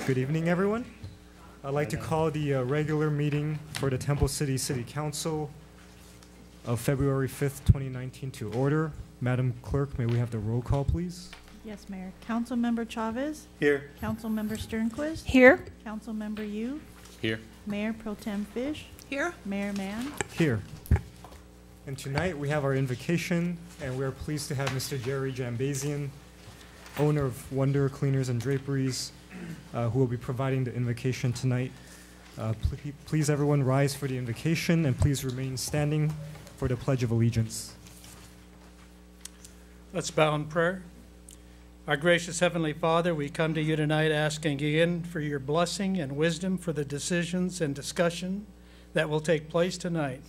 Good evening, everyone. I'd like to call the regular meeting for the Temple City City Council of February 5th, 2019 to order. Madam Clerk, may we have the roll call, please? Yes, Mayor. Councilmember Chavez. Here. Councilmember Sternquist. Here. Councilmember Yu. Here. Mayor Pro Tem Fish. Here. Mayor Mann. Here. And tonight we have our invocation, and we are pleased to have Mr. Jerry Jambazian, owner of Wonder Cleaners and Draperies, who will be providing the invocation tonight. Please everyone rise for the invocation, and please remain standing for the Pledge of Allegiance. Let's bow in prayer. Our gracious Heavenly Father, we come to you tonight asking again for your blessing and wisdom for the decisions and discussion that will take place tonight.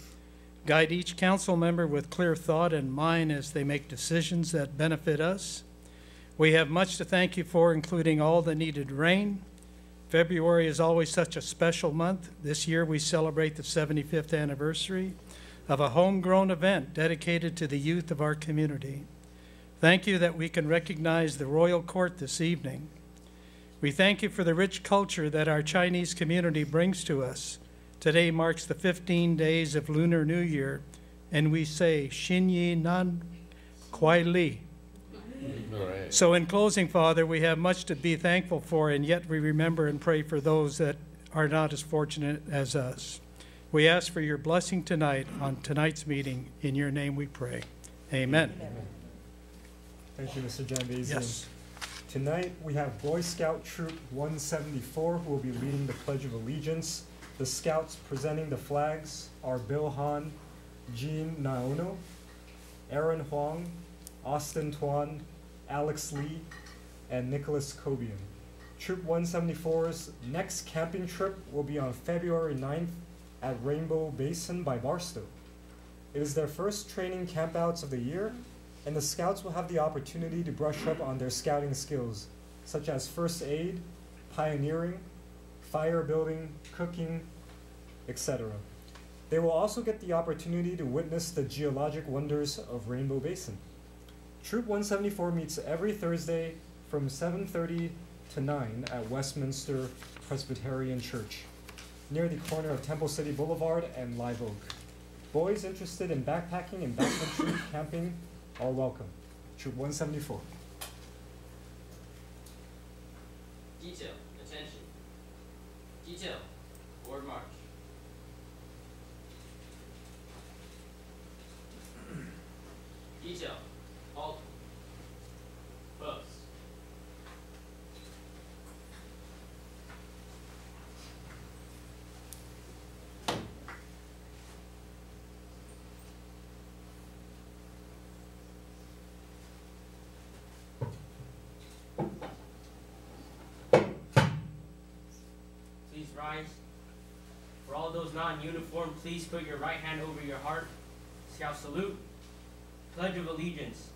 Guide each council member with clear thought in mind as they make decisions that benefit us. We have much to thank you for, including all the needed rain. February is always such a special month. This year we celebrate the 75th anniversary of a homegrown event dedicated to the youth of our community. Thank you that we can recognize the Royal Court this evening. We thank you for the rich culture that our Chinese community brings to us. Today marks the 15 days of Lunar New Year, and we say, Xin Yi Nan Kuai Li. Right. So in closing, Father, we have much to be thankful for, and yet we remember and pray for those that are not as fortunate as us. We ask for your blessing tonight on tonight's meeting. In your name we pray. Amen. Amen. Thank you, Mr. Jambazian. Yes. Tonight we have Boy Scout Troop 174 who will be leading the Pledge of Allegiance. The Scouts presenting the flags are Bill Han, Jean Naono, Aaron Huang, Austin Tuan, Alex Lee, and Nicholas Cobian. Troop 174's next camping trip will be on February 9th at Rainbow Basin by Barstow. It is their first training campouts of the year, and the Scouts will have the opportunity to brush up on their scouting skills, such as first aid, pioneering, fire building, cooking, etc. They will also get the opportunity to witness the geologic wonders of Rainbow Basin. Troop 174 meets every Thursday from 7:30 to 9 at Westminster Presbyterian Church, near the corner of Temple City Boulevard and Live Oak. Boys interested in backpacking and backcountry camping are welcome. Troop 174. Detail, attention. Detail, forward march. Detail, halt. Post. Please rise. For all those not in uniform, please put your right hand over your heart. Scout salute. Pledge of Allegiance.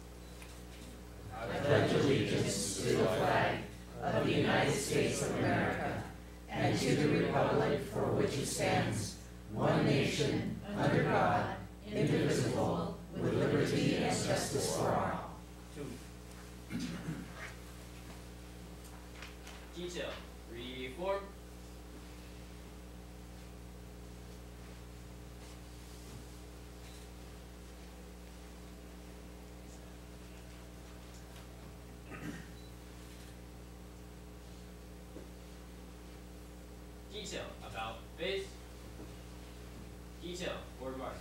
I pledge allegiance to the flag of the United States of America and to the republic for which it stands, one nation, under God, indivisible, with liberty and justice for all. Detail, reform. Detail, about face. Detail, forward march.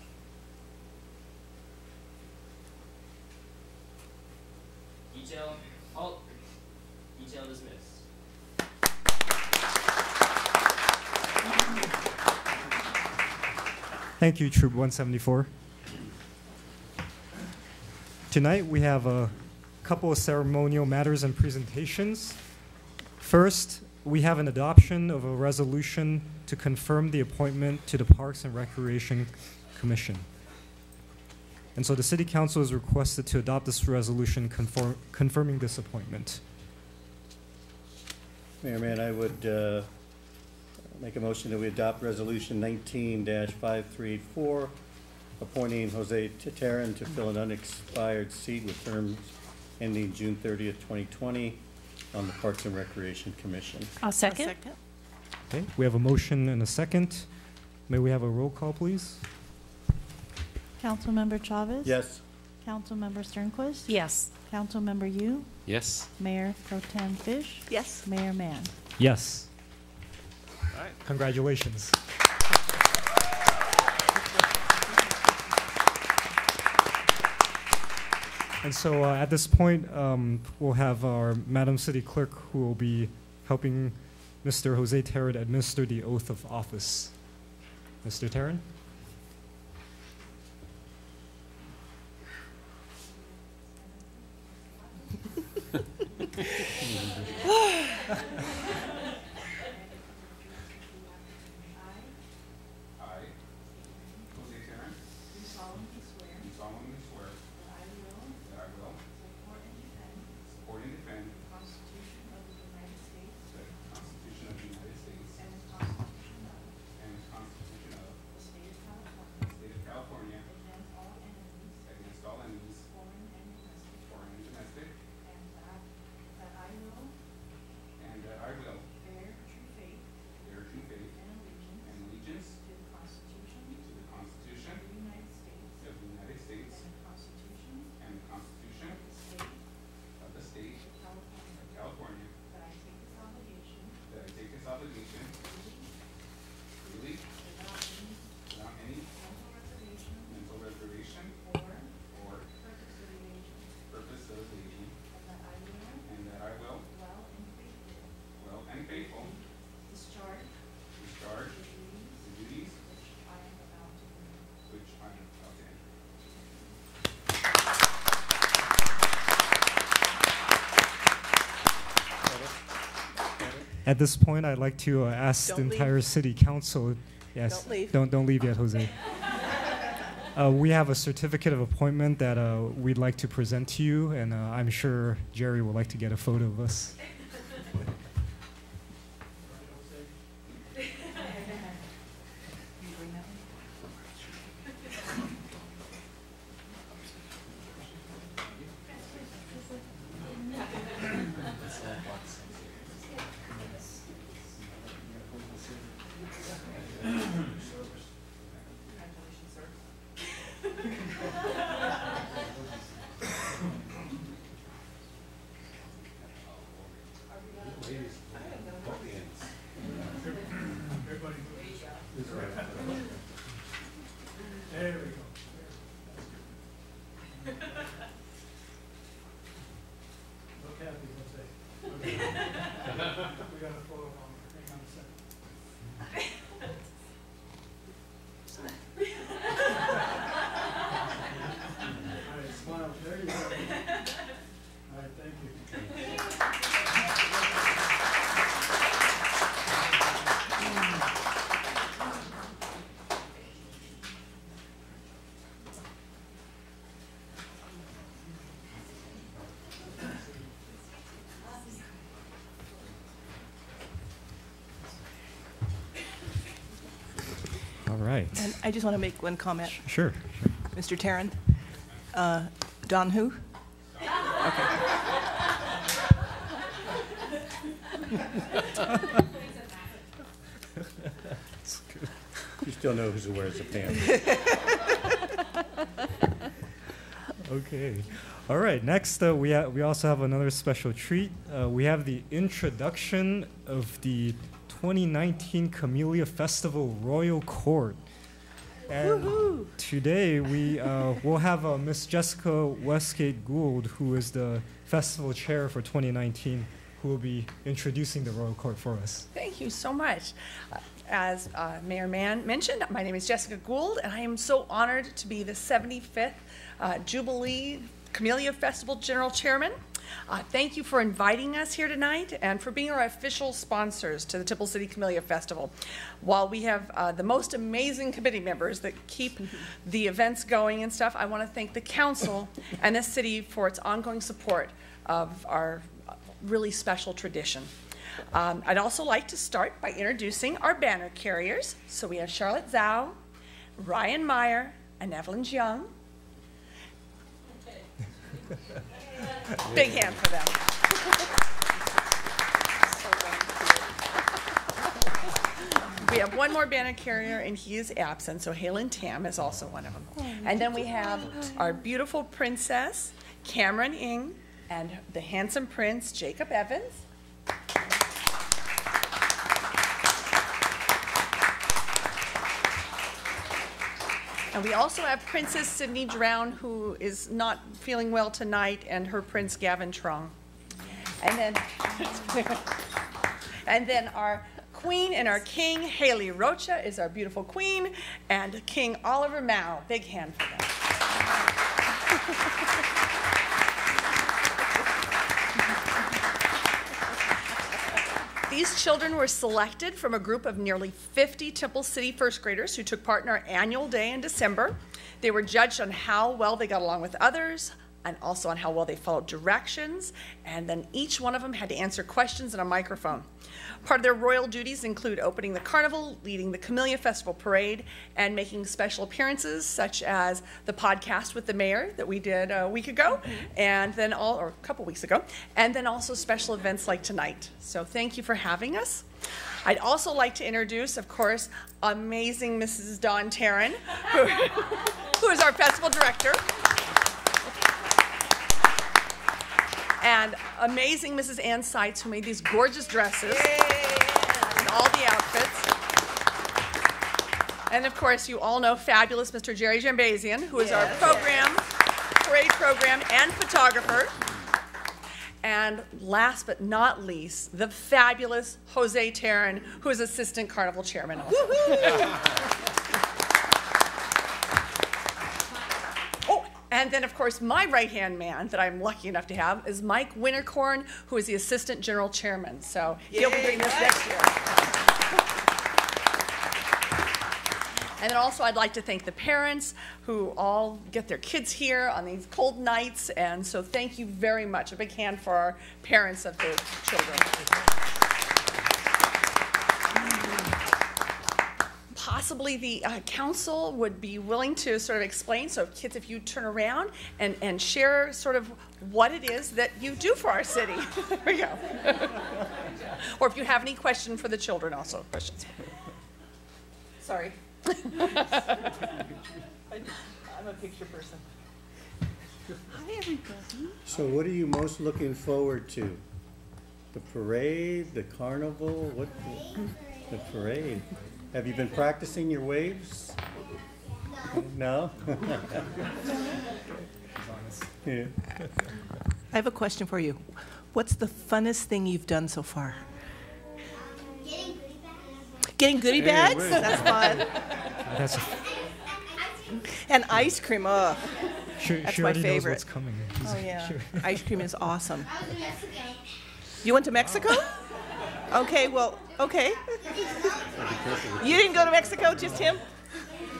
Detail, halt. Detail dismissed. Thank you, Troop 174. Tonight we have a couple of ceremonial matters and presentations. First, we have an adoption of a resolution to confirm the appointment to the Parks and Recreation Commission. And so the City Council is requested to adopt this resolution confirming this appointment. Mayor Mann, I would make a motion that we adopt Resolution 19-5384, appointing Jose Tataran to fill an unexpired seat with terms ending June 30th, 2020, on the Parks and Recreation Commission. I'll second. Okay, we have a motion and a second. May we have a roll call, please? Councilmember Chavez? Yes. Councilmember Sternquist? Yes. Councilmember Yu? Yes. Mayor Pro Tem Fish? Yes. Mayor Mann? Yes. All right. Congratulations. And so at this point, we'll have our Madam City Clerk who will be helping Mr. Jose Terran administer the oath of office. Mr. Terran? I, Jose Terran, do solemnly swear that I will support and defend the Constitution of the United States and the Constitution of the State of California against all enemies, foreign and domestic, and that I will bear true faith and allegiance to the Constitution of the United States and the Constitution of the State of California, that I take this obligation freely, without any mental reservation or purpose of evasion, and that I will well and faithful discharge the duties which I am about to enter. At this point, I'd like to ask Don't the leave. entire city council. Yes. Don't leave. Don't leave yet, Jose. We have a certificate of appointment that we'd like to present to you, and I'm sure Jerry would like to get a photo of us. There we go. Look happy, Jose. Okay. We got a photo on. Hang on a second. All right, smile. There you go. All right, thank you. All right. And I just want to make one comment. Sure. Mr. Terran, Don who? You still know who wears the pants. Okay. All right. Next, we also have another special treat. We have the introduction of the 2019 Camellia Festival Royal Court. And today we will have Miss Jessica Westgate Gould, who is the festival chair for 2019, who will be introducing the Royal Court for us. Thank you so much. As Mayor Mann mentioned, my name is Jessica Gould, and I am so honored to be the 75th Jubilee Camellia Festival General Chairman. Thank you for inviting us here tonight and for being our official sponsors to the Temple City Camellia Festival. While we have the most amazing committee members that keep the events going and stuff, I want to thank the council and the city for its ongoing support of our really special tradition. I'd also like to start by introducing our banner carriers. So we have Charlotte Zhao, Ryan Meyer, and Evelyn Jiang. Big hand for them. We have one more banner carrier, and he is absent, so Halen Tam is also one of them. And then we have our beautiful princess, Cameron Ng, and the handsome prince, Jacob Evans. And we also have Princess Sydney Drown, who is not feeling well tonight, and her prince, Gavin Trong. And then our queen and our king, Haley Rocha, is our beautiful queen, and King Oliver Mao. Big hand for them. These children were selected from a group of nearly 50 Temple City first graders who took part in our annual day in December. They were judged on how well they got along with others, and also on how well they followed directions, and then each one of them had to answer questions in a microphone. Part of their royal duties include opening the carnival, leading the Camellia Festival Parade, and making special appearances such as the podcast with the mayor that we did a week ago, and then or a couple weeks ago, and then also special events like tonight. So thank you for having us. I'd also like to introduce, of course, amazing Mrs. Dawn Taryn, who is our festival director. And amazing Mrs. Ann Seitz, who made these gorgeous dresses and all the outfits. And of course, you all know fabulous Mr. Jerry Jambazian, who is our parade program and photographer. And last but not least, the fabulous Jose Taryn, who is assistant carnival chairman also. And then, of course, my right-hand man that I'm lucky enough to have is Mike Winterkorn, who is the assistant general chairman. So he'll be doing this next year. And then also I'd like to thank the parents who all get their kids here on these cold nights. And so thank you very much. A big hand for our parents of the children. Possibly the council would be willing to sort of explain. So kids, if you turn around and share sort of what it is that you do for our city. There we go. Or if you have any question for the children also. Questions. Sorry. I'm a picture person. Hi, everybody. So what are you most looking forward to? The parade, the carnival, what? The parade. Have you been practicing your waves? No? Yeah. I have a question for you. What's the funnest thing you've done so far? Getting goodie bags? wait. That's fun. That's And ice cream, oh, she That's she my already favorite. knows what's coming. oh yeah. Sure. Ice cream is awesome. You went to Mexico? Okay, well, okay. You didn't go to Mexico, just him?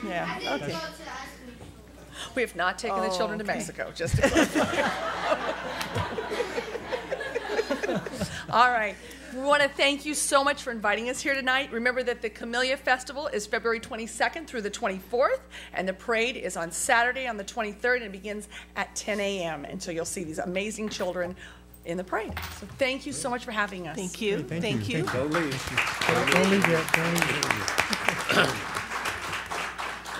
Yeah, okay. We have not taken the children to okay. Mexico, just to clarify. All right. We want to thank you so much for inviting us here tonight. Remember that the Camellia Festival is February 22nd through the 24th, and the parade is on Saturday on the 23rd, and it begins at 10 a.m. And so you'll see these amazing children in the parade. So thank you so much for having us. Thank you, Thank thank you. you. Don't leave. Don't leave yet. Don't leave yet.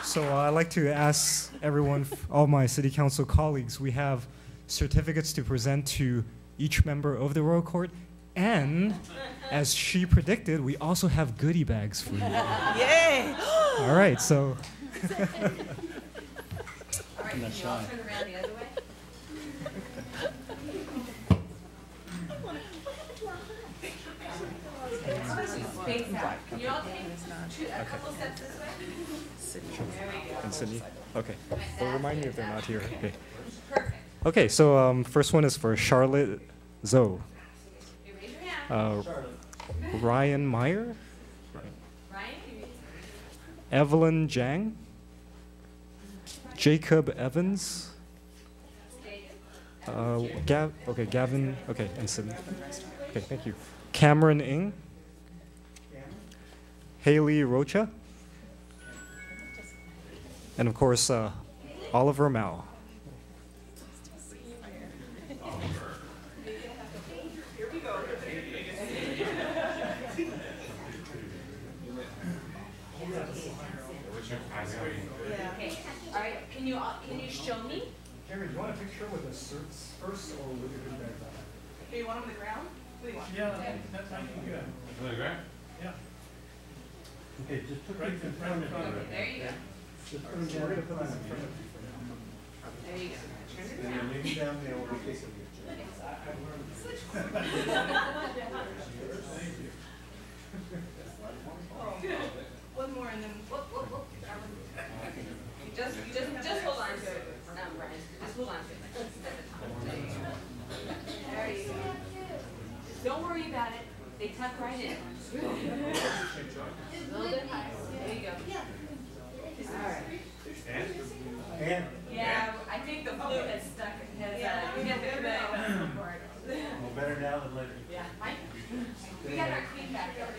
So I'd like to ask everyone, all my city council colleagues, we have certificates to present to each member of the Royal Court, and as she predicted, we also have goodie bags for you. Yay! All right, so I'm not shy. and Sydney. Okay. Well, remind me if they're not here. Okay. Okay. So first one is for Charlotte Zoe. Ryan Meyer. Evelyn Jang. Jacob Evans. Gavin. Okay, and Sydney. Okay, thank you. Cameron Ng. Haley Rocha. And of course, Oliver Mao. Can you show me? Jerry, do you want a picture with the certs first or with the good guys? Do you want them on the ground? What do you want? Yeah, that might be good. Yeah. Okay, just put Right these in in front of front you. of There you go. Just put them down in front of you. There you go. Turn it And around. then lean down there over the face of you. One more and then. Just hold on to it, Brian. Just hold on to it. There you go. Don't worry about it. They tuck right in. A little bit higher. There you go. All right. And Yeah, I think the flu has stuck. Has hit the part. well, better now than later. Yeah. We got our queen back over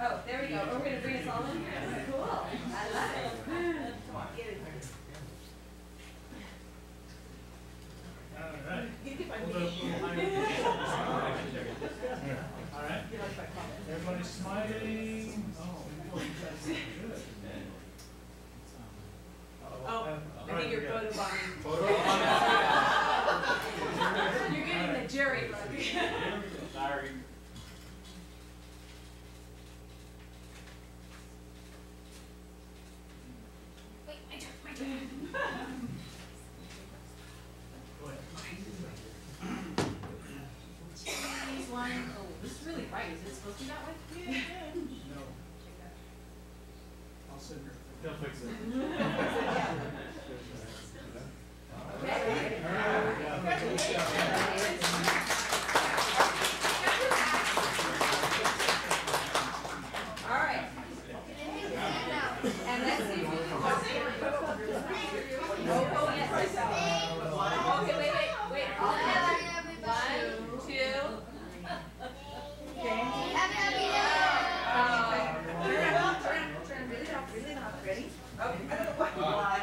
Oh, there we go. We're going to bring us all in here. Cool. I love it. Come on, get in here. All right. All right. Everybody's smiling. Oh, that's good. Oh, I think you're photo bombing. You're getting the Jerry look. Sorry. Wait, my turn, my turn. Please, one. Oh, this is really bright. Is it supposed to be that way? No. I'll send her. They'll fix it. All right. And let's see if we can oh, yes. Okay, wait. All together. 1, 2. Okay. Turn really up. Ready? Okay. 1,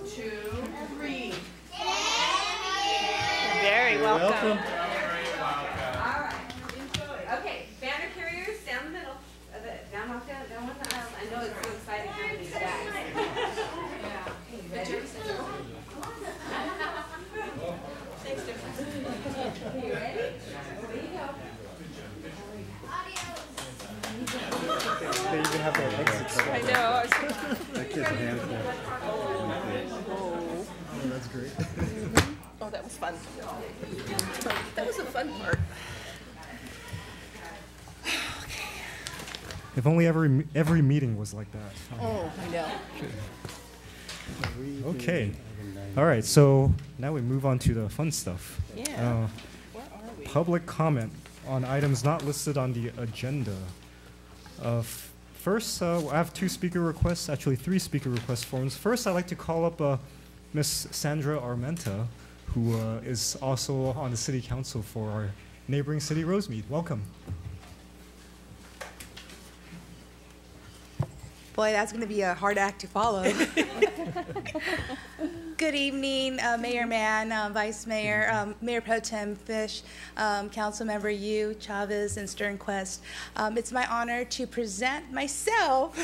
2, 3. Very welcome. All right. Okay, banner carriers down the middle. Down off down the aisle. I know it's so exciting having these guys. Yeah. Hey, ready? Thanks, difference. You ready? There you go. They even have that exit. I know. That kid's a handful. Oh, that's great. Oh, that was fun. That was a fun part. If only every meeting was like that. Oh, I know. Okay. All right, so now we move on to the fun stuff. Yeah. Where are we? Public comment on items not listed on the agenda. First, I have 2 speaker requests, actually 3 speaker request forms. First, I'd like to call up Miss Sandra Armenta, who is also on the city council for our neighboring city, Rosemead. Welcome. Boy, that's going to be a hard act to follow. Good evening, Mayor Mann, Vice Mayor, Mayor Pro Tem Fish, Councilmember Yu, Chavez, and Sternquist. It's my honor to present myself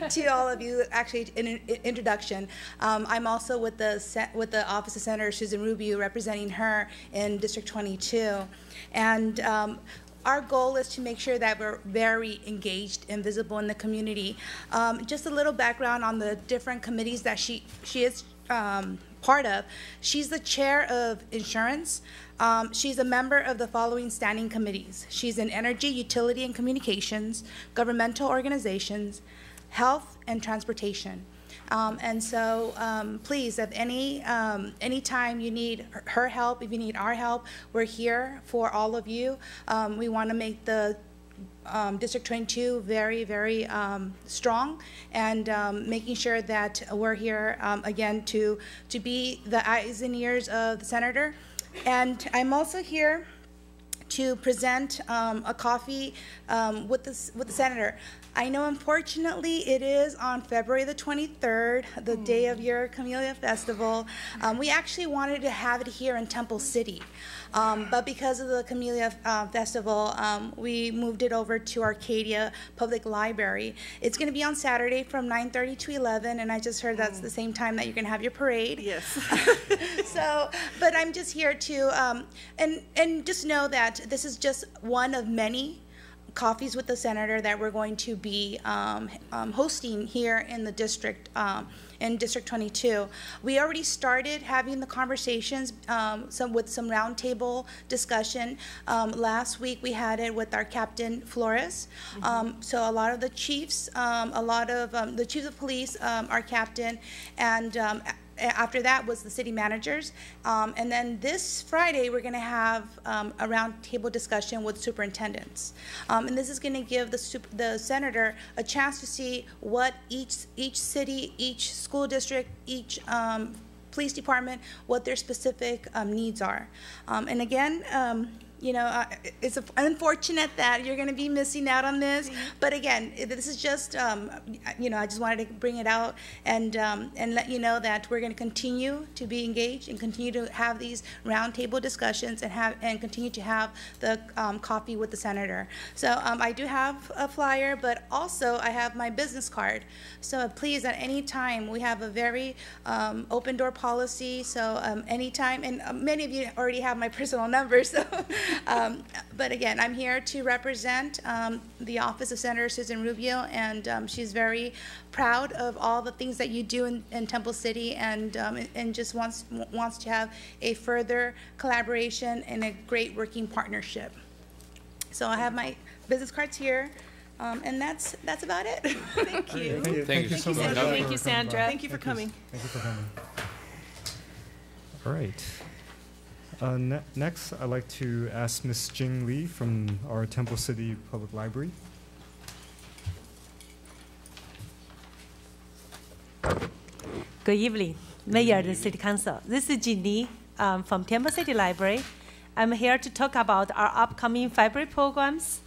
to all of you. Actually, in an introduction, I'm also with the Office of Senator Susan Rubio, representing her in District 22, and our goal is to make sure that we're very engaged and visible in the community. Just a little background on the different committees that she is part of. She's the chair of insurance. She's a member of the following standing committees. She's in energy, utility, and communications, governmental organizations, health, and transportation. And so please, if any time you need her help, if you need our help, we're here for all of you. We want to make the District 22 very, very strong, and making sure that we're here again to be the eyes and ears of the senator. And I'm also here to present a coffee with the senator. I know, unfortunately, it is on February the 23rd, the day of your Camellia Festival. We actually wanted to have it here in Temple City, but because of the Camellia Festival, we moved it over to Arcadia Public Library. It's going to be on Saturday from 9:30 to 11, and I just heard that's the same time that you're going to have your parade. Yes. So, but I'm just here to, and just know that this is just one of many Coffees with the Senator that we're going to be hosting here in the district, in District 22. We already started having the conversations with some roundtable discussion. Last week we had it with our Captain Flores. So a lot of the chiefs, a lot of the chiefs of police, our captain, and after that was the city managers. And then this Friday, we're going to have a roundtable discussion with superintendents. And this is going to give the senator a chance to see what each city, each school district, each police department, what their specific needs are. And again, you know, it's unfortunate that you're going to be missing out on this. But again, this is just, you know, I just wanted to bring it out and let you know that we're going to continue to be engaged and continue to have these roundtable discussions and continue to have the coffee with the senator. So I do have a flyer, but also I have my business card. So please, at any time, we have a very open door policy. So anytime, and many of you already have my personal number. So. But again, I'm here to represent the office of Senator Susan Rubio, and she's very proud of all the things that you do in Temple City, and just wants to have a further collaboration and a great working partnership. So I have my business cards here, and that's about it. Thank you. Thank you so much. Thank you, Sandra. Thank you for coming. Thank you for coming. All right. Next, I'd like to ask Ms. Jing Lee from our Temple City Public Library. Good evening, Mayor and City Council. This is Jing Lee from Temple City Library. I'm here to talk about our upcoming February programs.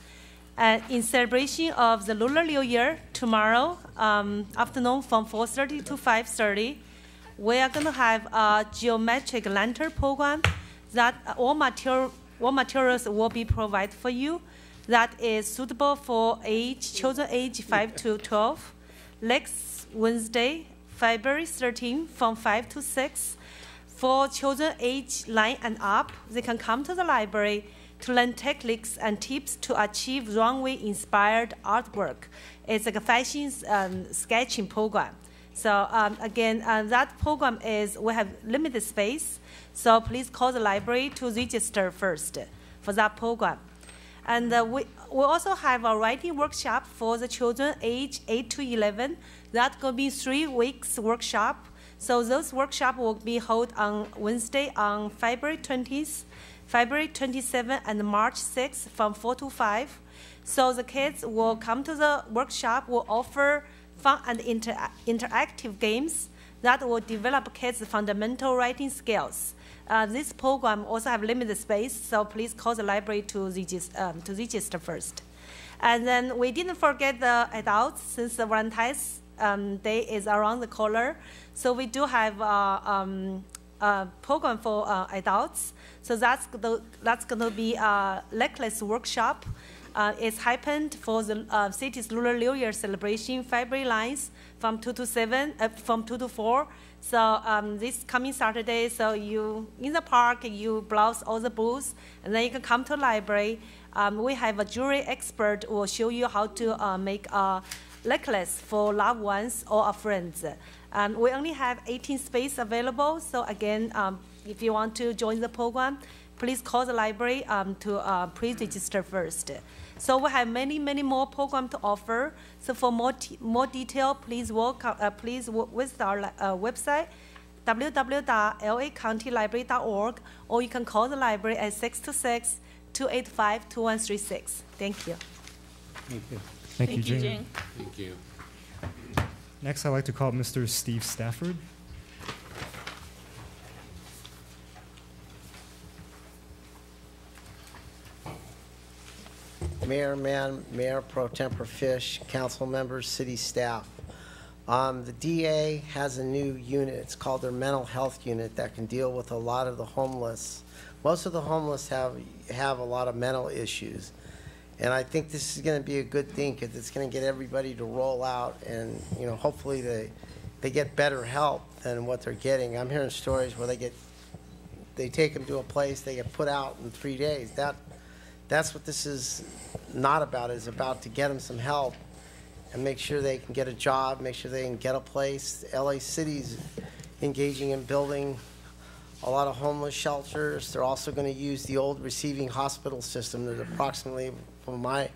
In celebration of the Lunar New Year, tomorrow afternoon from 4:30 to 5:30, we are going to have a geometric lantern program that all materials will be provided for you that is suitable for children age 5 to 12. Next Wednesday, February 13, from 5 to 6, for children age 9 and up, they can come to the library to learn techniques and tips to achieve runway-inspired artwork. It's like a fashion sketching program. So again, that program we have limited space. So please call the library to register first for that program. And we also have a writing workshop for the children age 8 to 11. That's going to be 3 weeks workshop. So those workshops will be held on Wednesday on February 20th, February 27th, and March 6th from 4 to 5. So the kids will come to the workshop, will offer fun and interactive games that will develop kids' fundamental writing skills. This program also have limited space, so please call the library to register first. And then we didn't forget the adults, since the Valentine's Day is around the corner. So we do have a program for adults. So that's going to be a necklace workshop. It's happened for the city's Lunar New Year celebration, February lines from 2 to 4. So this coming Saturday, so you in the park, you browse all the booths, and then you can come to the library. We have a jewelry expert who will show you how to make a necklace for loved ones or friends. We only have 18 space available. So again, if you want to join the program, please call the library to pre-register first. So we have many more programs to offer. So for more detail, please visit our website, www.lacountylibrary.org, or you can call the library at 626-285-2136. Thank you. Thank you. Thank you, Jing. Thank you. Next, I'd like to call Mr. Steve Stafford. Mayor Mann, Mayor Pro Tempore Fish, council members, city staff. The DA has a new unit. It's called their mental health unit that can deal with a lot of the homeless. Most of the homeless have a lot of mental issues. And I think this is going to be a good thing because it's going to get everybody to roll out and, you know, hopefully they get better help than what they're getting. I'm hearing stories where they take them to a place, they get put out in 3 days. That's what this is not about. It's about to get them some help and make sure they can get a job, make sure they can get a place. LA City's engaging in building a lot of homeless shelters. They're also going to use the old receiving hospital system. There's approximately, from my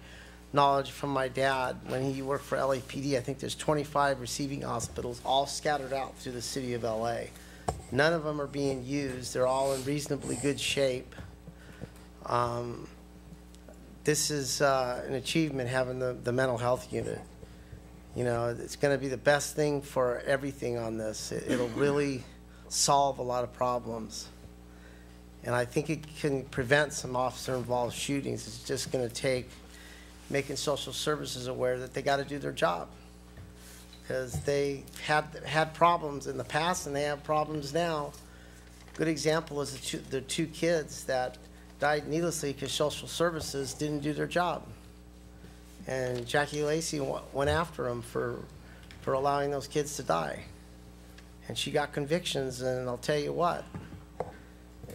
knowledge from my dad, when he worked for LAPD, I think there's 25 receiving hospitals all scattered out through the city of LA. None of them are being used. They're all in reasonably good shape. This is an achievement, having the mental health unit. You know, it's going to be the best thing for everything on this. It'll really solve a lot of problems. And I think it can prevent some officer-involved shootings. It's just going to take making social services aware that they got to do their job. Because they had problems in the past and they have problems now. Good example is the two kids that died needlessly because social services didn't do their job. And Jackie Lacey went after them for allowing those kids to die. And she got convictions, and I'll tell you what,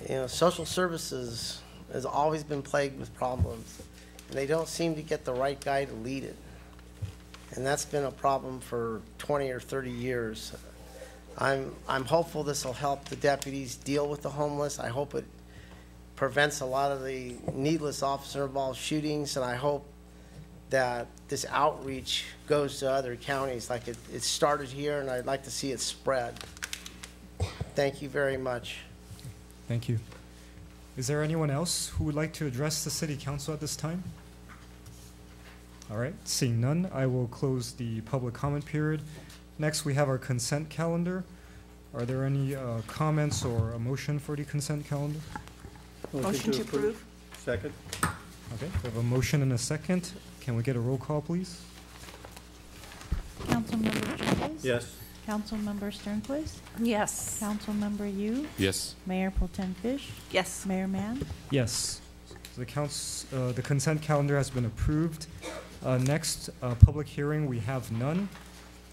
you know, social services has always been plagued with problems, and they don't seem to get the right guy to lead it. And that's been a problem for 20 or 30 years. I'm hopeful this will help the deputies deal with the homeless. I hope it prevents a lot of the needless officer-involved shootings, and I hope that this outreach goes to other counties like it started here, and I'd like to see it spread. Thank you very much. Thank you. Is there anyone else who would like to address the City Council at this time? All right, seeing none, I will close the public comment period. Next, we have our consent calendar. Are there any comments or a motion for the consent calendar? Motion to approve. Second. Okay, we have a motion and a second. Can we get a roll call, please? Councilmember Chavez? Yes. Councilmember Sternquist? Yes. Councilmember Yu? Yes. Mayor Pro Tem Fish? Yes. Mayor Mann? Yes. So the consent calendar has been approved. Next, public hearing, we have none.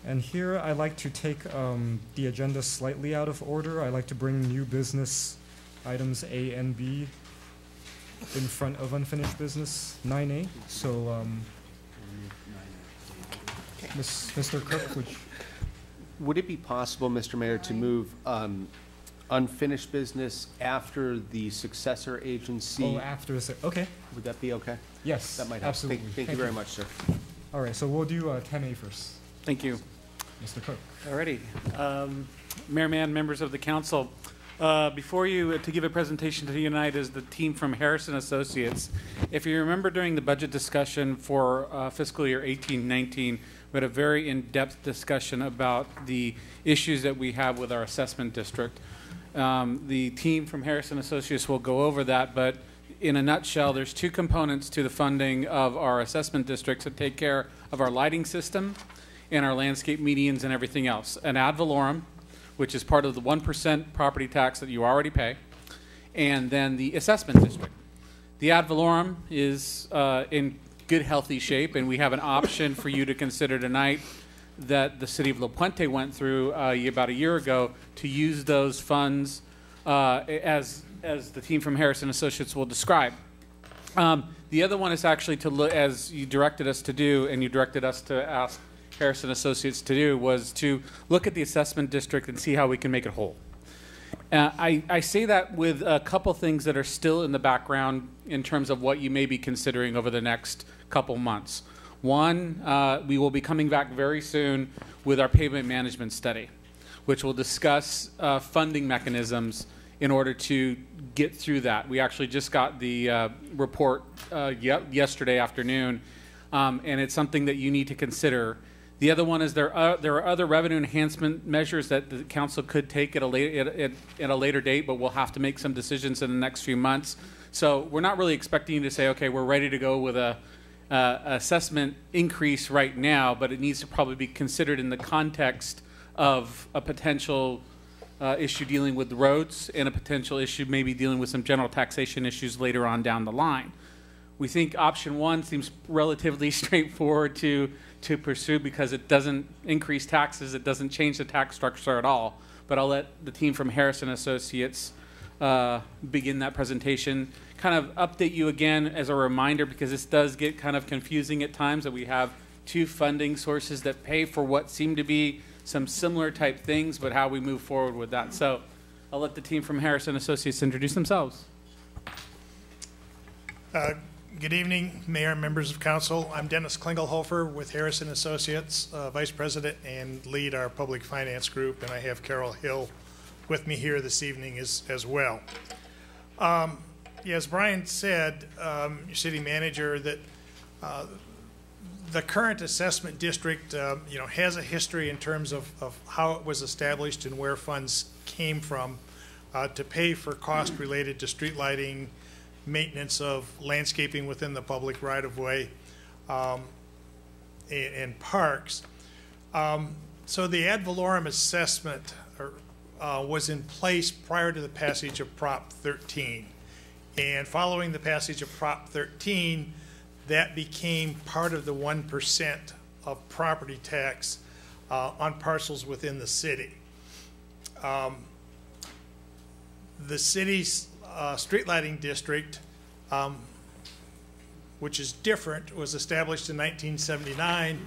And here I'd like to take the agenda slightly out of order. I'd like to bring new business items A and B in front of unfinished business 9A. So, Mr. Cook, would it be possible, Mr. Mayor, to move unfinished business after the successor agency? Oh, after the okay. Would that be okay? Yes, that might help. absolutely. Thank you very much, sir. All right, so we'll do 10A first. Thank you. Mr. Cook. Alrighty. Mayor Mann, members of the council, before you to give a presentation to you tonight is the team from Harrison Associates. If you remember during the budget discussion for fiscal year 18-19, we had a very in-depth discussion about the issues that we have with our assessment district. The team from Harrison Associates will go over that, but in a nutshell, there's two components to the funding of our assessment districts that take care of our lighting system and our landscape medians and everything else. An ad valorem, which is part of the 1% property tax that you already pay, and then the assessment district. The ad valorem is in good, healthy shape, and we have an option for you to consider tonight that the city of La Puente went through about a year ago to use those funds as the team from Harrison Associates will describe. The other one is actually to look, as you directed us to do, and you directed us to ask Harrison Associates to do, was to look at the assessment district and see how we can make it whole. I say that with a couple things that are still in the background in terms of what you may be considering over the next couple months. One, we will be coming back very soon with our pavement management study, which will discuss funding mechanisms in order to get through that. We actually just got the report yesterday afternoon, and it's something that you need to consider. The other one is there are other revenue enhancement measures that the council could take at a later date, but we'll have to make some decisions in the next few months. So we're not really expecting you to say, okay, we're ready to go with a assessment increase right now, but it needs to probably be considered in the context of a potential issue dealing with the roads and a potential issue maybe dealing with some general taxation issues later on down the line. We think option one seems relatively straightforward to pursue because it doesn't increase taxes, it doesn't change the tax structure at all. But I'll let the team from Harrison Associates begin that presentation. Kind of update you again as a reminder, because this does get kind of confusing at times, that we have two funding sources that pay for what seem to be some similar type things, but how we move forward with that. So I'll let the team from Harrison Associates introduce themselves. Good evening, Mayor and members of council. I'm Dennis Klingelhofer with Harrison Associates, Vice President, and lead our public finance group, and I have Carol Hill with me here this evening as well. As Brian said, your city manager, that the current assessment district has a history in terms of how it was established and where funds came from to pay for costs related to street lighting, maintenance of landscaping within the public right-of-way, and parks. So the ad valorem assessment was in place prior to the passage of Prop 13. And following the passage of Prop 13, that became part of the 1% of property tax on parcels within the city. The city's street lighting district, which is different, was established in 1979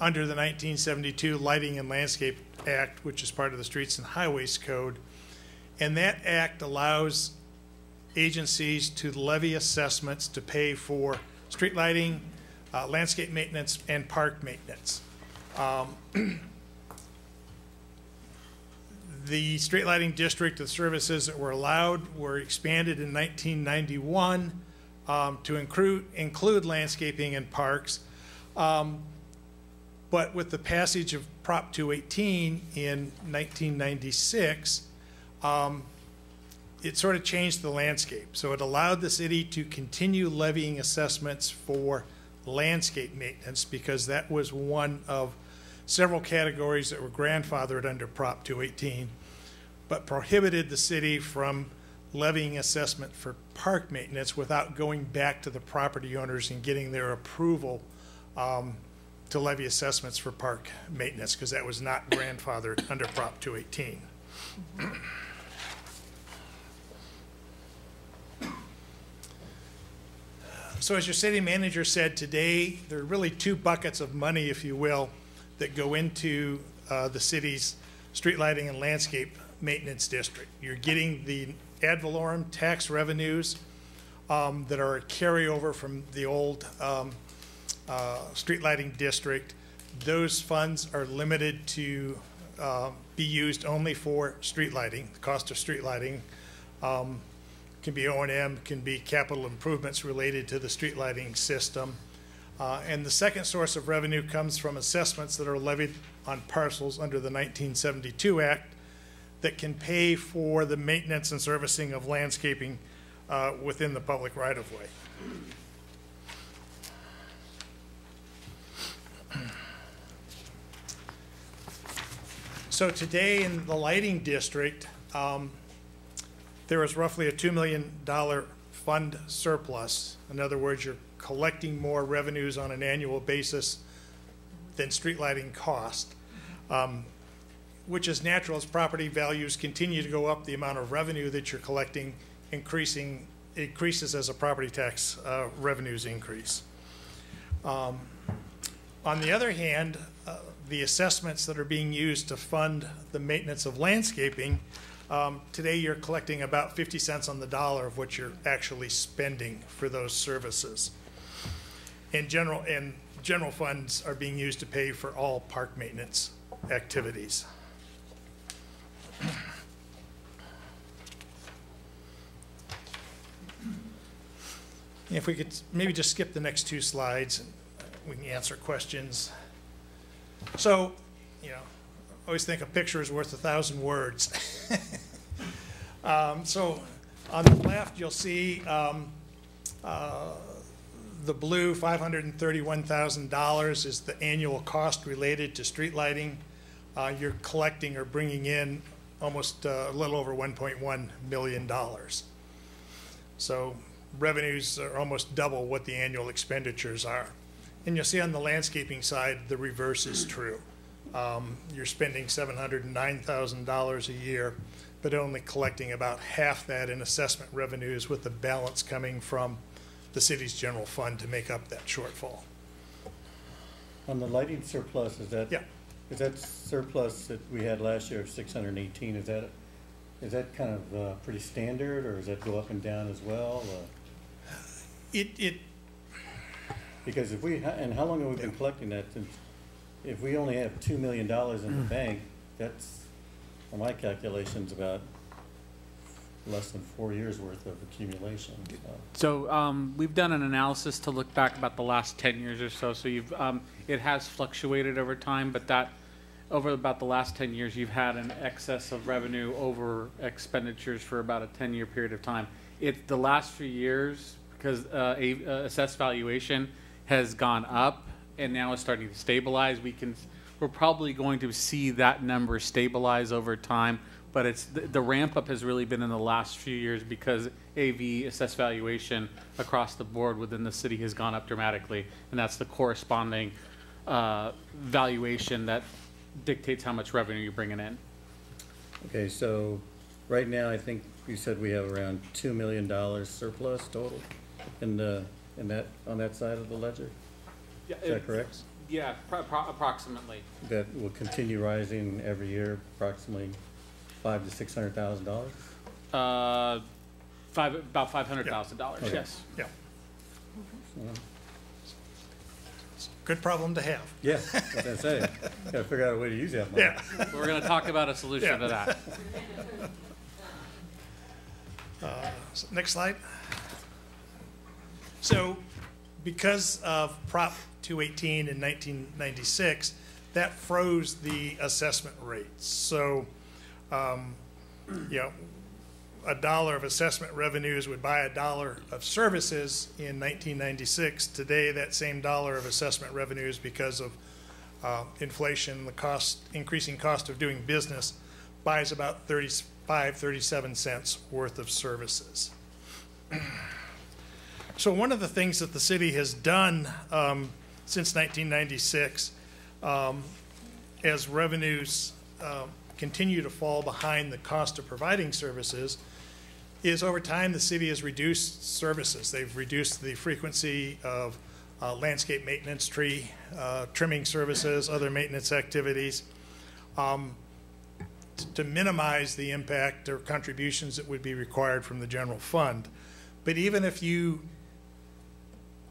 under the 1972 Lighting and Landscape Act, which is part of the Streets and Highways Code. And that act allows agencies to levy assessments to pay for street lighting, landscape maintenance, and park maintenance. The street lighting district, the services that were allowed were expanded in 1991 to include landscaping and parks. But with the passage of Prop 218 in 1996, it sort of changed the landscape. So it allowed the city to continue levying assessments for landscape maintenance, because that was one of several categories that were grandfathered under Prop 218, but prohibited the city from levying assessment for park maintenance without going back to the property owners and getting their approval to levy assessments for park maintenance, because that was not grandfathered under Prop 218. So as your city manager said today, there are really two buckets of money, if you will, that go into the city's street lighting and landscape maintenance district. You're getting the ad valorem tax revenues that are a carryover from the old street lighting district. Those funds are limited to be used only for street lighting. The cost of street lighting can be O&M, can be capital improvements related to the street lighting system. And the second source of revenue comes from assessments that are levied on parcels under the 1972 Act that can pay for the maintenance and servicing of landscaping within the public right-of-way. So today in the lighting district, there is roughly a $2 million fund surplus. In other words, you're collecting more revenues on an annual basis than street lighting cost, which is natural. As property values continue to go up, the amount of revenue that you're collecting increases as a property tax revenues increase. On the other hand, the assessments that are being used to fund the maintenance of landscaping, today you're collecting about 50 cents on the dollar of what you're actually spending for those services. And general funds are being used to pay for all park maintenance activities. If we could maybe just skip the next two slides, and we can answer questions. So, I always think a picture is worth 1,000 words. So on the left, you'll see The blue, $531,000 is the annual cost related to street lighting. You're collecting or bringing in almost a little over $1.1 million. So revenues are almost double what the annual expenditures are. And you'll see on the landscaping side, the reverse is true. You're spending $709,000 a year, but only collecting about half that in assessment revenues, with the balance coming from the city's general fund to make up that shortfall. On the lighting surplus, is that surplus that we had last year of 618? Is that kind of pretty standard, or does that go up and down as well? Because if we and how long have we been collecting that? Since if we only have $2 million in the bank, that's, on my calculations, about less than 4 years worth of accumulation. So we've done an analysis to look back about the last 10 years or so. So you've it has fluctuated over time, but that over about the last 10 years, you've had an excess of revenue over expenditures for about a 10-year period of time. The last few years, because assessed valuation has gone up and now is starting to stabilize, we're probably going to see that number stabilize over time. But it's the ramp up has really been in the last few years because AV assessed valuation across the board within the city has gone up dramatically, and that's the corresponding valuation that dictates how much revenue you're bringing in. Okay, so right now I think you said we have around $2 million surplus total on that side of the ledger. Yeah, is that correct? Yeah, approximately. That will continue rising every year, approximately $500,000 to $600,000. About $500,000. Okay. Yes. Yeah. It's a good problem to have. Yeah, that's what I say. Got to figure out a way to use that money. Yeah. We're going to talk about a solution to that. So next slide. So, because of Prop 218 in 1996, that froze the assessment rates. So, you know, $1 of assessment revenues would buy $1 of services in 1996. Today, that same $1 of assessment revenues, because of inflation, the increasing cost of doing business, buys about 37 cents worth of services. So one of the things that the city has done since 1996, as revenues continue to fall behind the cost of providing services, is over time the city has reduced services. They've reduced the frequency of landscape maintenance, tree trimming services, other maintenance activities, to minimize the impact or contributions that would be required from the general fund. But even if you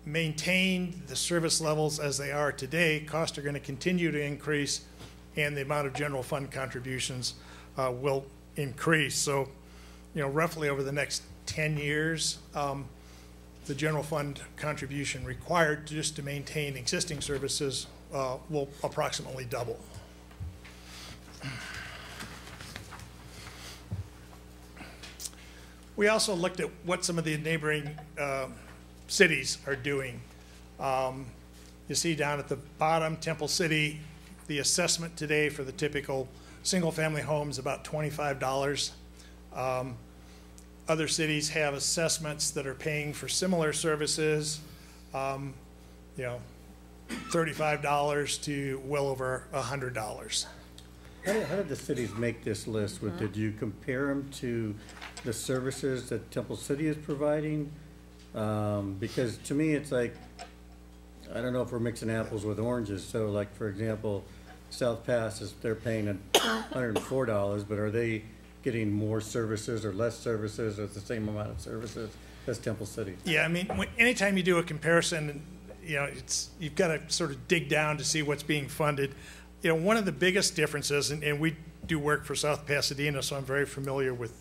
maintain the service levels as they are today, costs are going to continue to increase, and the amount of general fund contributions will increase. So, you know, roughly over the next 10 years, the general fund contribution required just to maintain existing services will approximately double. We also looked at what some of the neighboring cities are doing. You see down at the bottom, Temple City, the assessment today for the typical single-family home is about $25. Other cities have assessments that are paying for similar services, you know, $35 to well over $100. How did the cities make this list? Did you compare them to the services that Temple City is providing? Because to me, it's like, I don't know if we're mixing apples with oranges. So like, for example, South Pass, they're paying $104, but are they getting more services or less services or the same amount of services as Temple City? Yeah, I mean, anytime you do a comparison, you know, you've got to sort of dig down to see what's being funded. You know, one of the biggest differences, and we do work for South Pasadena, so I'm very familiar with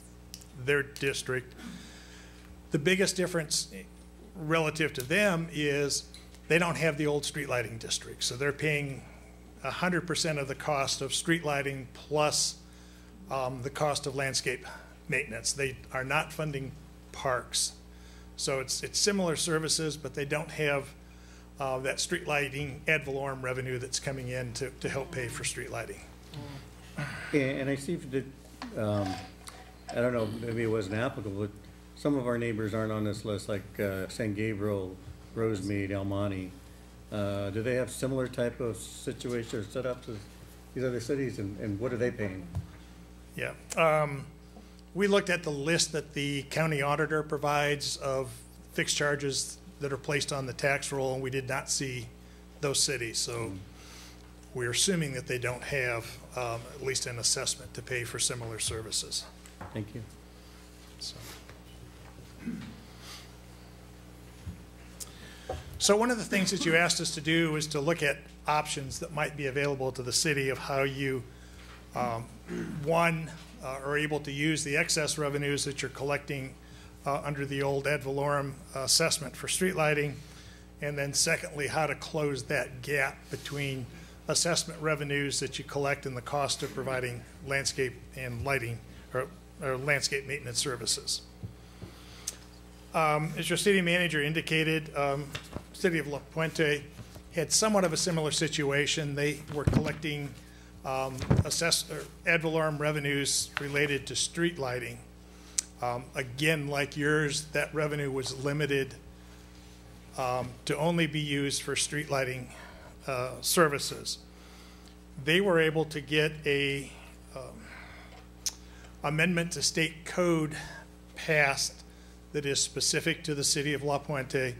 their district. The biggest difference relative to them is they don't have the old street lighting district, so they're paying 100% of the cost of street lighting plus the cost of landscape maintenance. They are not funding parks. So it's similar services, but they don't have that street lighting ad valorem revenue that's coming in to help pay for street lighting. And I see that, I don't know, maybe it wasn't applicable, but some of our neighbors aren't on this list, like San Gabriel, Rosemead, El Monte. Do they have similar type of situation or setups as these other cities, and what are they paying? Yeah. We looked at the list that the county auditor provides of fixed charges that are placed on the tax roll, and we did not see those cities. So we're assuming that they don't have at least an assessment to pay for similar services. Thank you. So one of the things that you asked us to do is to look at options that might be available to the city of how you, are able to use the excess revenues that you're collecting under the old ad valorem assessment for street lighting, and then secondly, how to close that gap between assessment revenues that you collect and the cost of providing landscape and lighting or landscape maintenance services. As your city manager indicated, City of La Puente had somewhat of a similar situation. They were collecting ad valorem revenues related to street lighting. Again, like yours, that revenue was limited to only be used for street lighting services. They were able to get a amendment to state code passed that is specific to the City of La Puente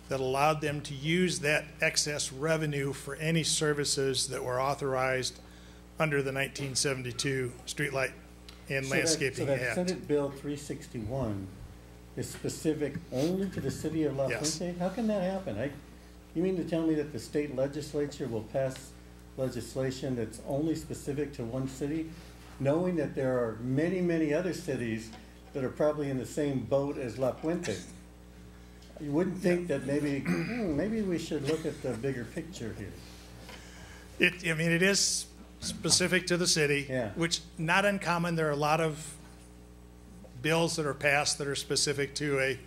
that allowed them to use that excess revenue for any services that were authorized under the 1972 Streetlight and Landscaping Act. So Act. that Senate Bill 361 is specific only to the City of La Puente? How can that happen? You mean to tell me that the state legislature will pass legislation that's only specific to one city, knowing that there are many, many other cities that are probably in the same boat as La Puente? You wouldn't think that maybe we should look at the bigger picture here. I mean, it is specific to the city, which not uncommon. There are a lot of bills that are passed that are specific to a,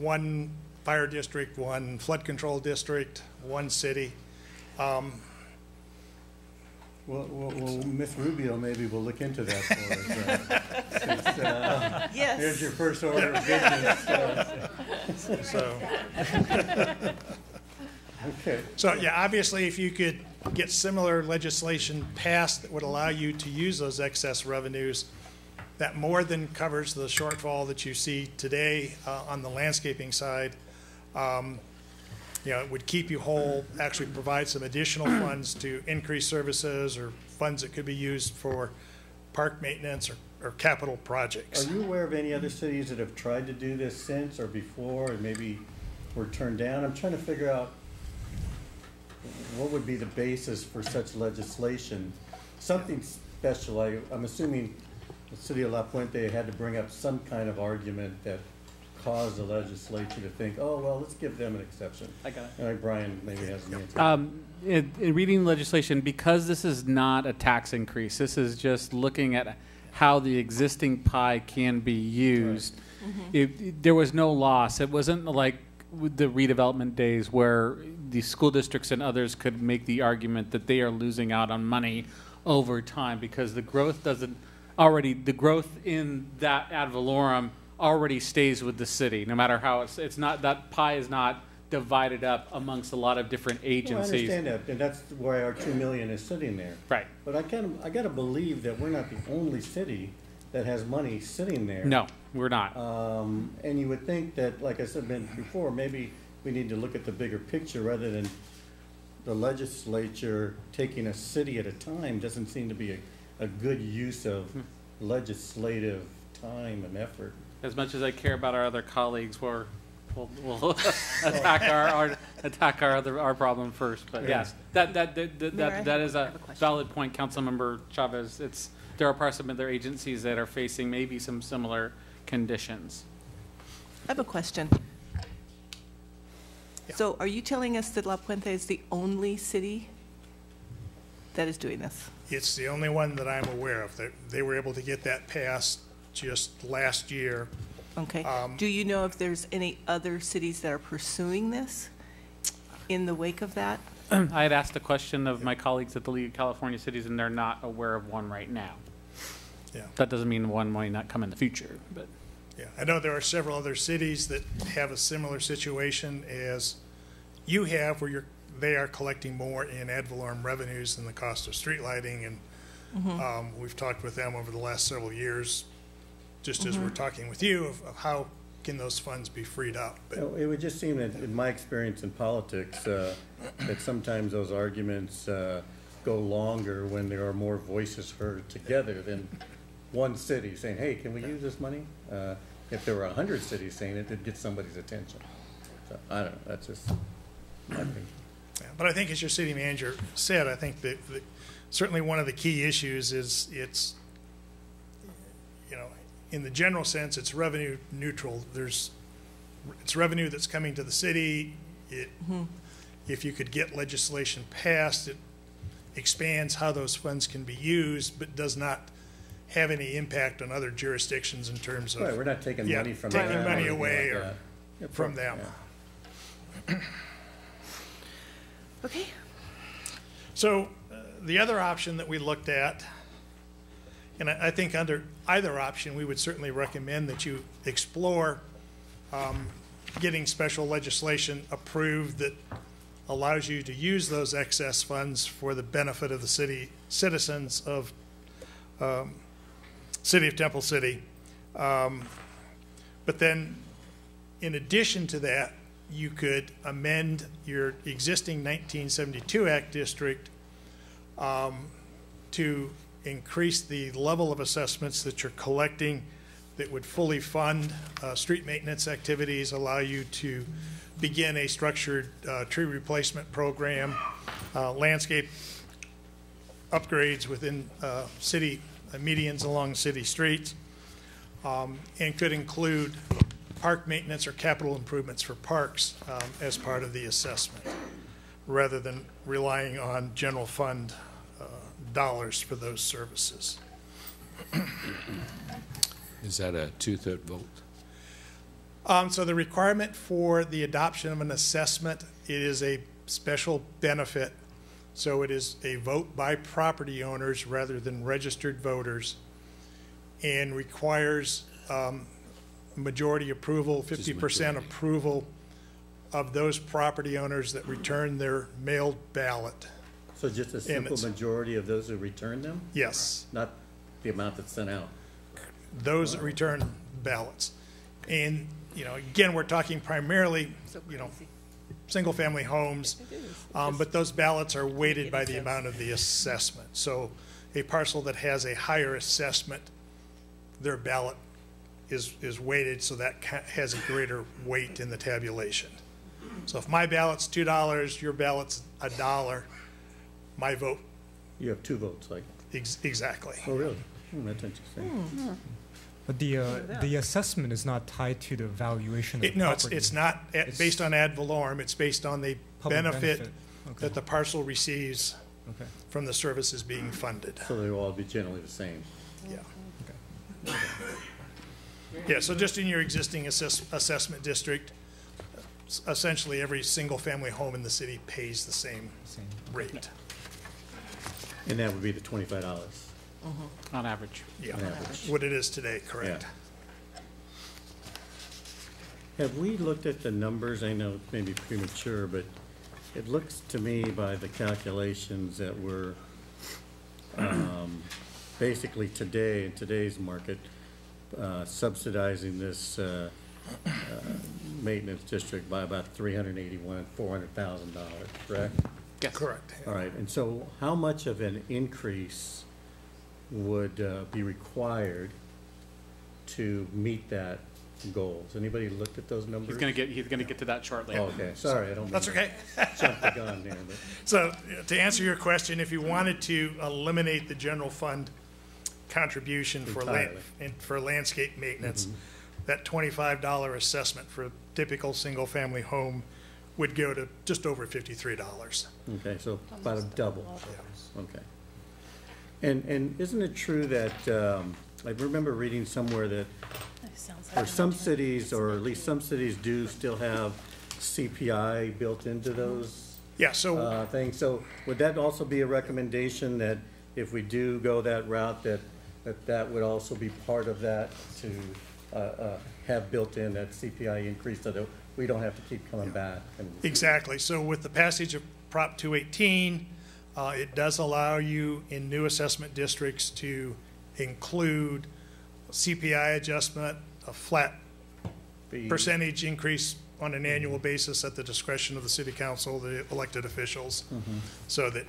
one fire district, one flood control district, one city. Well, Ms. Rubio maybe will look into that for us. Yes. Here's your first order of business. Okay. So yeah, obviously, if you could get similar legislation passed that would allow you to use those excess revenues, that more than covers the shortfall that you see today on the landscaping side. It would keep you whole, actually provide some additional funds to increase services or funds that could be used for park maintenance or capital projects. Are you aware of any other cities that have tried to do this since or before and maybe were turned down? I'm trying to figure out what would be the basis for such legislation. Something special. I'm assuming the City of La Puente had to bring up some kind of argument that caused the legislature to think, oh, well, let's give them an exception. I got it. And like Brian maybe has an answer. In reading legislation, because this is not a tax increase, this is just looking at how the existing pie can be used. Right. There was no loss. It wasn't like the redevelopment days where the school districts and others could make the argument that they are losing out on money over time because the growth the growth in that ad valorem already stays with the city, no matter how it's not, that pie is not divided up amongst a lot of different agencies. Well, I understand that, and that's why our $2 million is sitting there. Right. But I gotta believe that we're not the only city that has money sitting there. No, we're not. And you would think that, like I said before, maybe we need to look at the bigger picture rather than the legislature taking a city at a time. Doesn't seem to be a good use of legislative time and effort. As much as I care about our other colleagues, we'll attack our problem first. But yes, that is a valid point, Councilmember Chavez. There are parts of other agencies that are facing maybe some similar conditions. I have a question. So are you telling us that La Puente is the only city that is doing this? It's the only one that I'm aware of. They were able to get that passed just last year. Okay. Do you know if there's any other cities that are pursuing this in the wake of that? I had asked a question of my colleagues at the League of California Cities, and they're not aware of one right now. Yeah. That doesn't mean one might not come in the future, but. Yeah, I know there are several other cities that have a similar situation as you have, where they are collecting more in ad valorem revenues than the cost of street lighting, and we've talked with them over the last several years, just as we're talking with you, of how can those funds be freed up. But It would just seem that, in my experience in politics, that sometimes those arguments go longer when there are more voices heard together than one city saying, hey, can we use this money? If there were 100 cities saying it, it'd get somebody's attention. So, I don't know, that's just my opinion. yeah, but I think, as your city manager said, I think that certainly one of the key issues is it's, you know, in the general sense, it's revenue neutral. It's revenue that's coming to the city. If you could get legislation passed, it expands how those funds can be used, but does not have any impact on other jurisdictions in terms of. Right, we're not taking money from taking them or money anything away like or that. from them. Yeah. Okay. So the other option that we looked at, and I think under either option, we would certainly recommend that you explore getting special legislation approved that allows you to use those excess funds for the benefit of the citizens of City of Temple City. But then, in addition to that, you could amend your existing 1972 Act district to increase the level of assessments that you're collecting that would fully fund street maintenance activities, allow you to begin a structured tree replacement program, landscape upgrades within city medians along city streets, and could include park maintenance or capital improvements for parks as part of the assessment, rather than relying on general fund dollars for those services. Is that a 2/3 vote? So the requirement for the adoption of an assessment, it is a special benefit. So it is a vote by property owners rather than registered voters, and requires majority approval, 50% approval of those property owners that return their mailed ballot. So just a simple majority of those who return them? Yes. Not the amount that's sent out? Those that return ballots. And, you know, again, we're talking primarily, you know, single-family homes, but those ballots are weighted by the amount of the assessment. So a parcel that has a higher assessment, their ballot is weighted so that has a greater weight in the tabulation. So if my ballot's $2, your ballot's $1, my vote. You have two votes, like? Exactly. Oh, really? That's interesting. But the assessment is not tied to the valuation of the No, property. it's not based on ad valorem. It's based on the benefit that the parcel receives from the services being funded. So they will all be generally the same? Yeah. Okay. Yeah, so just in your existing assessment district, essentially every single-family home in the city pays the same rate. And that would be the $25? On average. Yeah, what it is today, correct. Yeah. Have we looked at the numbers? I know it may be premature, but it looks to me by the calculations that we're basically today, in today's market, subsidizing this maintenance district by about $400,000, correct? Yes. Correct. All right, and so how much of an increase would be required to meet that goal? Has anybody looked at those numbers? He's gonna get to that shortly. Oh, okay, sorry, I don't mean That's okay. jump the gun there. But. So to answer your question, if you wanted to eliminate the general fund contribution for landscape maintenance, that $25 assessment for a typical single-family home would go to just over $53. Okay, so about a double. Okay. And isn't it true that, I remember reading somewhere that, or some cities, or at least some cities do still have CPI built into those Yeah, so things? So would that also be a recommendation that if we do go that route, that would also be part of that to have built in that CPI increase so that we don't have to keep coming back? exactly. So with the passage of Prop 218, it does allow you in new assessment districts to include CPI adjustment, a flat percentage increase on an annual basis at the discretion of the city council, the elected officials, so that,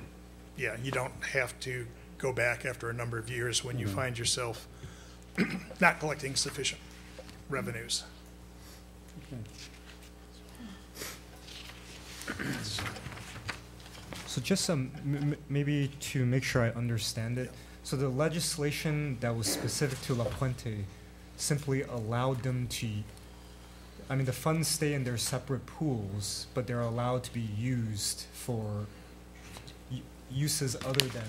yeah, you don't have to go back after a number of years when you find yourself not collecting sufficient revenues. So just maybe to make sure I understand it. So the legislation that was specific to La Puente simply allowed them to, I mean, the funds stay in their separate pools, but they're allowed to be used for uses other than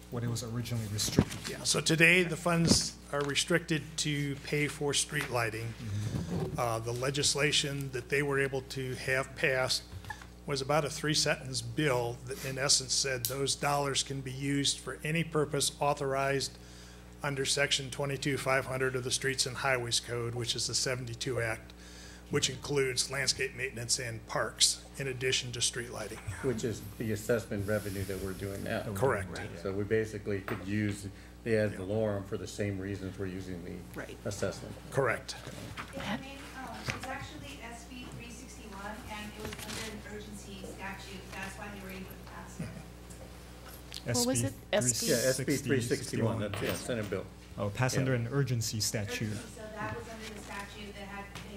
what it was originally restricted to. Yeah, so today the funds are restricted to pay for street lighting. The legislation that they were able to have passed was about a 3-sentence bill that in essence said those dollars can be used for any purpose authorized under Section 22-500 of the Streets and Highways Code, which is the 72 Act, which includes landscape maintenance and parks in addition to street lighting. Which is the assessment revenue that we're doing now. Correct. So we basically could use the ad valorem for the same reasons we're using the assessment. Correct. It's actually SB 361, and it was under an urgency statute. That's why they were able to pass it. What was it? Yeah, SB 361, that's, yeah, Senate bill. Oh, pass under an urgency statute. So that was under the statute. They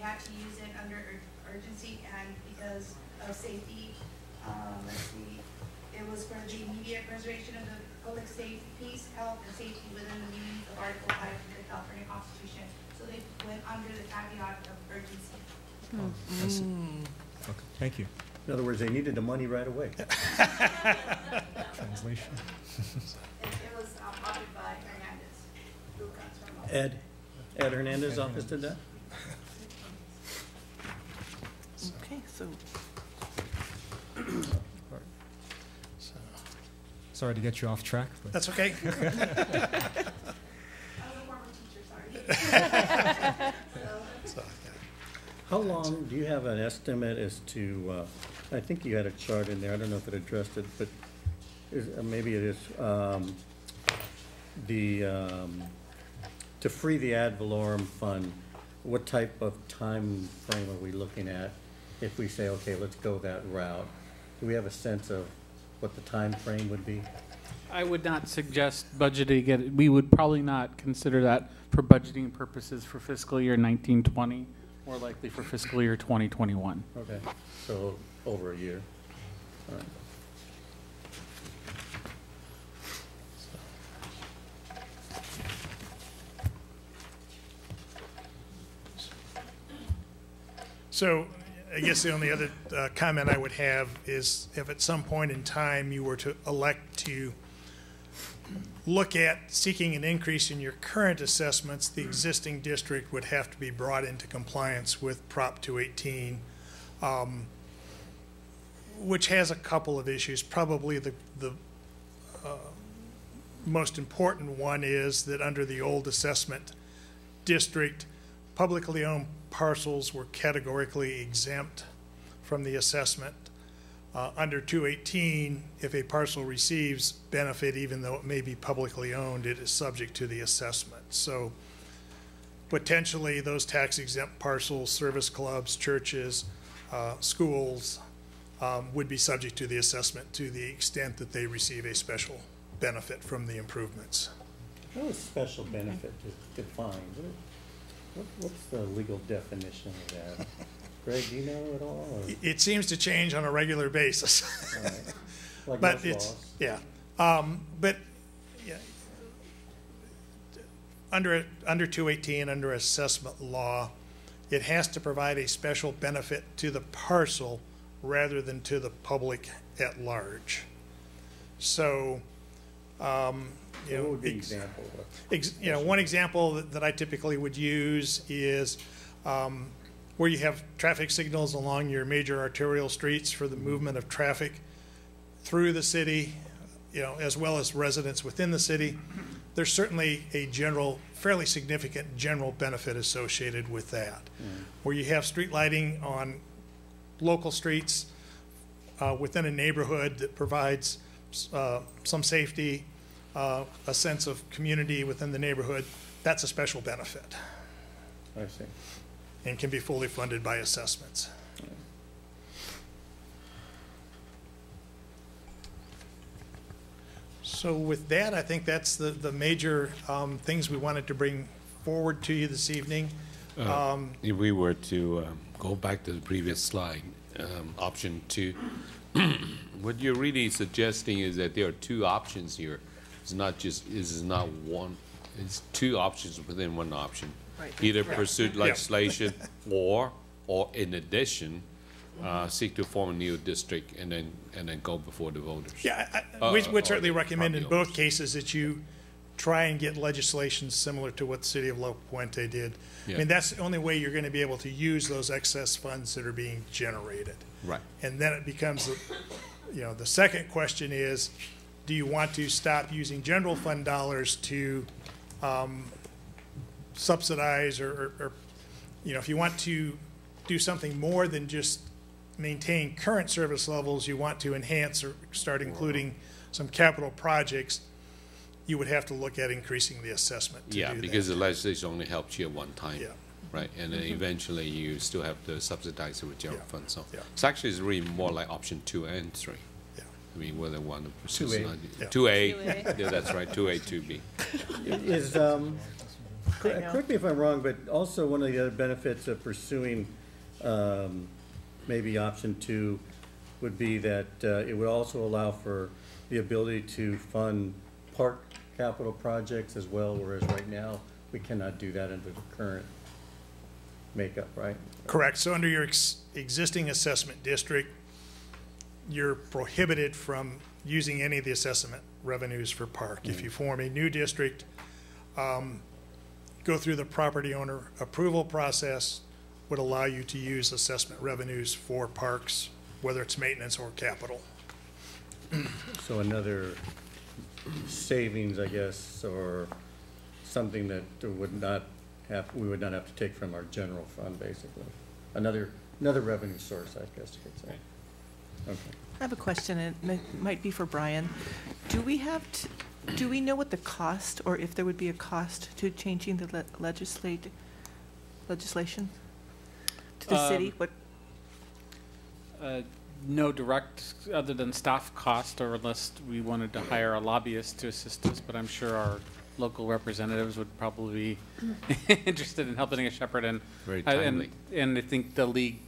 had to use it under urgency, and because of safety, let's see, it was for the immediate preservation of the public safety, peace, health, and safety within the meaning of Article 5 of the California Constitution. So they went under the caveat of urgency. I see. Okay, thank you. In other words, they needed the money right away. Translation. It was authored by Hernandez, who comes from Ed Hernandez office did that? Okay, so. Sorry to get you off track. But That's okay. I was a former teacher, sorry. How long, do you have an estimate as to, I think you had a chart in there, I don't know if it addressed it, but maybe it is, to free the ad valorem fund, what type of time frame are we looking at if we say, okay, let's go that route? Do we have a sense of what the time frame would be? I would not suggest budgeting it. We would probably not consider that for budgeting purposes for fiscal year 1920, more likely for fiscal year 2021. Okay, so over a year. All right. So I guess the only other comment I would have is if at some point in time you were to elect to look at seeking an increase in your current assessments, the existing district would have to be brought into compliance with Prop 218, which has a couple of issues. Probably the most important one is that under the old assessment district, publicly owned parcels were categorically exempt from the assessment. Under 218, if a parcel receives benefit, even though it may be publicly owned, it is subject to the assessment. So potentially those tax exempt parcels, service clubs, churches, schools, would be subject to the assessment to the extent that they receive a special benefit from the improvements. What is special benefit defined? What's the legal definition of that? Greg, do you know at all? Or? It seems to change on a regular basis. Right. Like but most it's laws. yeah. But yeah, under 218, under assessment law, it has to provide a special benefit to the parcel rather than to the public at large. So You know, What would be an example? One example that I typically would use is where you have traffic signals along your major arterial streets for the movement of traffic through the city, as well as residents within the city. There's certainly a fairly significant general benefit associated with that. Where you have street lighting on local streets within a neighborhood that provides some safety, a sense of community within the neighborhood, that's a special benefit. I see. And can be fully funded by assessments. So with that, I think that's the major things we wanted to bring forward to you this evening. If we were to go back to the previous slide, option 2, what you're really suggesting is that there are 2 options here. It's not one, it's 2 options within one option. Right. Either pursue legislation or in addition, seek to form a new district and then go before the voters. Yeah, we would certainly recommend in both cases that you try and get legislation similar to what the city of La Puente did. Yeah. I mean, that's the only way you're going to be able to use those excess funds that are being generated. Right. And then it becomes, the second question is, do you want to stop using general fund dollars to subsidize or if you want to do something more than just maintain current service levels, you want to enhance or start including some capital projects, you would have to look at increasing the assessment to do because that. the legislation only helps you at one time. Yeah. Right, and then eventually you still have to subsidize it with general funds. So it's actually really more like option 2 and 3. Yeah. I mean, whether one to pursue 2A. 2A. Yeah, that's right. 2A, 2B. Is correct me if I'm wrong, but also one of the other benefits of pursuing maybe option 2 would be that it would also allow for the ability to fund park capital projects as well, whereas right now we cannot do that under the current makeup, right? Correct. So under your existing assessment district, you're prohibited from using any of the assessment revenues for park. If you form a new district, go through the property owner approval process would allow you to use assessment revenues for parks, whether it's maintenance or capital. So another savings, I guess, or something that we would not have to take from our general fund, basically. Another revenue source, I guess you could say. Okay. I have a question, and it might be for Brian. Do we know what the cost, or if there would be a cost to changing the legislation to the city? What? No direct, other than staff cost, or unless we wanted to hire a lobbyist to assist us, but I'm sure our local representatives would probably be interested in helping us shepherd. And very timely. And I think the league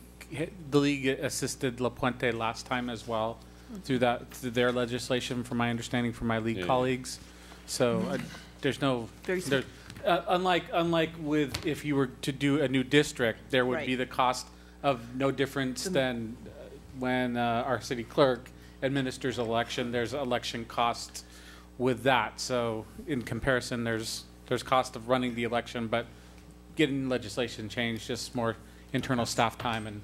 assisted La Puente last time as well through their legislation, from my understanding, from my league colleagues. So there's no unlike with if you were to do a new district, there would be the cost of no difference than when our city clerk administers election. There's election costs with that. So in comparison, there's cost of running the election, but getting legislation changed, just more internal staff time and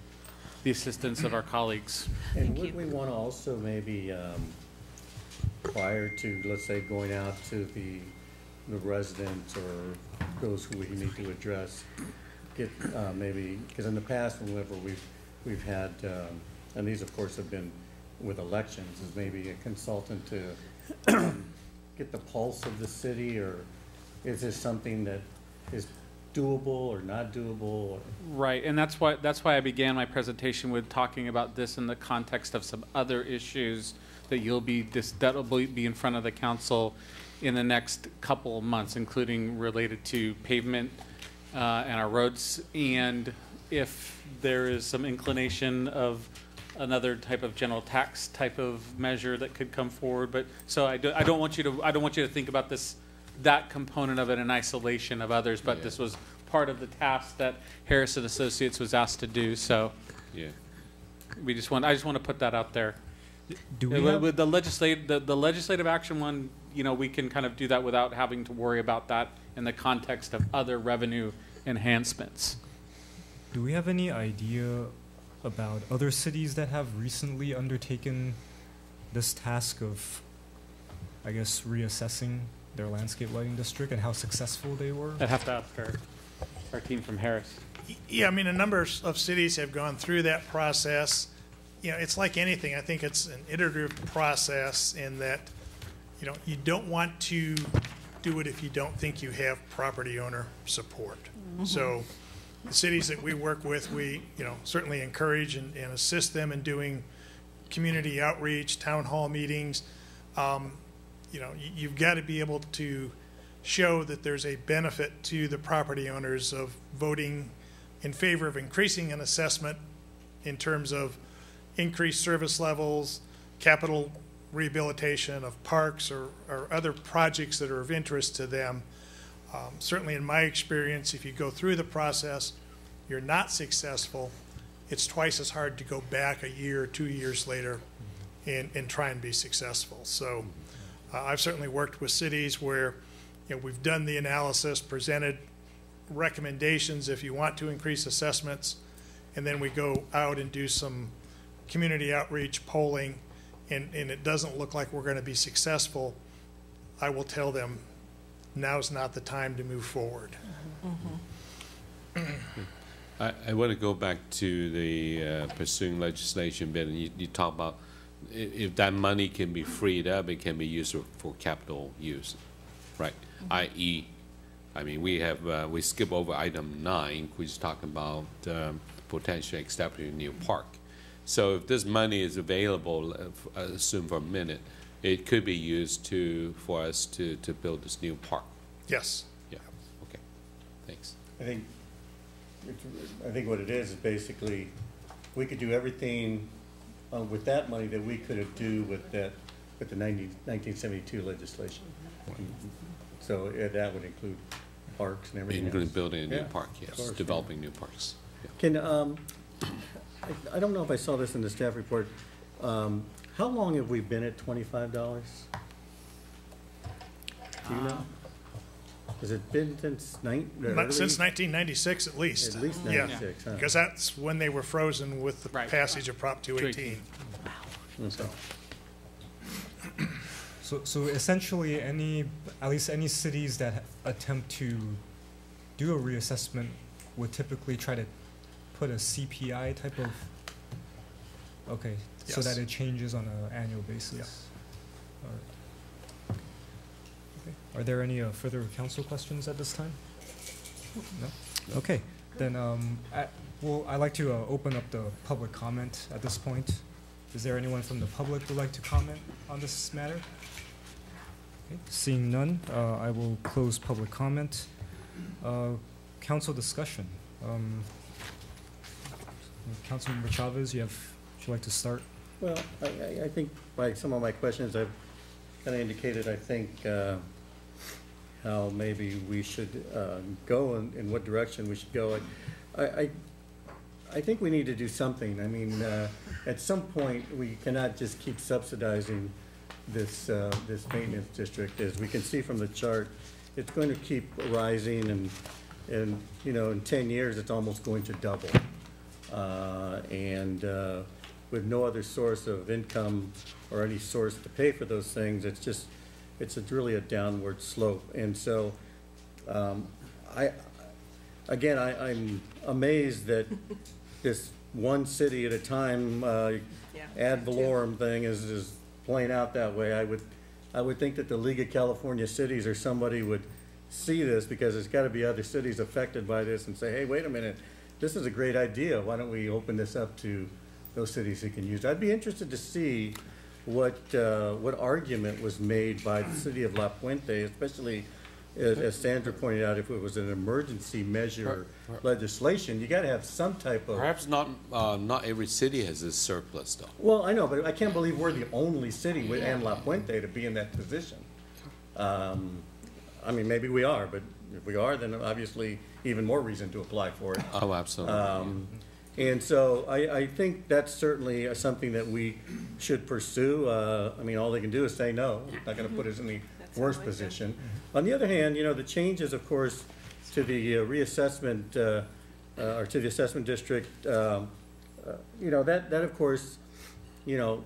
the assistance of our colleagues. And would we want to also maybe, prior to, let's say, going out to the residents or those who we need to address, get maybe, because in the past, whenever we've had, and these of course have been with elections, is maybe a consultant to get the pulse of the city, or is this something that is doable or not doable? Right, and that's why I began my presentation with talking about this in the context of some other issues that that'll be in front of the council in the next couple of months, including related to pavement and our roads, and if there is some inclination of another type of general tax type of measure that could come forward. But so I don't want you to think about that component of it in isolation of others, but this was part of the task that Harrison Associates was asked to do. So I just want to put that out there. Do we with the legislative action one, you know, we can kind of do that without having to worry about that in the context of other revenue enhancements. Do we have any idea about other cities that have recently undertaken this task of, I guess, reassessing their landscape lighting district and how successful they were? I'd have to ask our team from Harris. Yeah, I mean, a number of cities have gone through that process. You know, it's like anything. I think it's an iterative process in that, you know, you don't want to do it if you don't think you have property owner support. Mm-hmm. So the cities that we work with, we, you know, certainly encourage and assist them in doing community outreach, town hall meetings. You know, you've got to be able to show that there's a benefit to the property owners of voting in favor of increasing an assessment in terms of increased service levels, capital rehabilitation of parks or other projects that are of interest to them. Certainly in my experience, if you go through the process, you're not successful, it's twice as hard to go back a year or 2 years later and try and be successful. So I've certainly worked with cities where, you know, we've done the analysis, presented recommendations if you want to increase assessments, and then we go out and do some community outreach polling, and it doesn't look like we're going to be successful. I will tell them now's not the time to move forward. I want to go back to the pursuing legislation bit, and you talk about if that money can be freed up, it can be used for capital use, right? I.e., I mean, we skip over item 9, which is talking about potentially establishing a new park. So if this money is available, assume for a minute, it could be used for us to build this new park. Yes. Yeah. Okay. Thanks. I think what it is basically we could do everything with that money that we could do with the 1972 legislation. So that would include parks and everything. Including else. building a new park, yes. Course, developing new parks. Yeah. Can I don't know if I saw this in the staff report. How long have we been at $25? Do you know? Has it been since since 1996 at least? At least 96, huh? Because that's when they were frozen with the passage of Prop 218. So essentially, at least any cities that attempt to do a reassessment would typically try to put a CPI type of, okay, yes. So that it changes on an annual basis. Yeah. All right. Okay. Are there any further council questions at this time? No? Okay. Then I'd like to open up the public comment at this point. Is there anyone from the public who would like to comment on this matter? Okay. Seeing none, I will close public comment. Council discussion. Councilmember Chavez, would you like to start? Well, I think by some of my questions, I've kind of indicated, I think, how maybe we should go and in what direction we should go. I think we need to do something. I mean, at some point, we cannot just keep subsidizing this maintenance district. As we can see from the chart, it's going to keep rising, and you know, in 10 years, it's almost going to double. With no other source of income or any source to pay for those things, it's really a downward slope. And so, I'm amazed that this one city at a time ad valorem thing is playing out that way. I would think that the League of California Cities or somebody would see this, because there's got to be other cities affected by this and say, hey, wait a minute, this is a great idea. Why don't we open this up to those cities who can use it? I'd be interested to see what argument was made by the city of La Puente, especially as Sandra pointed out, if it was an emergency measure legislation, you got to have some type of. Perhaps not every city has this surplus, though. Well, I know, but I can't believe we're the only city and La Puente to be in that position. I mean, maybe we are, but if we are, then obviously even more reason to apply for it. Oh, absolutely. And so I think that's certainly something that we should pursue. I mean, all they can do is say no. It's not going to put us in the worst position. On the other hand, you know, the changes, of course, to the reassessment or to the assessment district, you know, that of course, you know,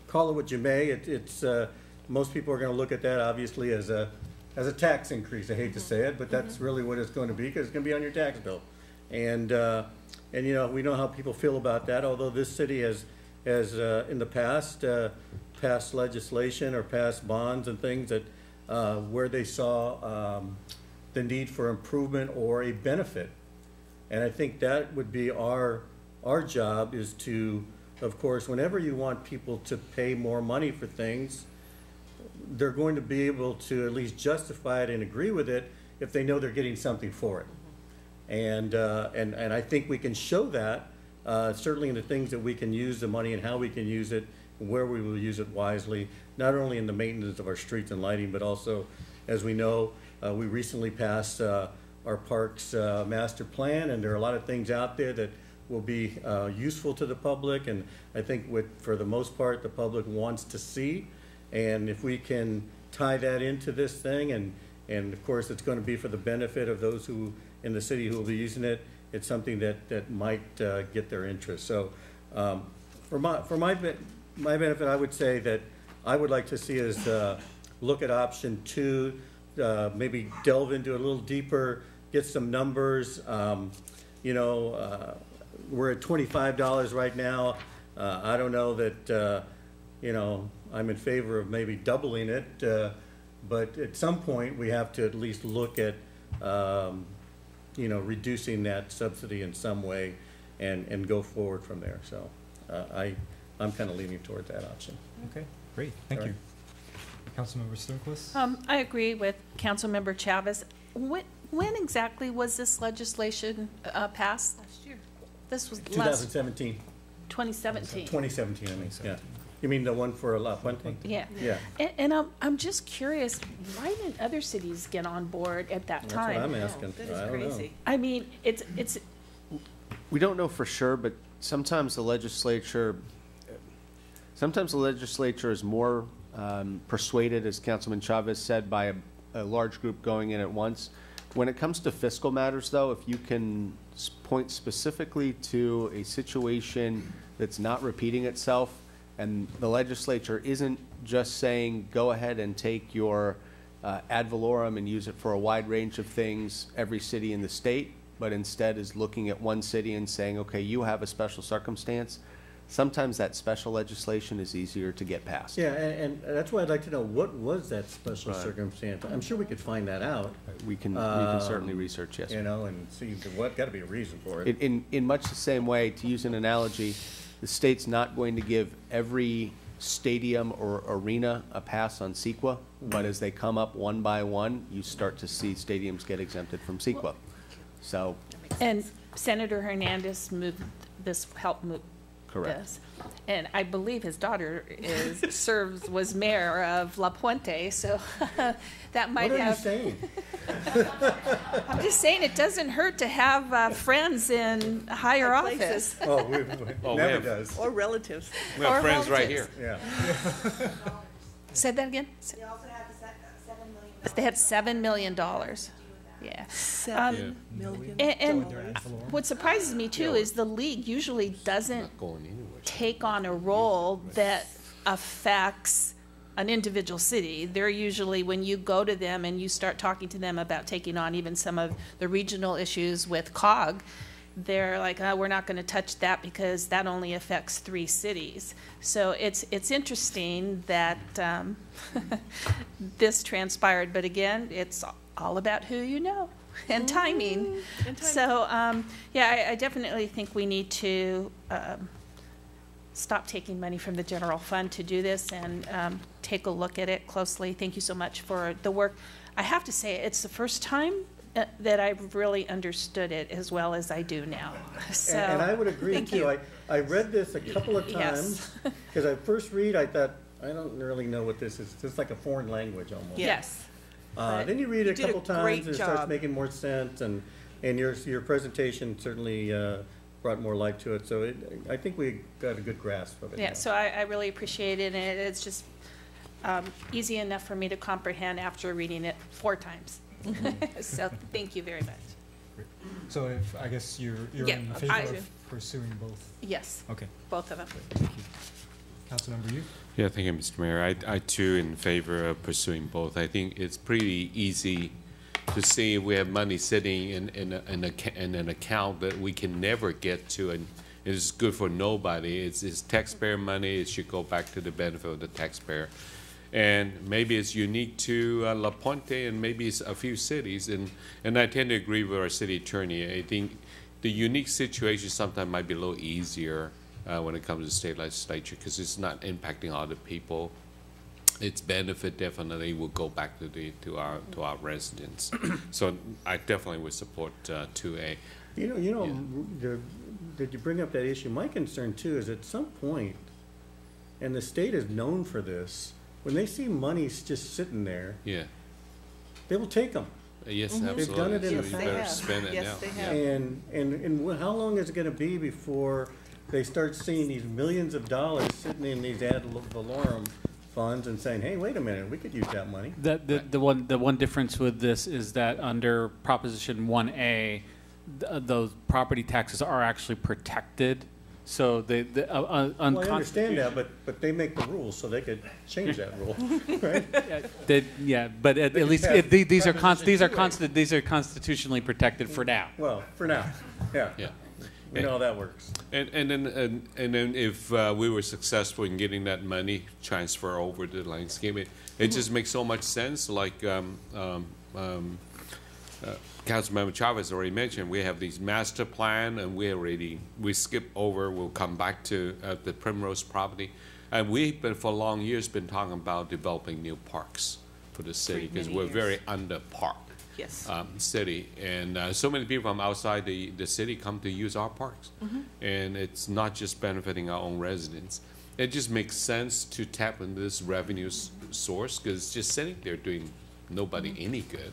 call it what you may. It's most people are going to look at that obviously as a tax increase. I hate to say it, but that's really what it's going to be, because it's going to be on your tax bill. And you know, we know how people feel about that. Although this city has in the past passed legislation or passed bonds and things that where they saw the need for improvement or a benefit. And I think that would be our job, is to, of course, whenever you want people to pay more money for things, they're going to be able to at least justify it and agree with it if they know they're getting something for it. And I think we can show that certainly in the things that we can use the money and how we can use it and where we will use it wisely, not only in the maintenance of our streets and lighting, but also, as we know, we recently passed our parks master plan, and there are a lot of things out there that will be useful to the public, and I think for the most part the public wants to see. And if we can tie that into this thing, and of course it's going to be for the benefit of those who in the city who will be using it, it's something that might get their interest. So for my benefit, I would say that I would like to see us look at option 2, maybe delve into it a little deeper, get some numbers. You know, we're at $25 right now. I don't know that, you know, I'm in favor of maybe doubling it, but at some point we have to at least look at, you know, reducing that subsidy in some way and go forward from there. So I'm kind of leaning toward that option. Okay, great, thank you. Councilmember Sternquist? I agree with Councilmember Chavez. When exactly was this legislation passed? Last year. This was 2017. 2017. 2017, I mean, yeah. You mean the one for La Puente? Yeah. Yeah. And I'm just curious, why didn't other cities get on board at that time? That's what I'm asking. I don't know. I mean, it's. We don't know for sure, but sometimes the legislature is more persuaded, as Councilman Chavez said, by a large group going in at once. When it comes to fiscal matters, though, if you can point specifically to a situation that's not repeating itself, and the legislature isn't just saying, go ahead and take your ad valorem and use it for a wide range of things, every city in the state, but instead is looking at one city and saying, okay, you have a special circumstance, sometimes that special legislation is easier to get passed. Yeah, and that's why I'd like to know, what was that special circumstance? I'm sure we could find that out. We can certainly research, yes. You know, and see what, got to be a reason for it. In much the same way, to use an analogy, the state's not going to give every stadium or arena a pass on CEQA, but as they come up one by one, you start to see stadiums get exempted from CEQA. So. And Senator Hernandez moved this, helped move Correct. this. And I believe his daughter was mayor of La Puente, so that might have. What are you saying? I'm just saying it doesn't hurt to have friends in higher office. Oh, never does. Or relatives. We have friends right here. Yeah. Say that again? They also had $7 million. They had $7 million. Yeah. $7 million. And what surprises me too is the league usually doesn't take on a role that affects an individual city. They're usually, when you go to them and you start talking to them about taking on even some of the regional issues with COG, they're like, oh, we're not going to touch that because that only affects 3 cities. So it's interesting that this transpired, but again, it's all about who you know and timing. So yeah, I definitely think we need to stop taking money from the general fund to do this and take a look at it closely. Thank you so much for the work. I have to say, it's the first time that I've really understood it as well as I do now. So, and I would agree thank too. you. I read this a couple of Yes. times because I first read, I thought, I don't really know what this is. It's like a foreign language almost. Yes. Then you read it a couple times great and it starts job. making more sense, and your presentation certainly brought more light to it, so I think we got a good grasp of it. Yeah, now. so I really appreciate it, and it's just easy enough for me to comprehend after reading it 4 times. So thank you very much. So if, I guess you're Yeah, in favor I do. of pursuing both? Yes. Okay. Both of them. Thank you. Councilmember Yu? Yeah, thank you, Mr. Mayor. I too in favor of pursuing both. I think it's pretty easy to see we have money sitting in an account that we can never get to, and it is good for nobody. It's taxpayer money. It should go back to the benefit of the taxpayer. And maybe it's unique to La Puente, and maybe it's a few cities. And I tend to agree with our city attorney. I think the unique situation sometimes might be a little easier when it comes to state legislature, because it's not impacting other people. Its benefit definitely will go back to our residents. So I definitely would support 2A. Did you bring up that issue? My concern too is at some point, and the state is known for this, when they see money's just sitting there, yeah, they will take them. Yes, They've absolutely. done it in So the we past. better spend it now. Yes, they have. And how long is it going to be before they start seeing these millions of dollars sitting in these ad valorem funds and saying, "Hey, wait a minute, we could use that money." The one difference with this is that under Proposition 1A, those property taxes are actually protected. So Well, I understand that, but they make the rules, so they could change that rule, right? But at least these are constitutionally protected for now. Well, for now, yeah. Yeah. We know how that works. And then if we were successful in getting that money transfer over to the landscape, it just makes so much sense. Like Councilmember Chavez already mentioned, we have these master plan, and we skip over. We'll come back to the Primrose property, and we've been for long years been talking about developing new parks for the city, because we're very under park. Yes. City, and so many people from outside the city come to use our parks, and it's not just benefiting our own residents. It just makes sense to tap into this revenue source, because it's just sitting there doing nobody any good.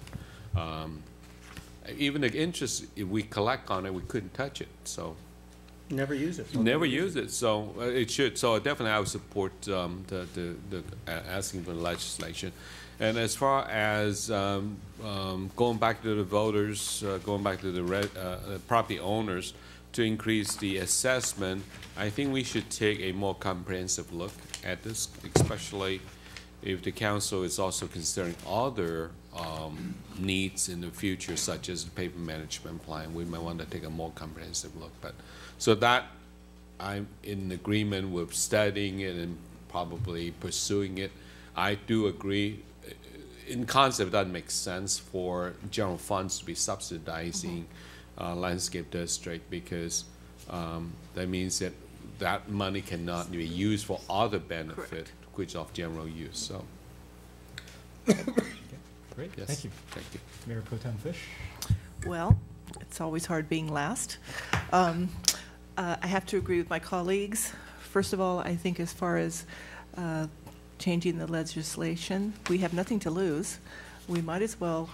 Even the interest we collect on it, we couldn't touch it. So never use it. Never use it. So it should. So definitely, I would support the asking for the legislation. And as far as going back to the voters, going back to the property owners to increase the assessment, I think we should take a more comprehensive look at this, especially if the council is also considering other needs in the future, such as the paper management plan. We might want to take a more comprehensive look. But so that I'm in agreement with studying it and probably pursuing it. I do agree. In concept, that makes sense for general funds to be subsidizing landscape district, because that means that that money cannot be used for other benefit, which of general use. So. Great, Yes. thank you. Thank you. Mayor Pro Tem Fish? Well, it's always hard being last. I have to agree with my colleagues. First of all, I think as far as changing the legislation, we have nothing to lose. We might as well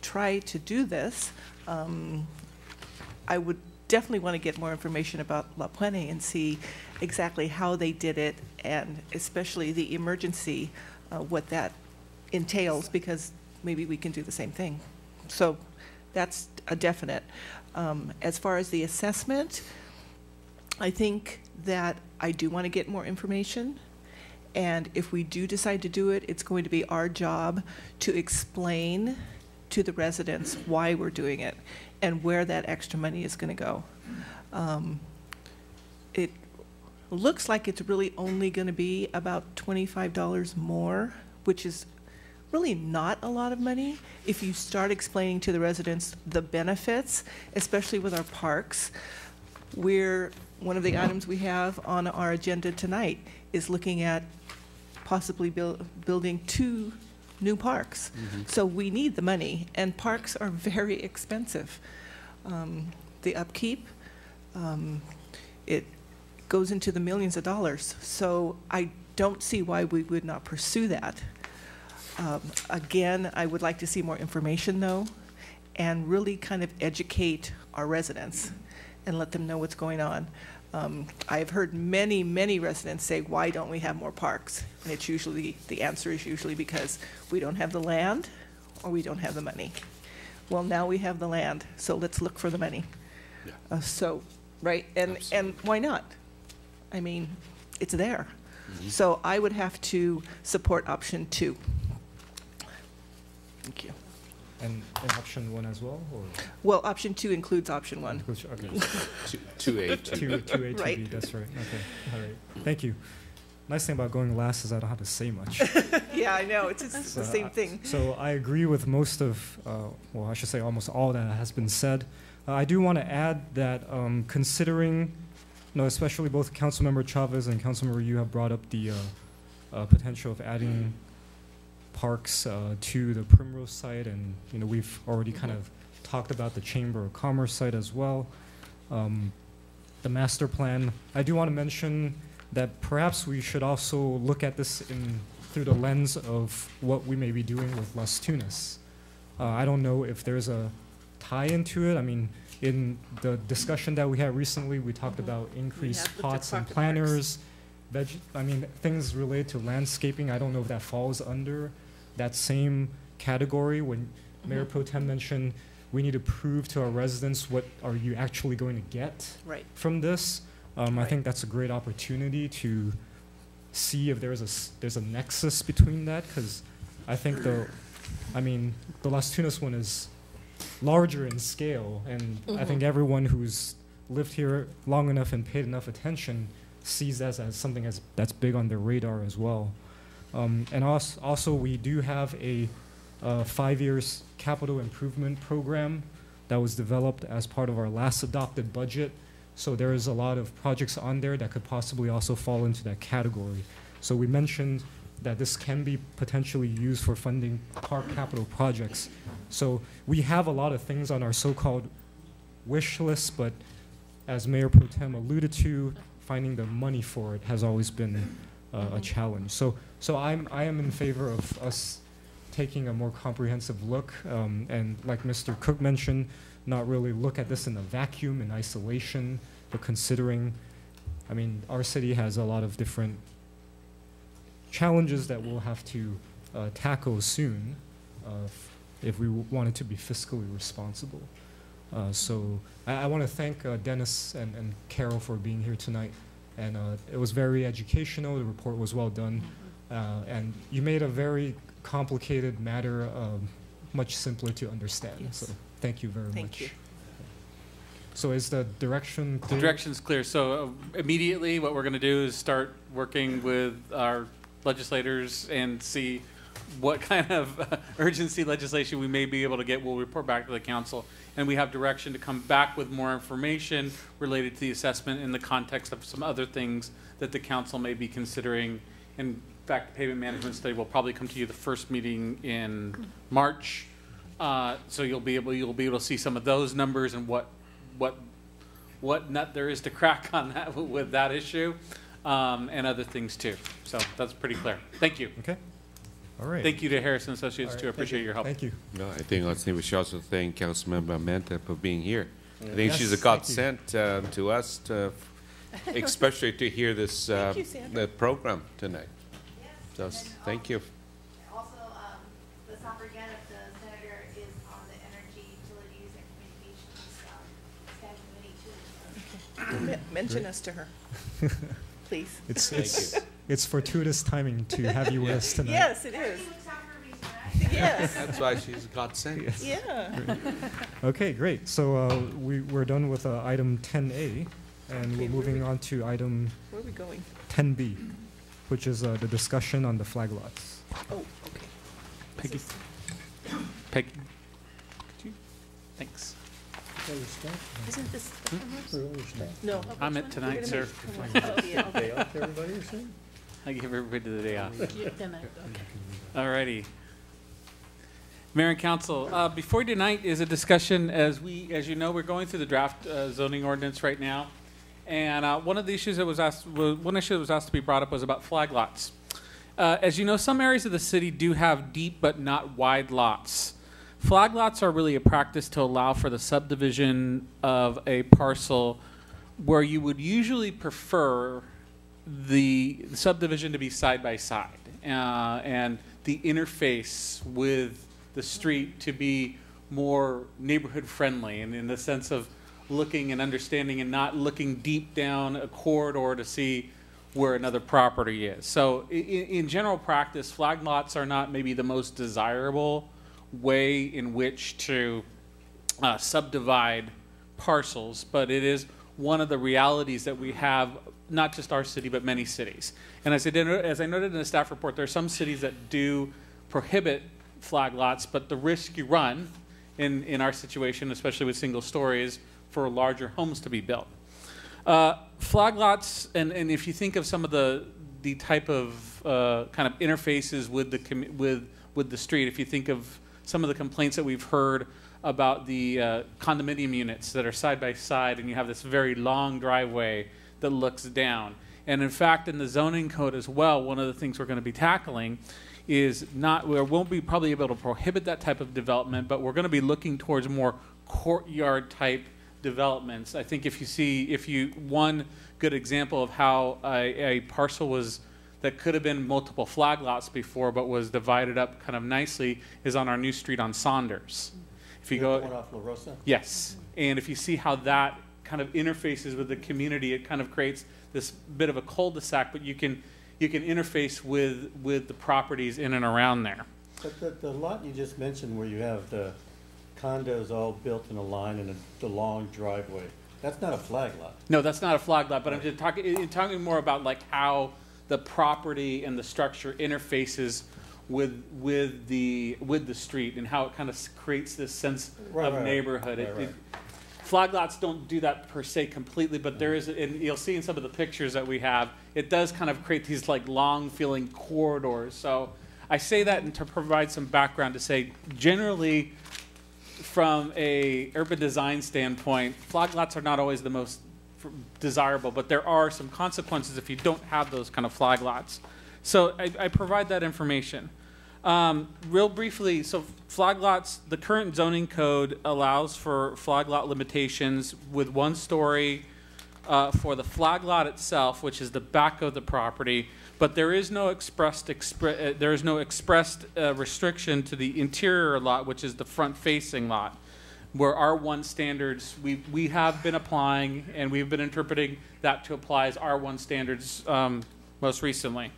try to do this. I would definitely want to get more information about La Puente and see exactly how they did it, and especially the emergency, what that entails, because maybe we can do the same thing. So that's a definite. As far as the assessment, I think that I do want to get more information. And if we do decide to do it, it's going to be our job to explain to the residents why we're doing it and where that extra money is going to go. It looks like it's really only going to be about $25 more, which is really not a lot of money if you start explaining to the residents the benefits, especially with our parks. One of the items we have on our agenda tonight is looking at possibly building 2 new parks. So we need the money, and parks are very expensive. The upkeep, it goes into the millions of dollars. So I don't see why we would not pursue that. Again, I would like to see more information, though, and really kind of educate our residents and let them know what's going on. I've heard many, many residents say, why don't we have more parks? And it's usually, the answer is usually because we don't have the land or we don't have the money. Well, now we have the land, so let's look for the money. Yeah. Right, and why not? I mean, it's there. So I would have to support option 2. Thank you. And option 1 as well, or? Well, option 2 includes option 1. Okay. 2A, 2A, Right. 2B, that's right. Okay, all right. Thank you. Nice thing about going last is I don't have to say much. Yeah, I know, it's just the same thing. So I agree with most of, well, I should say almost all that has been said. I do want to add that considering, especially both Councilmember Chavez and Councilmember Yu have brought up the potential of adding parks to the Primrose site, and we've already kind of talked about the Chamber of Commerce site as well. The master plan, I do want to mention that perhaps we should also look at this through the lens of what we may be doing with Las Tunas. I don't know if there's a tie into it. I mean, in the discussion that we had recently, we talked about increased pots and planters, things related to landscaping. I don't know if that falls under that same category when Mayor Pro Tem mentioned we need to prove to our residents what are you actually going to get from this. I think that's a great opportunity to see if there's a nexus between that, because I think the Las Tunas one is larger in scale, and I think everyone who's lived here long enough and paid enough attention sees that as something that's big on their radar as well. And also we do have a 5 years capital improvement program that was developed as part of our last adopted budget. So there is a lot of projects on there that could possibly also fall into that category. So we mentioned that this can be potentially used for funding park capital projects. So we have a lot of things on our so-called wish list, but as Mayor Pro Tem alluded to, finding the money for it has always been a challenge. So I am in favor of us taking a more comprehensive look, and like Mr. Cook mentioned, not really look at this in a vacuum, in isolation, but considering, our city has a lot of different challenges that we'll have to tackle soon if we wanted to be fiscally responsible. So I want to thank Dennis and Carol for being here tonight. And it was very educational. The report was well done. And you made a very complicated matter much simpler to understand. Yes. So thank you very much. Thank you. So is the direction clear? The direction's clear. So immediately what we're going to do is start working with our legislators and see what kind of urgency legislation we may be able to get. We'll report back to the council, and we have direction to come back with more information related to the assessment in the context of some other things that the council may be considering. In fact, the pavement management study will probably come to you the first meeting in March, so you'll be able to see some of those numbers and what nut there is to crack on that with that issue, and other things too. So that's pretty clear. Thank you. Okay. All right. Thank you to Harrison Associates too. I appreciate your help. Thank you. No, I think we should also thank Councilmember Manta for being here. I think Yes, she's a godsend to us, especially to hear this the program tonight. So thank you. Also, let's not forget if the senator is on the Energy, Utilities, and Communications Standing Committee too. Mention us to her, please. It's fortuitous timing to have you with us tonight. Yes, it is. Yes. That's why she's a godsend. Yes. Yeah. Okay, great. So we're done with item 10A, and we're moving on to item Where are we going? 10B, which is the discussion on the flag lots. Oh, okay. Peggy. Could you? Thanks. Isn't this No. I'm it tonight, sir. Day off, everybody, or something? I give everybody the day off. Okay. All righty. Mayor and Council, before tonight is a discussion as you know, we're going through the draft zoning ordinance right now. And one of the issues that was asked, one issue that was asked to be brought up was about flag lots. As you know, some areas of the city do have deep but not wide lots. Flag lots are really a practice to allow for the subdivision of a parcel where you would usually prefer the subdivision to be side by side and the interface with the street to be more neighborhood friendly, and in the sense of looking and understanding and not looking deep down a corridor to see where another property is. So in general practice, flag lots are not maybe the most desirable way in which to subdivide parcels, but it is one of the realities that we have, not just our city, but many cities. And as I noted in the staff report, there are some cities that do prohibit flag lots, but the risk you run in our situation, especially with single stories, for larger homes to be built. Flag lots, and if you think of some of the type of kind of interfaces with the street, if you think of some of the complaints that we've heard about the condominium units that are side by side, and you have this very long driveway that looks down. And in fact, in the zoning code as well, one of the things we're going to be tackling is we won't be probably able to prohibit that type of development, but we're going to be looking towards more courtyard type developments. I think one good example of how a parcel that could have been multiple flag lots before but was divided up kind of nicely is on our new street on Saunders. If you go off La Rosa? Yes, and if you see how that kind of interfaces with the community, it kind of creates this bit of a cul-de-sac, but you can interface with the properties in and around there. But the lot you just mentioned where you have the condos all built in a line and the long driveway, that's not a flag lot. No, that's not a flag lot, but I'm just talking more about like how the property and the structure interfaces with the street and how it kind of creates this sense of neighborhood. Flag lots don't do that per se completely, but there is, and you'll see in some of the pictures that we have, it does kind of create these like long feeling corridors. So I say that and to provide some background to say, generally from a urban design standpoint, flag lots are not always the most desirable, but there are some consequences if you don't have those kind of flag lots. So I provide that information. Real briefly, so flag lots, the current zoning code allows for flag lot limitations with 1 story for the flag lot itself, which is the back of the property, but there is no expressed restriction to the interior lot, which is the front-facing lot, where R1 standards, we have been applying, and we've been interpreting that to apply as R1 standards most recently.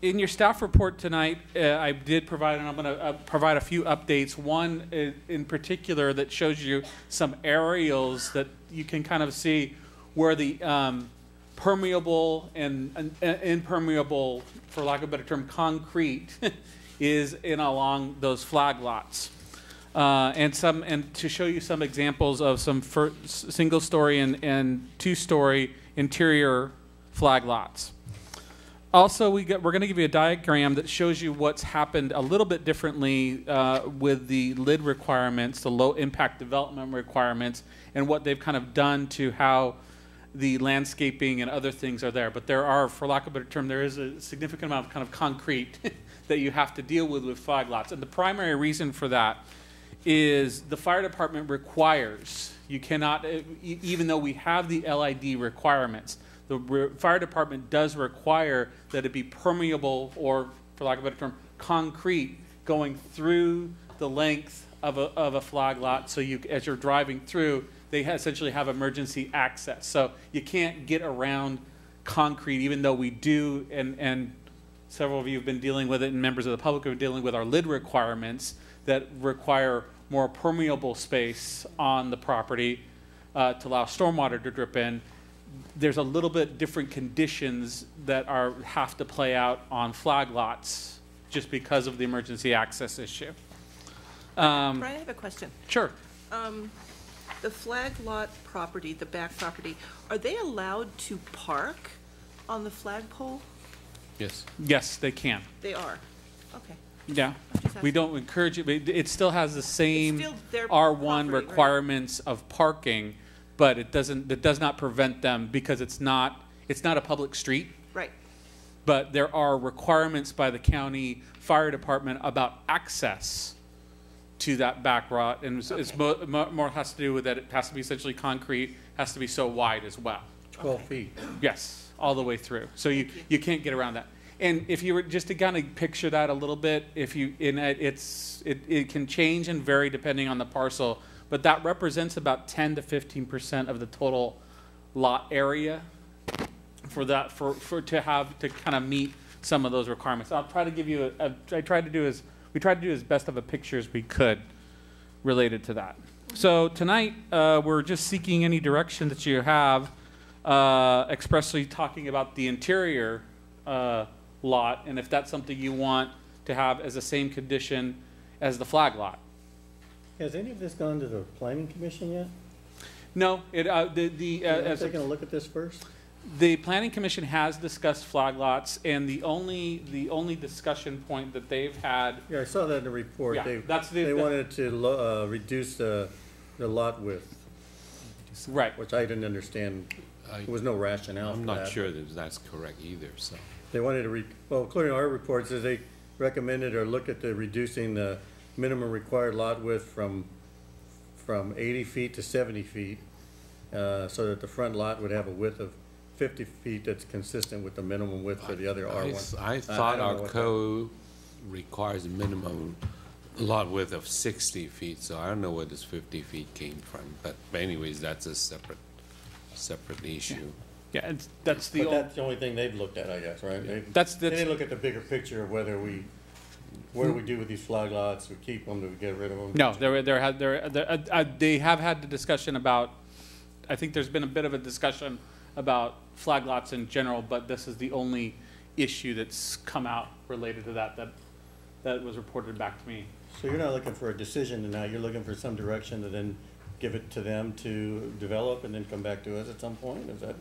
In your staff report tonight, I did provide, and I'm going to provide a few updates. One in particular that shows you some aerials that you can kind of see where the permeable and impermeable, for lack of a better term, concrete is in along those flag lots. And to show you some examples of some single-story and 2-story interior flag lots. Also, we're going to give you a diagram that shows you what's happened a little bit differently with the LID requirements, the low impact development requirements, and what they've kind of done to how the landscaping and other things are there. But there are, for lack of a better term, there is a significant amount of kind of concrete that you have to deal with flag lots. And the primary reason for that is the fire department requires, you cannot, even though we have the LID requirements, the fire department does require that it be permeable, or for lack of a better term, concrete going through the length of a flag lot. So as you're driving through, they essentially have emergency access. So you can't get around concrete, even though we do, and several of you have been dealing with it, and members of the public have been dealing with our LID requirements that require more permeable space on the property to allow stormwater to drip in. There's a little bit different conditions that have to play out on flag lots just because of the emergency access issue. Brian, I have a question. Sure. The flag lot property, the back property, are they allowed to park on the flagpole? Yes. Yes, they can. They are. Okay. Yeah. We don't encourage it, but it still has the same R1 property, requirements of parking, but it does not prevent them because it's not a public street. Right. but there are requirements by the county fire department about access to that back lot, and it's more has to do with that it has to be essentially concrete, has to be so wide as well. 12 feet. Yes, all the way through. So you can't get around that. And if you were just to kind of picture that a little bit, if you it can change and vary depending on the parcel, but that represents about 10 to 15% of the total lot area for that for to kind of meet some of those requirements. I'll try to give you we tried to do as best of a picture as we could related to that. So tonight we're just seeking any direction that you have, expressly talking about the interior lot, and if that's something you want to have as the same condition as the flag lot. Has any of this gone to the planning commission yet? No, taking a look at this first. The planning commission has discussed flag lots, and the only discussion point that they've had. Yeah, I saw that in the report. Yeah, they wanted to reduce the lot width. Right. Which I didn't understand. There was no rationale. I'm for not that. sure that that's correct either, so. They wanted to, well, according to our report, says they recommended or look at reducing the minimum required lot width from 80 feet to 70 feet, so that the front lot would have a width of 50 feet that's consistent with the minimum width for the other R1. I thought our code requires a minimum lot width of 60 feet, so I don't know where this 50 feet came from, but anyways, that's a separate issue. Yeah, that's the only thing they've looked at, I guess, right? Yeah. They didn't look at the bigger picture of what do we do with these flag lots? We keep them? Do we get rid of them? No, they have had the discussion about. I think there's been a bit of a discussion about flag lots in general, but this is the only issue that's come out related to that was reported back to me. So you're not looking for a decision tonight. You're looking for some direction to then give it to them to develop and then come back to us at some point. Is that?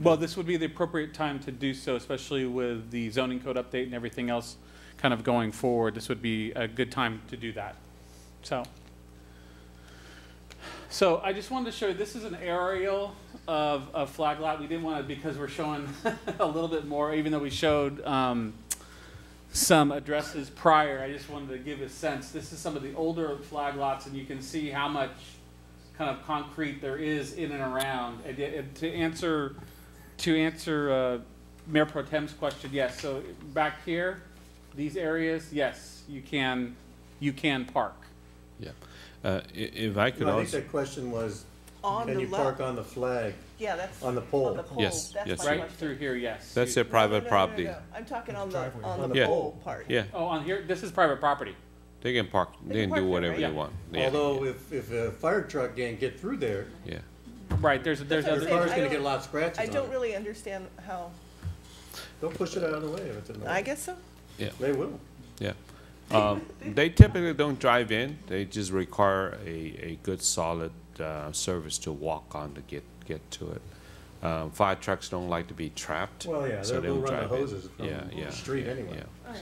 Well, this would be the appropriate time to do so, especially with the zoning code update and everything else kind of going forward. This would be a good time to do that. So I just wanted to show you, this is an aerial of flag lot. We didn't want to, because we're showing a little bit more, even though we showed some addresses prior. I just wanted to give a sense. This is some of the older flag lots, and you can see how much kind of concrete there is in and around. And to answer Mayor Pro Tem's question, yes. So back here, these areas, yes, you can park. Yeah. If I could I also. think the question was, on can the you left. park on the flag? Yeah, that's on the pole. On the pole. Yes, That's yes. my Right question. through here, yes. That's their private property. No. I'm talking on the Yeah. pole part. Yeah, Oh, on here, this is private property. they can park. They can park do there, whatever right? they Yeah. want. Yeah, Although if a fire truck can't get through there, yeah. Right, there's That's what I'm other. saying. car's I gonna don't- get a lot of scratches I on don't it. really understand how, They'll push it out of the way if it's in the way. I guess so. They will. Yeah. They typically don't drive in. They just require a good solid service to walk on to get to it. Fire trucks don't like to be trapped. Well, yeah, so they'll they'll run the drive in. hoses from the street anyway. Yeah.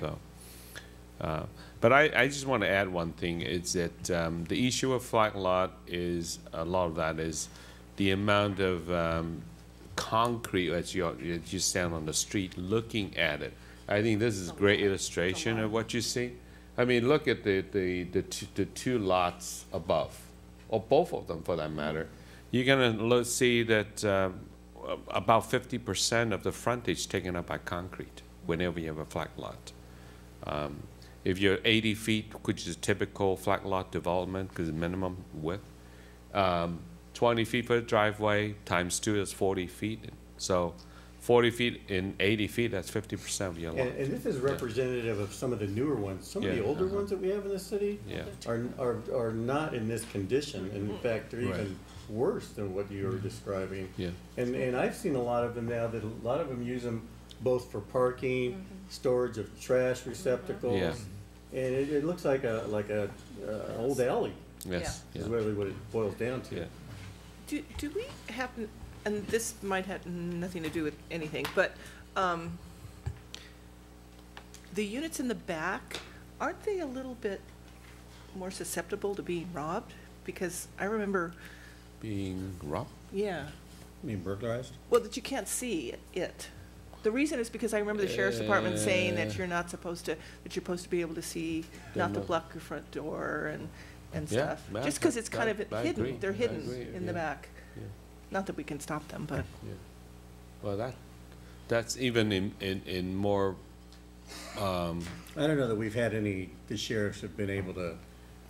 So, but I just want to add one thing. Is that the issue of flag lot is a lot of that is the amount of concrete as you stand on the street looking at it. I think this is a great illustration of what you see. I mean, look at the two lots above, or both of them for that matter. You're gonna see that about 50% of the frontage taken up by concrete whenever you have a flag lot. If you're 80 feet, which is typical flag lot development, because minimum width, 20 feet for the driveway times 2 is 40 feet. So 40 feet in 80 feet, that's 50% of your lot. And this is representative of some of the newer ones. Some of the older ones that we have in the city are not in this condition. And in fact, they're even worse than what you were describing. Yeah. And I've seen a lot of them now that a lot of them use them both for parking, storage of trash receptacles. Yeah. And it looks like a old alley. Yes. Is really what it boils down to. Do we happen, and this might have nothing to do with anything, but the units in the back, aren't they a little bit more susceptible to being robbed? Because I remember. Being robbed? Yeah. You mean burglarized? Well, that you can't see it. The reason is because I remember the sheriff's department saying that you're not supposed to, that you're supposed to be able to see, not to block your front door and Yeah, stuff. yeah, Just because it's kind of I hidden, agree, they're I hidden agree, in the yeah. back. Yeah. Not that we can stop them, but. Yeah. Well, that's even in more, I don't know that we've had any, the sheriffs have been able to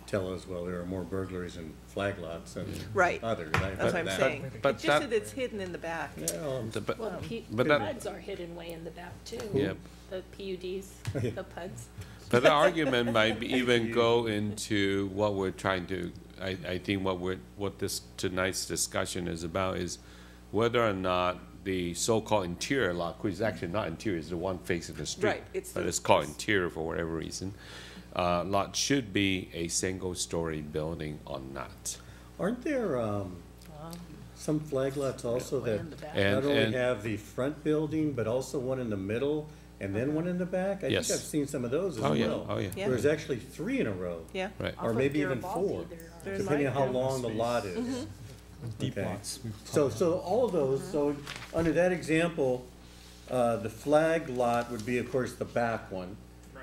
tell us, well, there are more burglaries and flag lots than Right. others. That's what I'm saying. but It's just that- that it's hidden in the back. Yeah, but- Well, but the that- PUDs are hidden way in the back too. Yeah. The PUDs, the PUDs. But the argument might even go into what we're trying to, I think what this tonight's discussion is about is whether or not the so-called interior lot, which is actually not interior, it's the one facing the street. Right, it's But the- it's called interior for whatever reason. Lot should be a single-story building or not. Aren't there, some flag lots also that And- not only and- have the front building, but also one in the middle and then one in the back? I think Yes. I've seen some of those as Oh, well. yeah, oh, yeah. Yeah. There's actually 3 in a row. Yeah. Right. Or maybe even 4, There depending on might how be. long the lot is. Mhm. Deep Okay. lots. So all of those, so under that example, the flag lot would be, of course, the back one.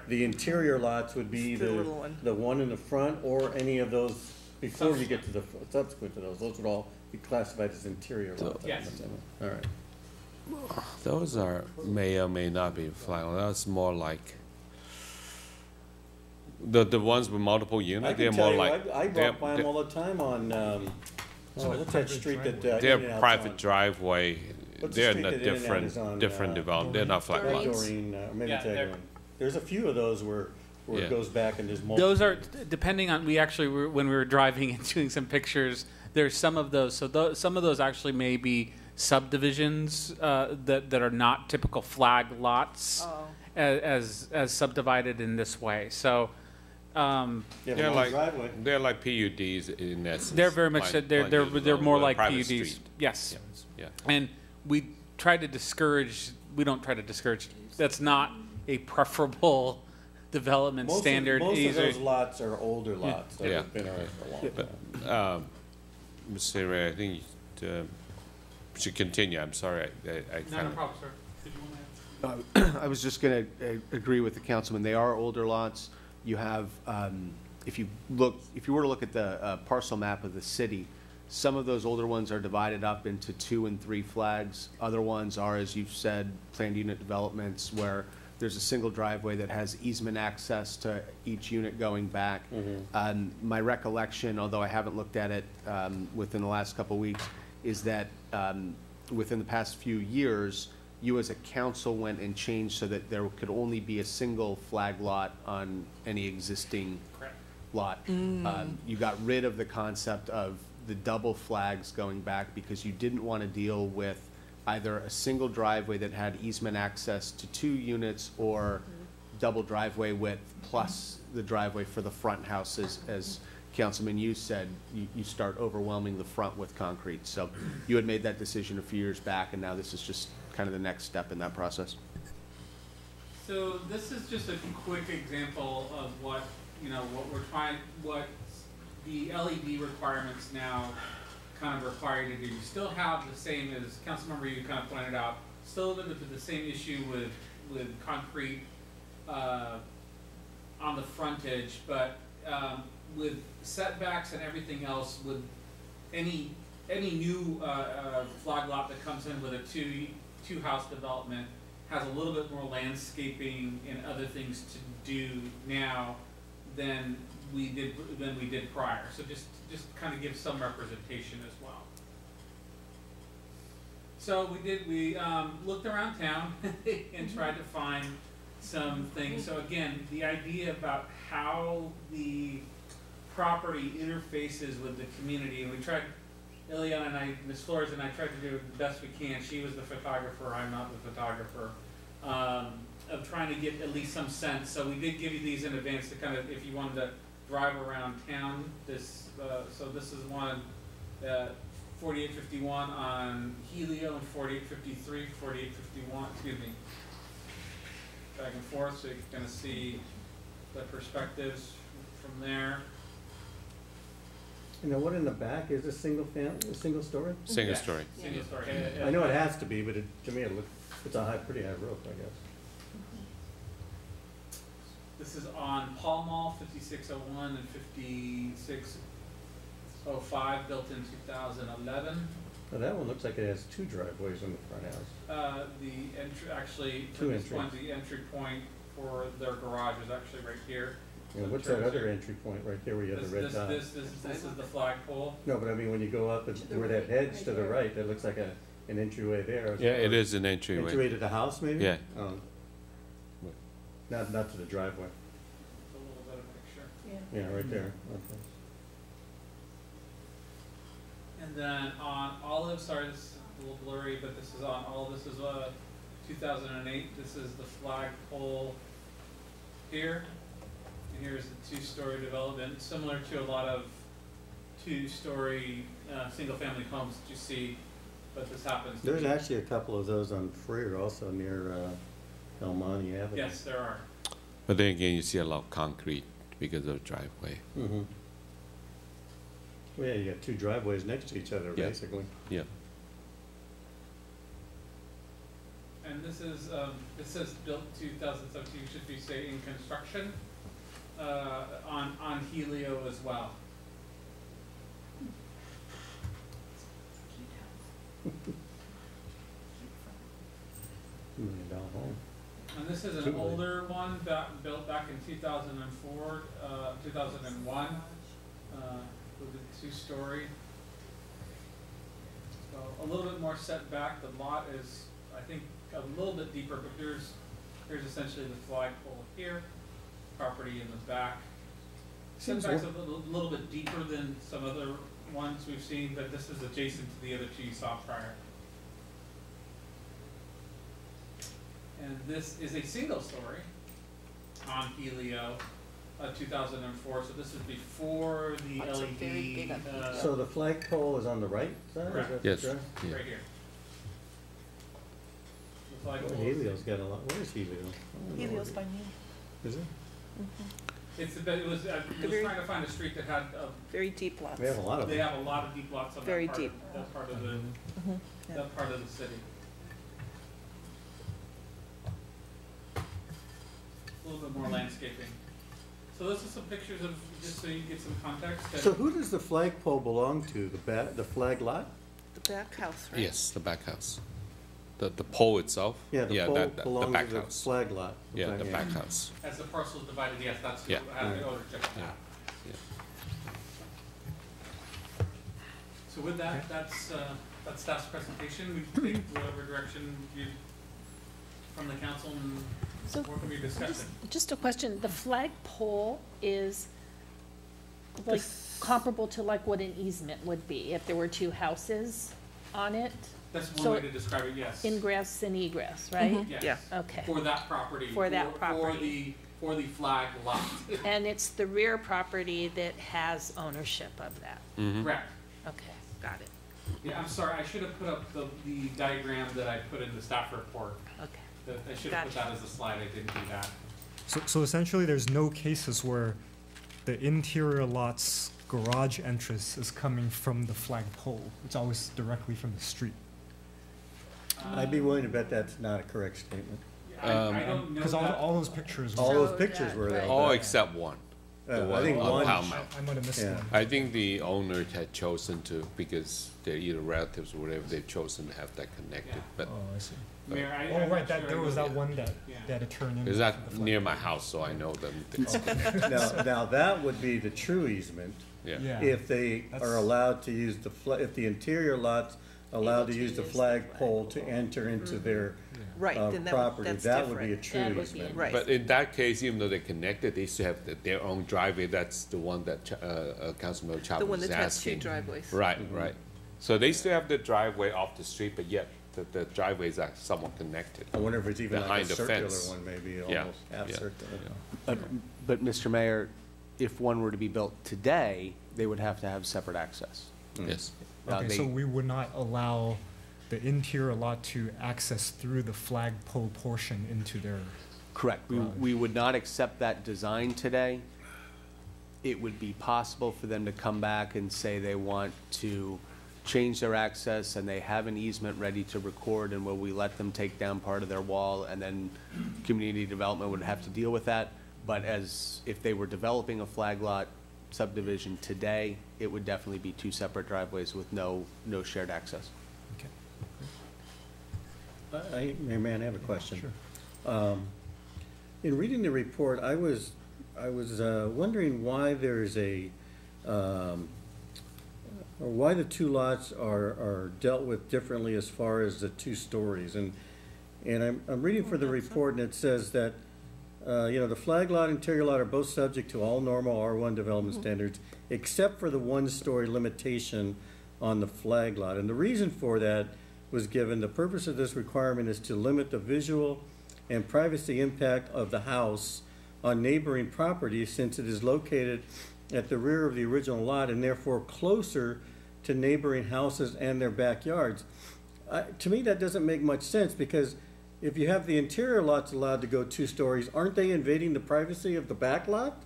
The interior lots would be The either little one. the one in the front or any of those before you get to the, subsequent to those. Those would all be classified as interior lots. Yes. All right. Those may or may not be flag. That's more like the ones with multiple I units. can They're tell more you, like I they're- walk by them all the time on, what's that street that, they're In-N-Out's private on? driveway. What's the They're street in a that In-N-Out different is on, development. They're not flag Not lots. Doreen, maybe Yeah, they're- Tagline. There's a few of those where Yeah. it goes back and there's multiple. Those are, depending on, we actually, when we were driving and doing some pictures, there's some of those. So some of those actually may be subdivisions that are not typical flag lots Oh. as subdivided in this way. So They're like PUDs in essence. they're very much, Like- they're like more a like private PUDs. street. Yes. Yeah. And we try to discourage, we don't try to discourage, that's not a preferable development standard. Most of either. those lots are older lots that Yeah. have been around for a long But, time. Mr. Ray, I think you should continue. I'm sorry. I No, kind no of. problem, sir. Did you want to add? I was just gonna agree with the councilman. They are older lots. You have, if you were to look at the parcel map of the city, some of those older ones are divided up into 2 and 3 flags. Other ones are, as you've said, planned unit developments where there's a single driveway that has easement access to each unit going back. My recollection, although I haven't looked at it within the last couple of weeks, is that within the past few years, you as a council went and changed so that there could only be a single flag lot on any existing lot. You got rid of the concept of the double flags going back because you didn't want to deal with either a single driveway that had easement access to 2 units or double driveway width plus the driveway for the front houses. As Councilman Yu said, you start overwhelming the front with concrete. So you had made that decision a few years back, and now this is just kind of the next step in that process. So this is just a quick example of what, what the LED requirements now kind of require you to do. You still have the same, as Councilmember you kind of pointed out, still limited to the same issue with concrete on the frontage, but with setbacks and everything else, with any new flag lot that comes in with a two house development has a little bit more landscaping and other things to do now than we did prior. So just kind of give some representation as well. So we looked around town and tried to find some things. So again, the idea about how the property interfaces with the community, and we tried, Ileana and I, Ms. Flores and I tried to do the best we can. She was the photographer, I'm not the photographer, of trying to get at least some sense. So we did give you these in advance to kind of, if you wanted to drive around town, so this is one, 4851 on Helio and 4853, 4851, excuse me, back and forth, so you can kind of see the perspectives from there. You know, what in the back is a single story? Single story. Single story. I know it has to be, but to me it looks It's a pretty high roof, I guess. This is on Pall Mall, 5601 and 5605, built in 2011. Now, that one looks like it has 2 driveways in the front house. The entry, actually, for 2 this one, entries. the entry point for their garage is actually right here. And So what's turns that other here. entry point right there where you have the red This, dot? this is the flagpole. No, but I mean, when you go up and where that heads to the right, that looks like an entryway there. Yeah, it is an entryway. Entryway to the house, maybe? Yeah. Oh. Not to the driveway. A little bit of picture. Yeah, right there. Okay. And then on Olive, sorry, this is a little blurry, but this is on Olive, this is 2008. This is the flagpole here. And here's the 2-story development, similar to a lot of 2-story single-family homes that you see, but this happens to There's be- actually a couple of those on Freer also near El Monte Avenue. Yes, there are. But then again, you see a lot of concrete because of driveway. Mm-hmm. Well, yeah, you got 2 driveways next to each other, Yeah. basically. Yeah. And this is, it says built 2017, should be say in construction, on Helio as well. $1 million home. And this is an Two. older one that built back in 2004, 2001, with a 2-story. So a little bit more set back. The lot is, I think, a little bit deeper, but here's essentially the flagpole here, property in the back. Seems Setback's a little bit deeper than some other ones we've seen, but this is adjacent to the other 2 you saw prior. And this is a single story on Helio, 2004, so this is before the Lots of LED. very big on So the flagpole is on the right side? Is Correct. that Yes. correct? Yeah. Right here. The Well, flagpole Helio's got a lot. Where is Helio? I don't know. Helios by me. Is it? It's a bit, it was very- trying to find a street that had, Very deep lots. We have a lot of they them. have a lot of deep lots on Very that part, deep. that part of the, Yeah. that part of the city. A little bit more landscaping. So this is some pictures of, just so you get some context. So who does the flagpole belong to? The flag lot? The back house, right? Yes, the back house. The pole itself? Yeah, the pole the belongs back to the house. flag lot. Yeah, the back house. As the parcel is divided, yes, that's who Yeah. has the ownership of Yeah. that. Yeah. So with that, that's staff's presentation. We take whatever direction you, from the council and So, what can we discuss? Just a question, the flagpole is like comparable to like what an easement would be if there were 2 houses on it? That's one So way to describe it, yes. Ingress and egress, right? Yes. Yeah. Okay. For that property. For that property. For the flag lot. And it's the rear property that has ownership of that? Correct. Okay, got it. Yeah, I'm sorry, I should have put up the diagram that I put in the staff report. Okay. I should have put Gotcha. that as a slide, I didn't do that. So essentially, there's no cases where the interior lot's garage entrance is coming from the flagpole. It's always directly from the street. I'd be willing to bet that's not a correct statement. I don't know Because that. all those pictures. All were- those pictures were there. All except one. The I one think on one. Pall Mall. I might have missed Yeah. one. I think the owner had chosen to, because they're either relatives or whatever, they've chosen to have that connected, but. Oh, I see. Mayor, I'm Oh, not right, sure there I was know that one that Yeah. they had to turn in. Is for that the near flag. my house, so I know them. Now that would be the true easement. Yeah. Yeah. If they That's- are allowed to use if the interior lot's allowed to use the flagpole to enter into their Right, then property, that's that would be a different. true That would be easement. Right. But in that case, even though they're connected, they still have their own driveway. That's the one that Councilmember The Chavez one was that has 2 asking. driveways. Right, right. So they still have the driveway off the street, but yet the driveways are somewhat connected. I wonder if it's even like Behind a the circular fence. one, maybe Yeah, almost half yeah, circular. yeah. But Mr. Mayor, if one were to be built today, they would have to have separate access. Yes. Now, Okay, they- so we would not allow the interior lot to access through the flagpole portion into their. Correct. We would not accept that design today. It would be possible for them to come back and say they want to change their access and they have an easement ready to record, and will we let them take down part of their wall, and then community development would have to deal with that. But as if they were developing a flag lot subdivision today, it would definitely be two separate driveways with no shared access. Mayor Mann, I have a question. Sure. In reading the report, I was wondering why there's or why the two lots are dealt with differently as far as the 2 stories. And I'm reading for the report, and it says that the flag lot and interior lot are both subject to all normal R1 development standards, except for the 1-story limitation on the flag lot. And the reason for that was given, the purpose of this requirement is to limit the visual and privacy impact of the house on neighboring property, since it is located at the rear of the original lot and therefore closer to neighboring houses and their backyards. To me, that doesn't make much sense, because if you have the interior lots allowed to go 2 stories, aren't they invading the privacy of the back lot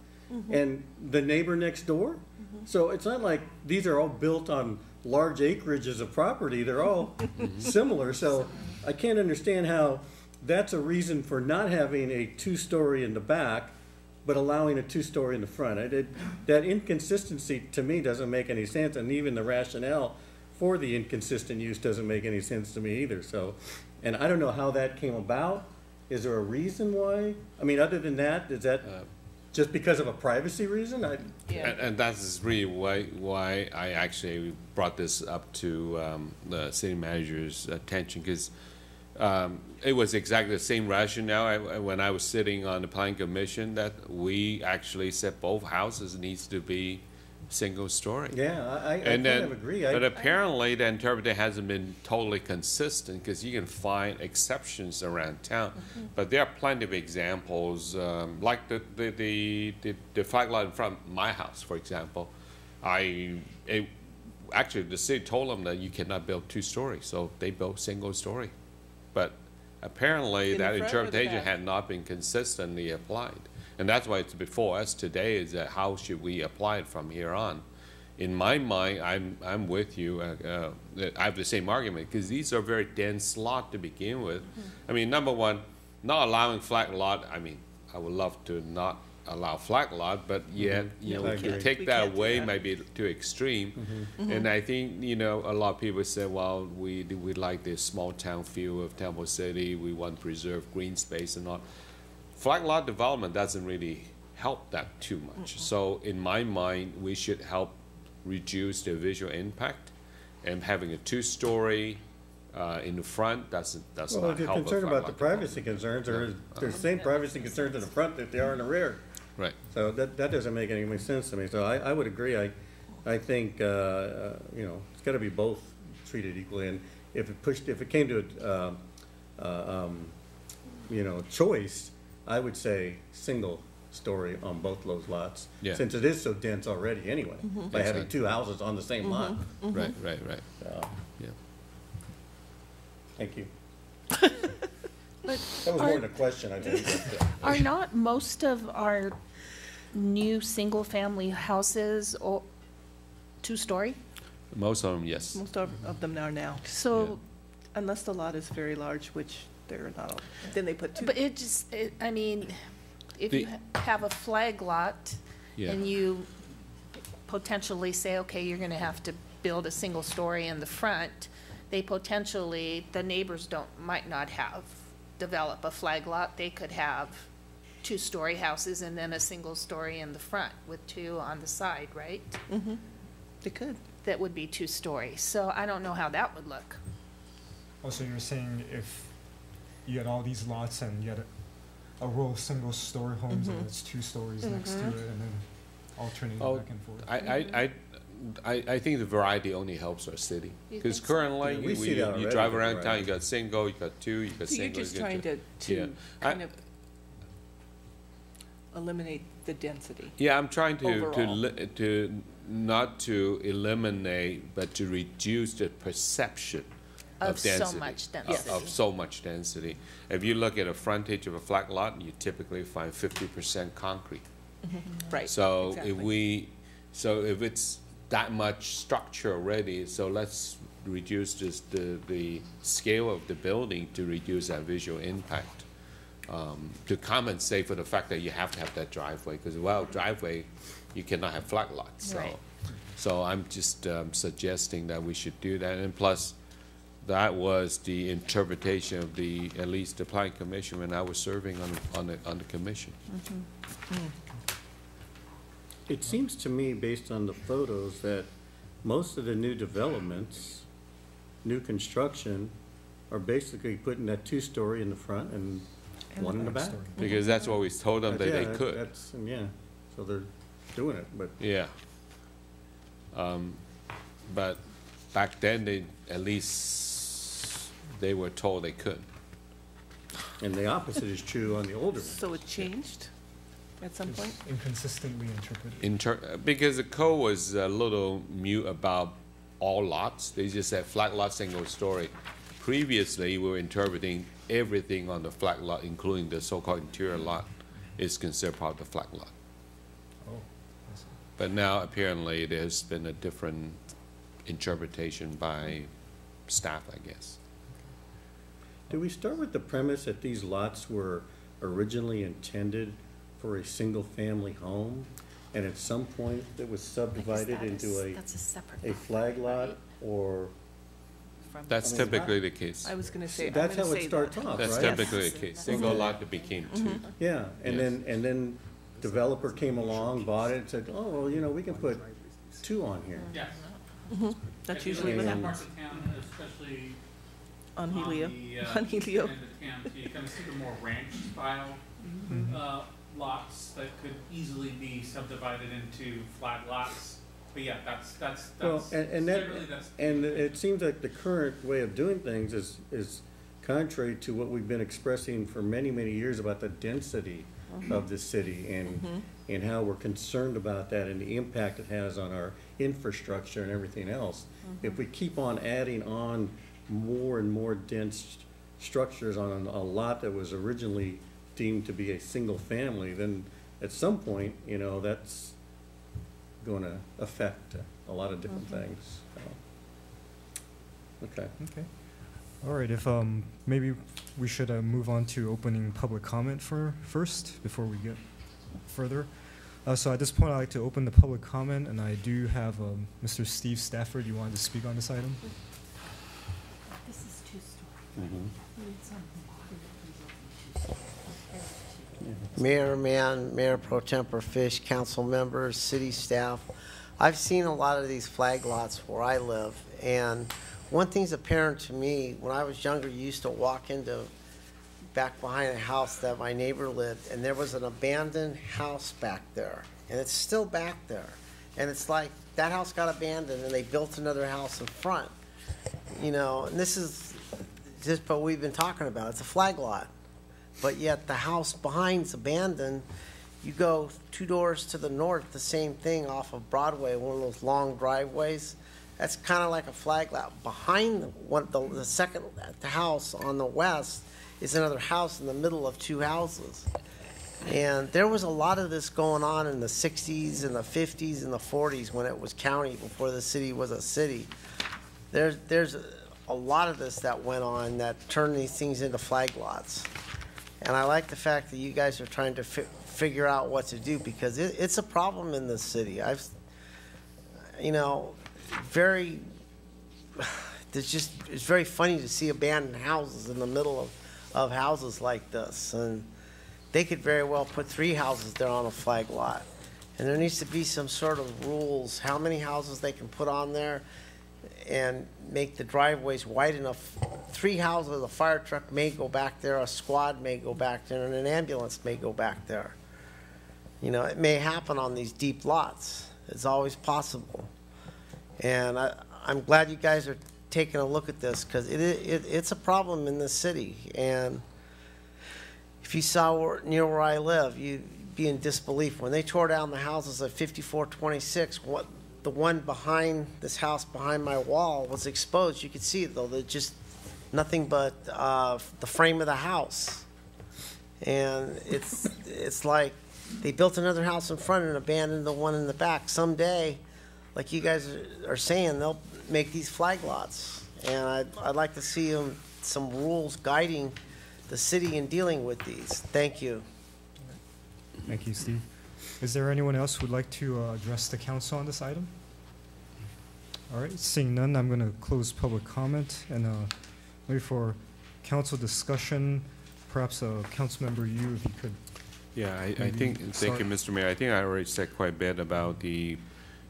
and the neighbor next door? So it's not like these are all built on large acreages of property. They're all similar. So I can't understand how that's a reason for not having a 2-story in the back, but allowing a 2-story in the front. That inconsistency to me doesn't make any sense, and even the rationale for the inconsistent use doesn't make any sense to me either. So, and I don't know how that came about. Is there a reason why? I mean, other than that, is that just because of a privacy reason? And that is really why I actually brought this up to the city manager's attention, because it was exactly the same rationale when I was sitting on the planning commission, that we actually said both houses needs to be single story. Yeah, I kind of agree. But apparently the interpretation hasn't been totally consistent, because you can find exceptions around town. But there are plenty of examples, like the flag lot in front of my house, for example. Actually, the city told them that you cannot build 2 stories, so they built single story. But apparently that interpretation had not been consistently applied. And that's why it's before us today, is that how should we apply it from here on? In my mind, I'm with you. I have the same argument, because these are very dense lots to begin with. I mean, number one, not allowing flag lot, I mean, I would love to not allow flag lot, but yet, we can take that away, maybe too extreme. And I think, a lot of people say, well, we like this small town feel of Temple City, we want to preserve green space and all. Flag lot development doesn't really help that too much. So in my mind, we should help reduce the visual impact, and having a 2-story in the front does not help. Well, if you're concerned about the privacy concerns, there's the same privacy concerns in the front that they are in the rear. Right. So that doesn't make any sense to me. So I would agree. I think it's got to be both treated equally. And if it came to choice, I would say single story on both those lots, since it is so dense already anyway, by having 2 houses on the same lot. Right. Yeah. Thank you. But that was more than a question, I think. Are not most of our new single-family houses 2-story? Most of them, yes. Most of them are now. So, unless the lot is very large, which they're not, then they put 2. But I mean, if you have a flag lot and you potentially say, okay, you're going to have to build a single story in the front, the neighbors might not develop a flag lot. They could have 2-story houses and then a single story in the front with 2 on the side, right? They could. That would be 2-story. So I don't know how that would look. Also, you're saying if you had all these lots and you had a row of single-story homes and it's 2 stories next to it, and then alternating back and forth. I think the variety only helps our city, because currently you drive around town, you got single, you got 2, you got so single. You're just trying to kind of eliminate the density. Yeah, I'm trying to not to eliminate, but to reduce the perception of density. So much density. Of so much density. If you look at a frontage of a flag lot, you typically find 50% concrete. Right. So exactly. if it's that much structure already, so let's reduce the scale of the building to reduce that visual impact. To compensate for the fact that you have to have that driveway, because without driveway, you cannot have flag lots. So, Right. so I'm just suggesting that we should do that. And plus, that was the interpretation of at least the planning commission when I was serving on the commission. It seems to me, based on the photos, that most of the new developments, new construction, are basically putting that two-story in the front and one in the back. Because that's what we told them that Yeah, they could. Yeah, so they're doing it, but. Yeah. But back then, at least they were told they could. And the opposite is true on the older ones. So it changed at some point? Inconsistently interpreted. Because the code was a little mute about all lots. They just said flat lot, single story. Previously, we were interpreting everything on the flat lot, including the so-called interior lot, is considered part of the flat lot. Oh, I see. But now apparently there's been a different interpretation by staff, I guess. Do we start with the premise that these lots were originally intended for a single-family home, and at some point it was subdivided into that's a separate a flag lot, or? That's typically the case. I was gonna say, I'm That's gonna how it say starts that. off, right? That's typically the case. Single lot that became two. Yeah, and Yes. then developer came along, bought it, and said, oh, well, you know, we can put two on here. Yes. That's If you usually look what at And- parts of town, especially On Helio. the, On Helio. end of town, so you kind of see the more ranch style lots that could easily be subdivided into flag lots. But yeah, that's Well, and that, generally that's. and it seems like the current way of doing things is contrary to what we've been expressing for many, many years about the density of the city and how we're concerned about that and the impact it has on our infrastructure and everything else. If we keep on adding on more and more dense structures on a lot that was originally deemed to be a single family, then at some point, you know, that's going to affect a lot of different things. So. Okay. Okay. All right, if maybe we should move on to opening public comment first before we get further. So at this point, I'd like to open the public comment, and I do have Mr. Steve Stafford. You wanted to speak on this item? This is two-story. Mayor Mann, Mayor Pro Tempore Fish, council members, city staff. I've seen a lot of these flag lots where I live, and one thing's apparent to me, when I was younger, you used to walk into back behind a house that my neighbor lived, and there was an abandoned house back there, and it's still back there. And it's like, that house got abandoned, and they built another house in front. You know, and this is just what we've been talking about. It's a flag lot. But yet the house behind's abandoned. You go 2 doors to the north, the same thing off of Broadway, one of those long driveways. That's kind of like a flag lot. Behind the second house on the west is another house in the middle of 2 houses. And there was a lot of this going on in the 60s and the 50s and the 40s when it was county before the city was a city. There's a lot of this that went on that turned these things into flag lots. And I like the fact that you guys are trying to figure out what to do, because it's a problem in this city. It's very funny to see abandoned houses in the middle of houses like this. And they could very well put 3 houses there on a flag lot. And there needs to be some sort of rules, how many houses they can put on there, and make the driveways wide enough. 3 houses, a fire truck may go back there, a squad may go back there, and an ambulance may go back there. You know, it may happen on these deep lots. It's always possible. And I'm glad you guys are taking a look at this, because it's a problem in this city. And if you saw near where I live, you'd be in disbelief. When they tore down the houses at 5426, the one behind this house, behind my wall, was exposed. You could see it, though. They're just nothing but the frame of the house. And it's like they built another house in front and abandoned the one in the back. Someday, like you guys are saying, they'll make these flag lots. And I'd like to see some rules guiding the city in dealing with these. Thank you. Thank you, Steve. Is there anyone else who would like to address the council on this item? All right, seeing none, I'm going to close public comment and wait for council discussion. Perhaps Councilmember Yu, if you could. Yeah, I think, thank you, Mr. Mayor. I think I already said quite a bit about the,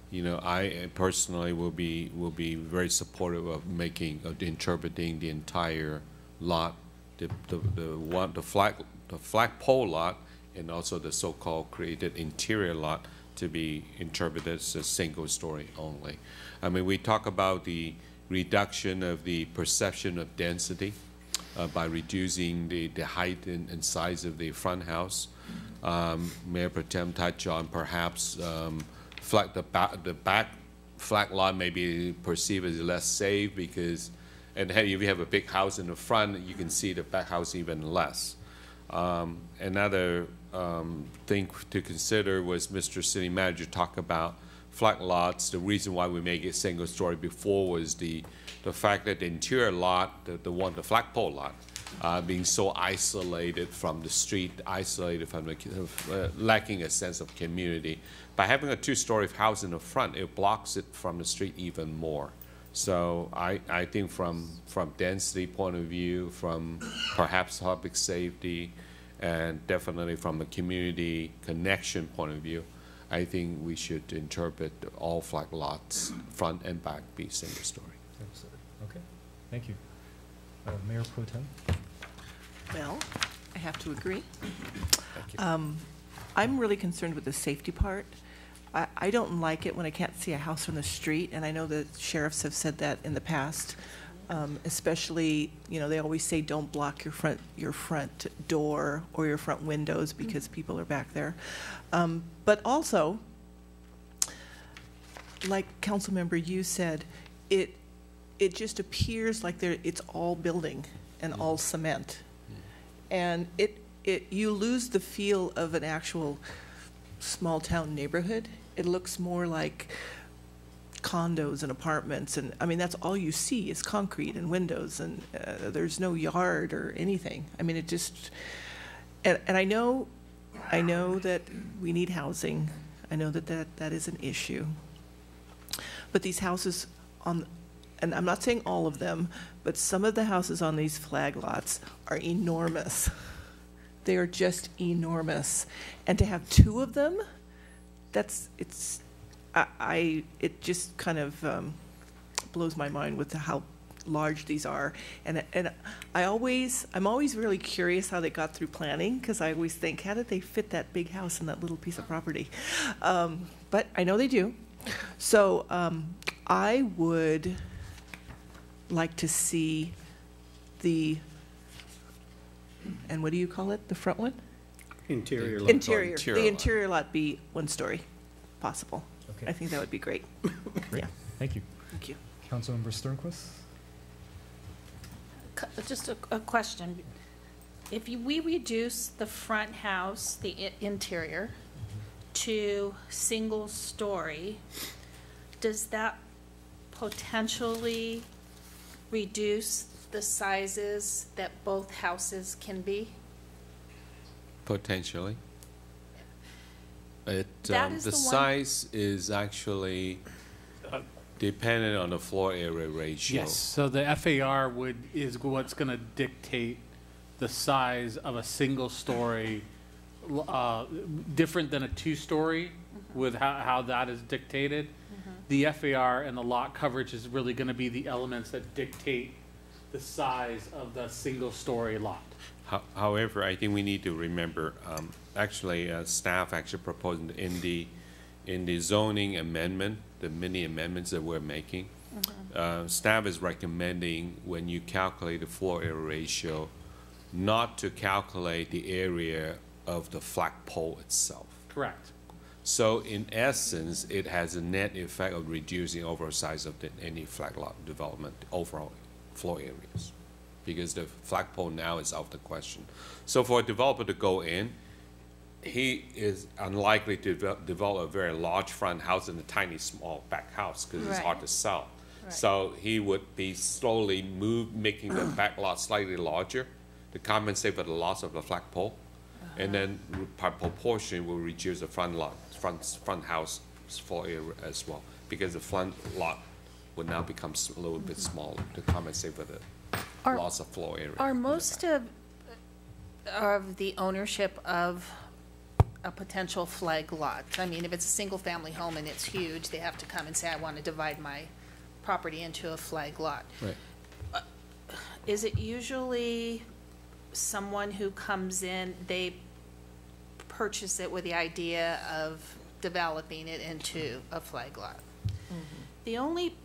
you know, I personally will be very supportive of interpreting the entire lot, the flagpole lot, and also the so-called created interior lot to be interpreted as a single story only. I mean, we talk about the reduction of the perception of density by reducing the height and size of the front house. Mayor Pro Tem touched on perhaps the back flag lot may be perceived as less safe because, and if you have a big house in the front, you can see the back house even less. Another thing to consider was Mr. City Manager talked about flag lots. The reason why we make it single story before was the fact that the interior lot, the flagpole lot, being so isolated from the street, isolated from the, lacking a sense of community. By having a two-story house in the front, it blocks it from the street even more. So I think from density point of view, from perhaps public safety, and definitely from a community connection point of view, I think we should interpret all flag lots, front and back, be single story. Okay, thank you. Mayor Pro Tem. Well, I have to agree. Thank you. I'm really concerned with the safety part. I don't like it when I can't see a house from the street, and I know that sheriffs have said that in the past. Especially, you know, they always say don't block your front door or your front windows because people are back there. But also, like Councilmember Yu said, it just appears like it's all building and all cement, and you lose the feel of an actual small town neighborhood. It looks more like condos and apartments, and I mean that's all you see is concrete and windows, and there's no yard or anything. I mean, it just, and I know that we need housing. I know that is an issue, but these houses and I'm not saying all of them, but some of the houses on these flag lots are enormous. They are just enormous, and to have two of them, it just kind of blows my mind with how large these are, and I'm always really curious how they got through planning, because I always think, how did they fit that big house in that little piece of property? But I know they do. So I would like to see and what do you call it? The front one? Interior lot. The interior lot be one story, possible. Okay. I think that would be great. Great. Yeah. Thank you. Thank you. Councilmember Sternquist. Just a question. If we reduce the front house, the interior, to single story, does that potentially reduce the sizes that both houses can be? Potentially. That is the size is actually dependent on the floor area ratio. Yes, so the FAR is what's going to dictate the size of a single story, different than a two-story with how that is dictated. The FAR and the lot coverage is really going to be the elements that dictate the size of the single-story lot. However, I think we need to remember, staff actually proposed in the zoning amendment, the mini amendments that we're making, staff is recommending when you calculate the floor area ratio, not to calculate the area of the flagpole itself. Correct. So in essence, it has a net effect of reducing overall size of any flag lot development overall floor areas, because the flagpole now is out of the question. So for a developer to go in, he is unlikely to develop a very large front house and a tiny small back house because it's hard to sell. Right. So he would be slowly making the back lot slightly larger to compensate for the loss of the flagpole, and then by proportion will reduce the front house floor area as well, because the front lot will now become a little bit smaller to compensate for the loss of floor area. Are most of the ownership of a potential flag lot, I mean, if it's a single-family home and it's huge, they have to come and say, I want to divide my property into a flag lot. Right. Is it usually someone who comes in, they purchase it with the idea of developing it into a flag lot? The only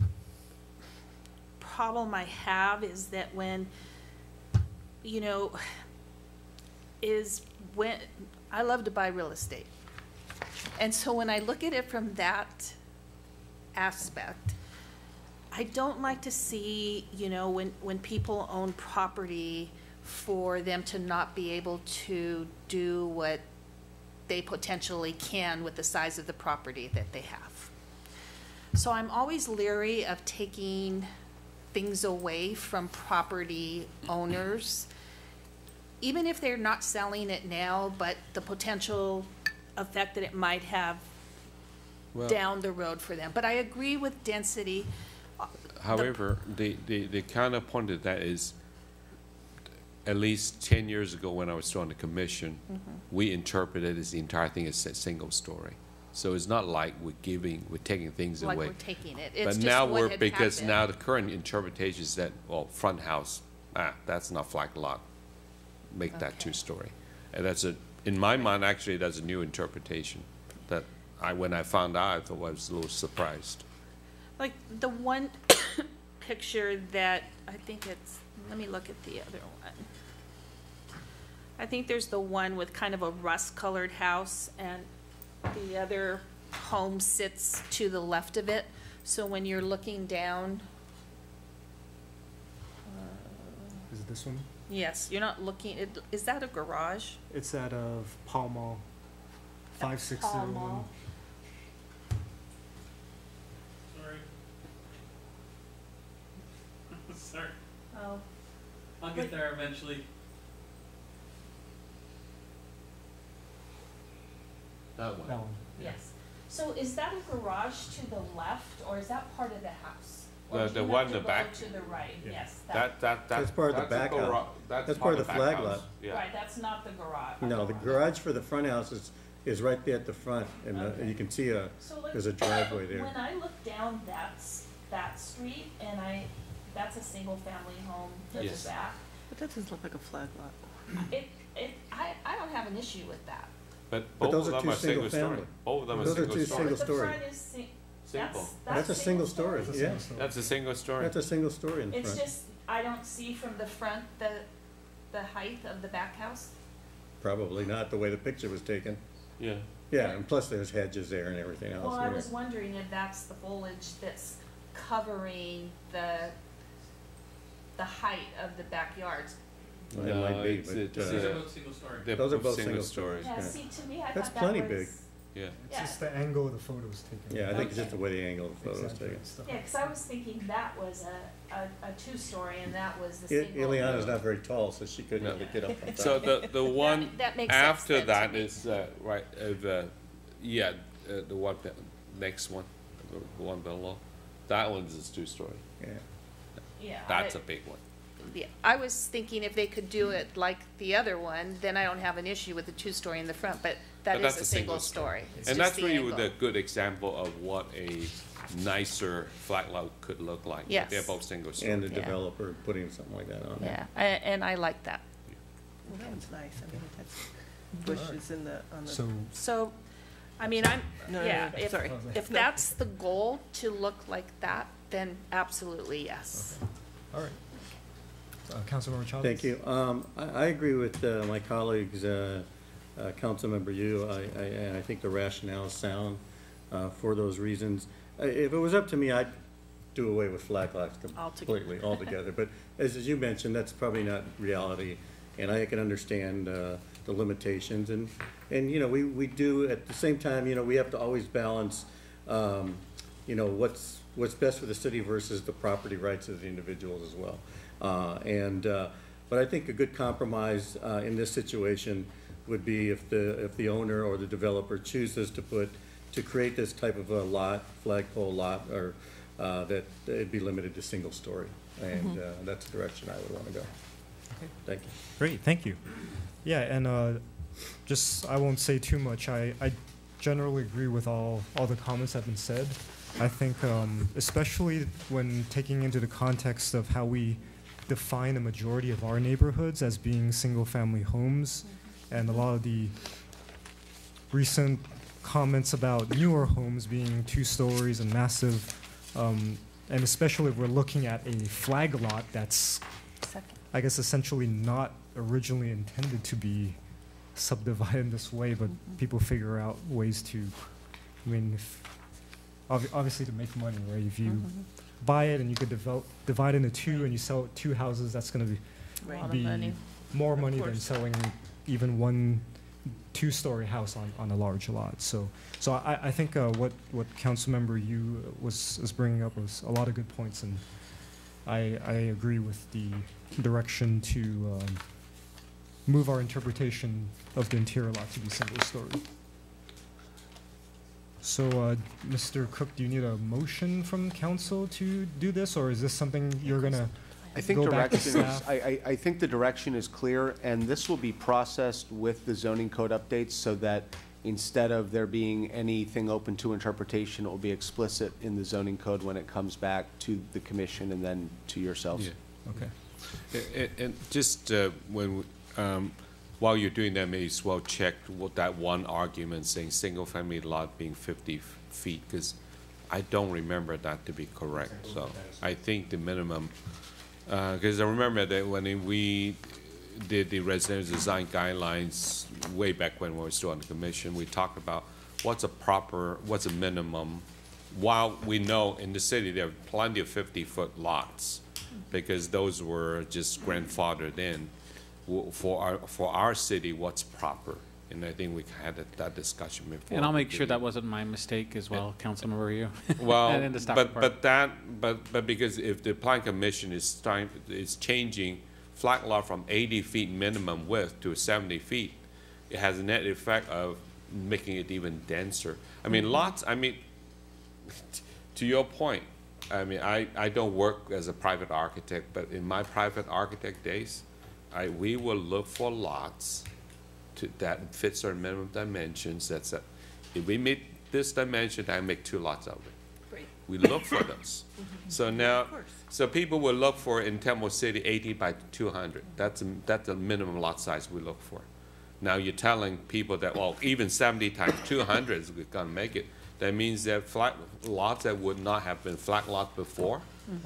problem I have is that when, you know, is when, I love to buy real estate. And so when I look at it from that aspect, I don't like to see, you know, when people own property, for them to not be able to do what they potentially can with the size of the property that they have. So I'm always leery of taking things away from property owners, even if they're not selling it now, but the potential effect that it might have down the road for them. But I agree with density. However, the counterpoint to that is, at least 10 years ago when I was still on the commission, we interpreted the entire thing as a single story. So it's not like we're taking things like away. We're taking it. It's but just now what because happened. now the current interpretation is that, well, front house, that's not flag lot. Make that two-story. And that's in my mind, actually, that's a new interpretation that when I found out, I thought I was a little surprised. Like the one picture that I think it's, let me look at the other one. I think there's the one with kind of a rust-colored house, and the other home sits to the left of it. So when you're looking down, Is it this one? yes, you're not looking, is that a garage? It's out of Pall Mall, Pall 5601. Mall. Sorry. Oh. I'll get there eventually. That one. That one. Yes. So is that a garage to the left, or is that part of the house? Or do The you one have in to the go back? to the right, yes. That's part of the back house. That's part of the flag lot. Right, that's not the garage. No, the garage for the front house is right there at the front, and you can see So like, there's a driveway there. when I look down that street, and that's a single-family home to Yes. the back, But that doesn't look like a flag lot. I don't have an issue with that. But But both those of are them two are single single story. family. Both of them are Those are single two story. single The story. front is, Simple. That's a single story, yeah. That's a single story. That's a single story in It's front. just, I don't see from the front the height of the back house. Probably not the way the picture was taken. Yeah. Yeah, and plus there's hedges there and everything else. Well, I yeah. was wondering if that's the foliage that's covering the height of the backyards. Well, it might be, it's- but, it's, These are both single story. They're Those are both both single single stories. Yeah, Yeah. see, to me, I That's thought that plenty was. big. Yeah. It's Yeah. just the angle of the photo was taken. Yeah, I think it's just the way the angle of the photo was taken. Exaggerated stuff. Yeah, because I was thinking that was a two-story and that was the single. Ileana's not very tall, so she couldn't really get up on top. So the one that makes sense after then to that me. is right of the one next one, the one below. That one's a two-story. Yeah. Yeah. That's a big one. Yeah, I was thinking if they could do it like the other one, then I don't have an issue with the two-story in the front, but But that that's is a single story. It's And just that's the really angle. the good example of what a nicer flag lot could look like. Yes. They're both single story. And the Yeah. developer putting something like that on there. Yeah, and I like that. Well, that one's nice. I mean, that's bushes on the. So, I mean, No, yeah, no, sorry. if No. that's the goal, to look like that, then absolutely yes. All right. Councilmember Chavez? Thank you. I agree with my colleagues, Councilmember Yu. I think the rationale is sound for those reasons. If it was up to me, I'd do away with flag lots completely, altogether. But as you mentioned, that's probably not reality. And I can understand the the limitations, and you know, we do, at the same time, you know, we have to always balance, you know, what's best for the city versus the property rights of the individuals as well. But I think a good compromise in this situation would be if the owner or the developer chooses to create this type of a lot, flagpole lot, or that it'd be limited to single story, and that's the direction I would want to go. Okay. Thank you. Great, thank you. Yeah, and I won't say too much. I generally agree with all the comments that have been said. I think, especially when taking into the context of how we define the majority of our neighborhoods as being single-family homes, and a lot of the recent comments about newer homes being 2 stories and massive, and especially if we're looking at a flag lot that's, I guess, essentially not originally intended to be subdivided in this way, but people figure out ways to, I mean, obviously to make money, right? If you buy it and you could divide into 2 and you sell 2 houses, that's going to be more money than selling even 1 2-story house on a large lot. So I think what Councilmember Yu was bringing up was a lot of good points, and I agree with the direction to move our interpretation of the interior lot to be single story. So, Mr. Cook, do you need a motion from council to do this, or is this something you're gonna go back to staff? I think the direction is clear, and this will be processed with the zoning code updates so that instead of there being anything open to interpretation, it will be explicit in the zoning code when it comes back to the commission and then to yourselves. Yeah. Okay. And just while you're doing that, may as well check what that one argument saying single-family lot being 50 feet, because I don't remember that to be correct. So I think the minimum, because I remember that when we did the residential design guidelines way back when we were still on the commission, we talked about what's a minimum. While we know in the city there are plenty of 50-foot lots, because those were just grandfathered in. For our city, what's proper? And I think we had that discussion before. And I'll make sure that wasn't my mistake as well, Councilmember Yu. Well, and the staff report. but because if the Plan Commission is changing flag lot from 80 feet minimum width to 70 feet, it has a net effect of making it even denser. I mean, lots. I mean, to your point, I mean, I don't work as a private architect, but in my private architect days, we will look for lots that fit certain minimum dimensions. If we meet this dimension, I make 2 lots of it. Great. We look for those. So now, so people will look for in Temple City 80 by 200. That's the minimum lot size we look for. Now you're telling people that, well, even 70 times 200 is going to make it. That means that flat lots that would not have been flat lot before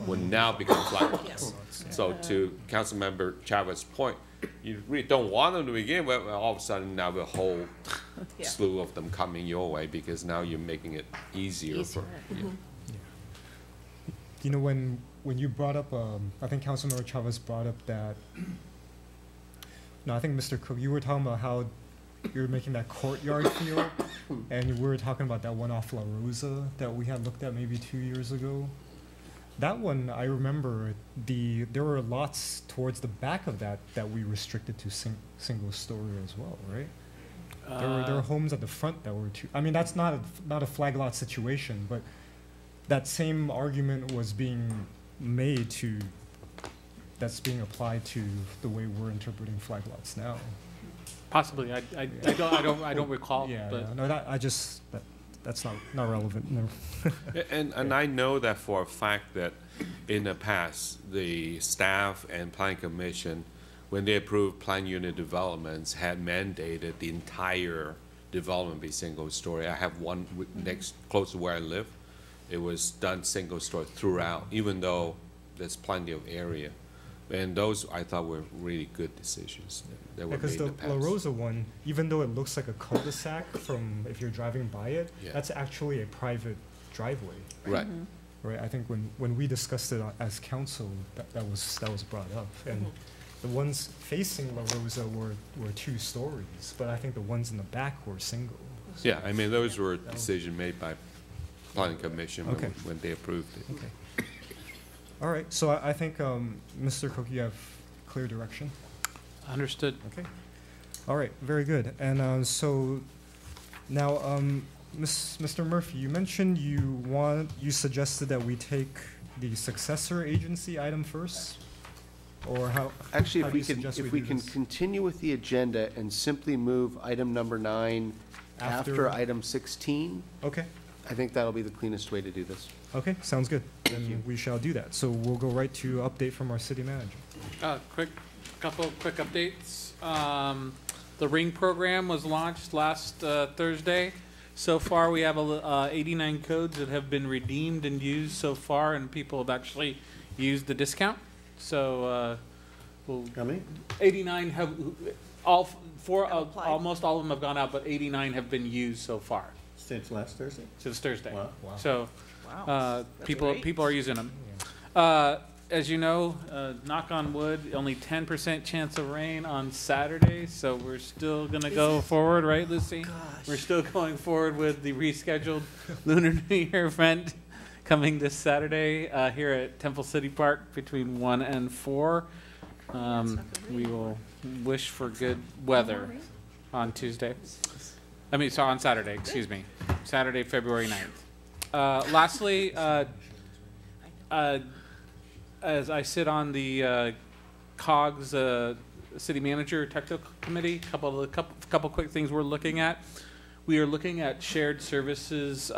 would now become flat lots. Yes. So to Councilmember Chavez's point, you really don't want them to begin with, all of a sudden now a whole slew of them coming your way because now you're making it easier. For, You know, when you brought up, I think Councilmember Chavez brought up that, no, I think Mr. Cook, you were talking about how you were making that courtyard feel, and we were talking about that one off La Rosa that we had looked at maybe 2 years ago. That one, I remember, there were lots towards the back of that we restricted to single story as well, right? There were homes at the front that were I mean, that's not a flag lot situation, but that same argument was being made that's being applied to the way we're interpreting flag lots now. Possibly, I don't recall. Yeah, but no, that's not relevant. No. and I know that for a fact that in the past, the staff and Plan Commission, when they approved plan unit developments, had mandated the entire development be single story. I have one next close to where I live. It was done single story throughout, even though there's plenty of area. And those I thought were really good decisions that were made in the past. La Rosa one, even though it looks like a cul-de-sac from if you're driving by it, that's actually a private driveway. Right. Right. I think when we discussed it as council, that was brought up, and the ones facing La Rosa were 2 stories, but I think the ones in the back were single. Yeah, I mean, those were a decision made by Planning Commission Okay. when they approved it. Okay. All right, so I think, Mr. Cook, you have clear direction? Understood. Okay. All right, very good. And so now, Mr. Murphy, you mentioned you suggested that we take the successor agency item first? Or how? Actually, how if do we you can, suggest if we we do can this? continue with the agenda and simply move item number 9 after After- item 16, Okay. I think that'll be the cleanest way to do this. Okay, sounds good. Then we shall do that. So we'll go right to update from our city manager. Couple quick updates. The Ring program was launched last Thursday. So far, we have 89 codes that have been redeemed and used so far, and people have actually used the discount. So, how many? 89 have almost all of them have gone out, but 89 have been used so far. Since last Thursday? Since Thursday. Wow. So, That's people great. are using them. As you know, knock on wood, only 10% chance of rain on Saturday, so we're still gonna go forward, right, Lucy? We're still going forward with the rescheduled Lunar New Year event coming this Saturday here at Temple City Park between 1 and 4. We will wish for good weather on Tuesday. On Saturday, excuse me. Saturday, February 9th. Lastly, as I sit on the COGS City Manager Technical Committee, couple quick things we're looking at. We are looking at shared services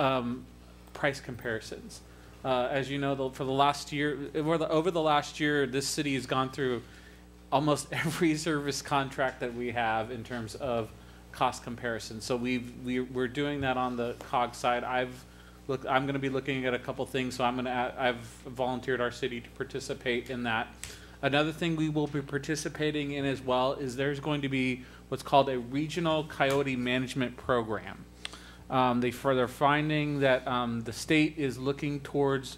price comparisons. As you know, for the last year, over the last year, this city has gone through almost every service contract that we have in terms of cost comparison. So we're doing that on the COGS side. I'm going to be looking at a couple things, so I've volunteered our city to participate in that. Another thing we will be participating in as well is there's going to be what's called a regional coyote management program. They're finding that the state is looking towards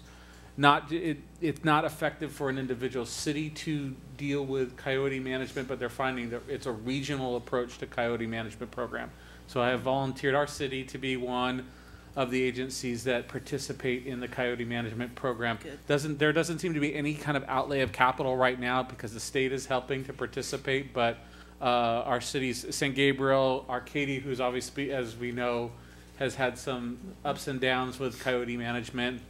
it's not effective for an individual city to deal with coyote management, but they're finding that it's a regional approach to coyote management program. So I have volunteered our city to be one of the agencies that participate in the coyote management program. There doesn't seem to be any kind of outlay of capital right now because the state is helping to participate, but our cities, San Gabriel, Arcadia, who's obviously, as we know, has had some ups and downs with coyote management,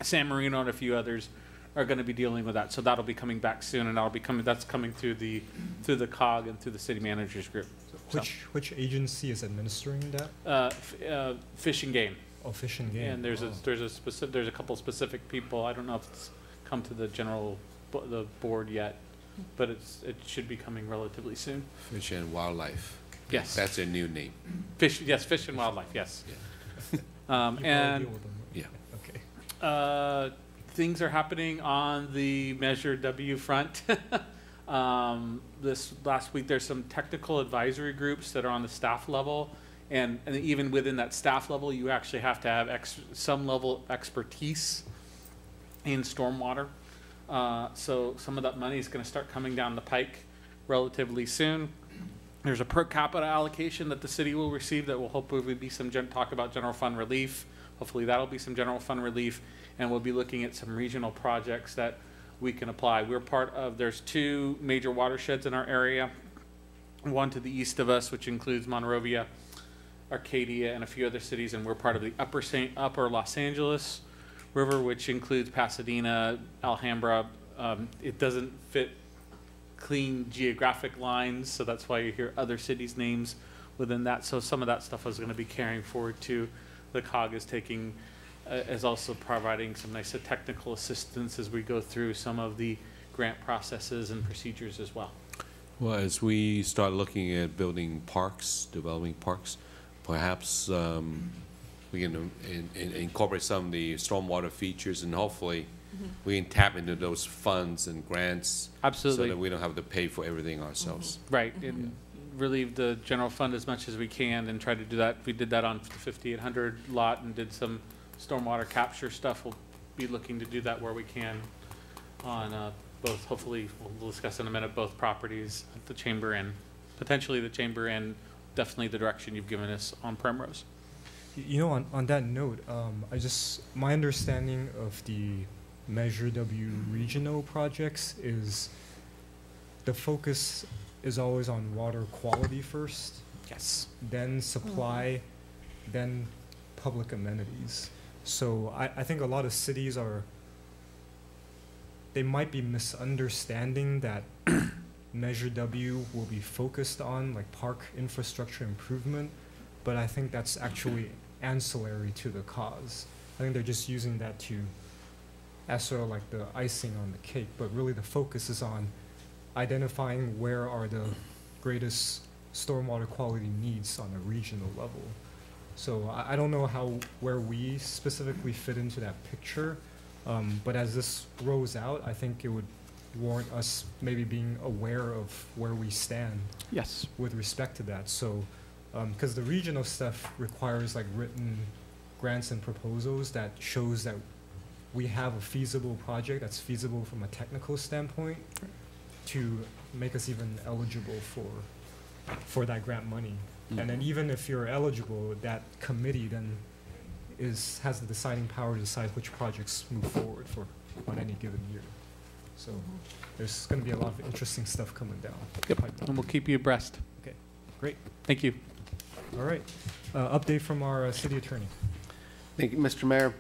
San Marino and a few others are going to be dealing with that. So that'll be coming back soon, and that's coming through the COG and through the city managers group. Which agency is administering that? Fish and Game. Oh, Fish and Game. And there's a couple specific people. I don't know if it's come to the board yet, but it should be coming relatively soon. Fish and Wildlife. Yes. That's a new name. Fish and Wildlife. Yes. Yeah. And yeah. Okay. Things are happening on the Measure W front. This last week, there's some technical advisory groups that are on the staff level, and even within that staff level, you actually have to have some level of expertise in stormwater. So some of that money is going to start coming down the pike relatively soon. There's a per capita allocation that the city will receive that will hopefully be some talk about general fund relief. Hopefully that'll be some general fund relief, and we'll be looking at some regional projects that we can apply. We're part of, there's 2 major watersheds in our area, one to the east of us, which includes Monrovia, Arcadia, and a few other cities, and we're part of the upper Los Angeles River, which includes Pasadena, Alhambra. It doesn't fit clean geographic lines, so that's why you hear other cities' names within that. So some of that stuff is going to be carrying forward to the COG is also providing some nice technical assistance as we go through some of the grant processes and procedures as well. Well, as we start looking at building parks, developing parks, perhaps we can incorporate some of the stormwater features, and hopefully we can tap into those funds and grants. Absolutely. So that we don't have to pay for everything ourselves. Right. And relieve the general fund as much as we can and try to do that. We did that on the 5800 lot and did some stormwater capture stuff. We'll be looking to do that where we can on both, hopefully, we'll discuss in a minute, both properties, the chamber and potentially the chamber and definitely the direction you've given us on Primrose. You know, on that note, my understanding of the Measure W regional projects is the focus is always on water quality first. Yes. Then supply, then public amenities. So I think a lot of cities they might be misunderstanding that Measure W will be focused on like park infrastructure improvement, but I think that's actually ancillary to the cause. I think they're just using that as sort of like the icing on the cake, but really the focus is on identifying where are the greatest stormwater quality needs on a regional level. So I don't know where we specifically fit into that picture, but as this rolls out, I think it would warrant us maybe being aware of where we stand. Yes. With respect to that. So, because the regional stuff requires like written grants and proposals that shows that we have a feasible project that's feasible from a technical standpoint to make us even eligible for that grant money. And then even if you're eligible, that committee then has the deciding power to decide which projects move forward on any given year. So there's going to be a lot of interesting stuff coming down. Yep, and we'll keep you abreast. Okay, great. Thank you. All right. Update from our city attorney. Thank you, Mr. Mayor.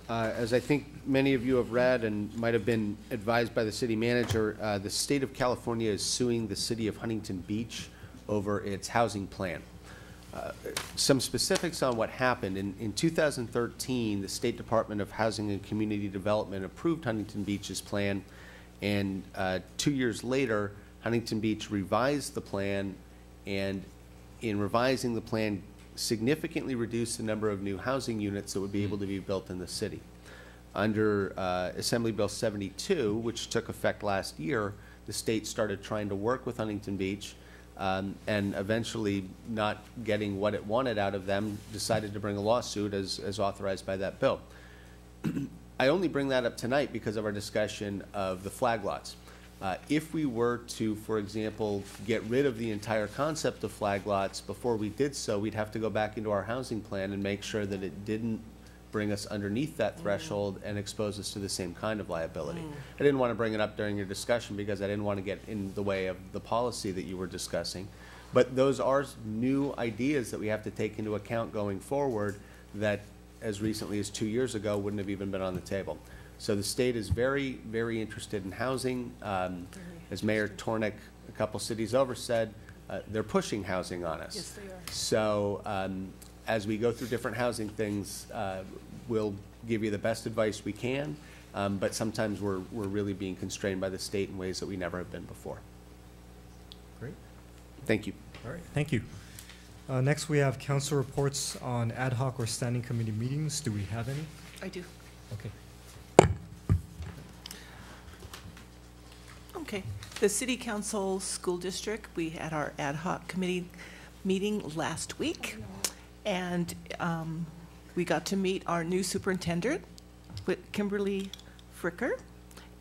As I think many of you have read and might have been advised by the city manager, the state of California is suing the city of Huntington Beach over its housing plan. Some specifics on what happened. In 2013, the State Department of Housing and Community Development approved Huntington Beach's plan, and 2 years later, Huntington Beach revised the plan, and in revising the plan, significantly reduced the number of new housing units that would be able to be built in the city. Under Assembly Bill 72, which took effect last year, the state started trying to work with Huntington Beach, and eventually, not getting what it wanted out of them, decided to bring a lawsuit as authorized by that bill. I only bring that up tonight because of our discussion of the flag lots. If we were to, for example, get rid of the entire concept of flag lots, before we did so, we'd have to go back into our housing plan and make sure that it didn't bring us underneath that threshold and expose us to the same kind of liability. I didn't want to bring it up during your discussion because I didn't want to get in the way of the policy that you were discussing. But those are new ideas that we have to take into account going forward that as recently as 2 years ago wouldn't have even been on the table. So the state is very, very interested in housing. As Mayor Tornick, a couple cities over, said, they're pushing housing on us. Yes, they are. So as we go through different housing things, we'll give you the best advice we can, but sometimes we're really being constrained by the state in ways that we never have been before. Great. Thank you. All right, thank you. Next, we have council reports on ad hoc or standing committee meetings. Do we have any? I do. Okay. Okay. The City Council School District, we had our ad hoc committee meeting last week, and we got to meet our new superintendent, with Kimberly Fricker,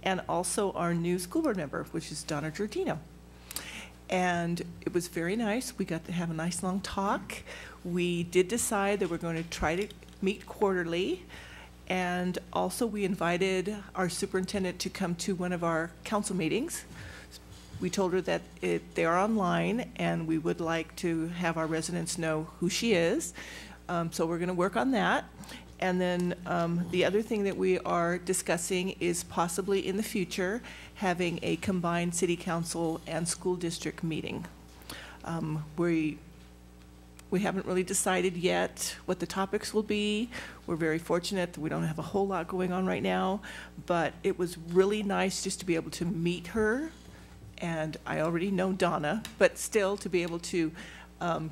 and also our new school board member, which is Donna Giordino. And it was very nice. We got to have a nice long talk. We did decide that we're going to try to meet quarterly. And also we invited our superintendent to come to one of our council meetings. We told her that they are online and we would like to have our residents know who she is. So we're going to work on that. And then the other thing that we are discussing is possibly in the future having a combined city council and school district meeting. We haven't really decided yet what the topics will be. We're very fortunate that we don't have a whole lot going on right now, but it was really nice just to be able to meet her. And I already know Donna, but still to be able to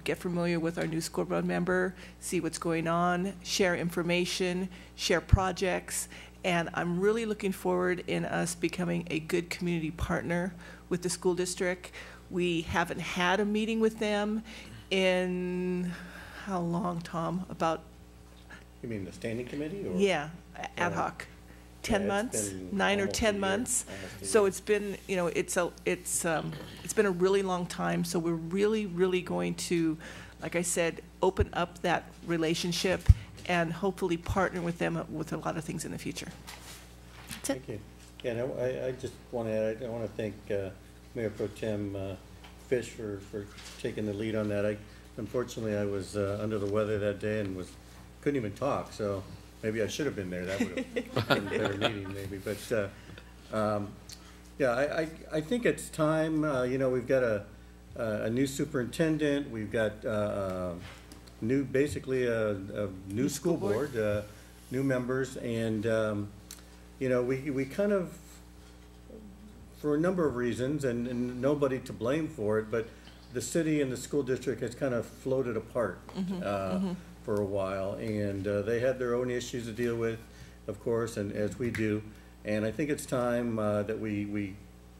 get familiar with our new school board member, see what's going on, share information, share projects, and I'm really looking forward in us becoming a good community partner with the school district. We haven't had a meeting with them in how long, Tom? About? You mean the standing committee? Or? Yeah, ad hoc. 10 Yeah, months, it's been 9 or almost 10 a year, months. almost a So year. it's been, you know, it's been a really long time. So we're really, really going to, like I said, open up that relationship and hopefully partner with them with a lot of things in the future. That's it. Thank you. Yeah, and I just want to add, I want to thank Mayor Pro Tem Fish for taking the lead on that. Unfortunately, I was under the weather that day and couldn't even talk, so maybe I should have been there. That would have been a better meeting, maybe. But yeah, I think it's time. You know, we've got a new superintendent. We've got basically a new school board, new members, and you know, we kind of, for a number of reasons, and nobody to blame for it, but the city and the school district has kind of floated apart for a while, and they had their own issues to deal with, of course, and as we do. And I think it's time that we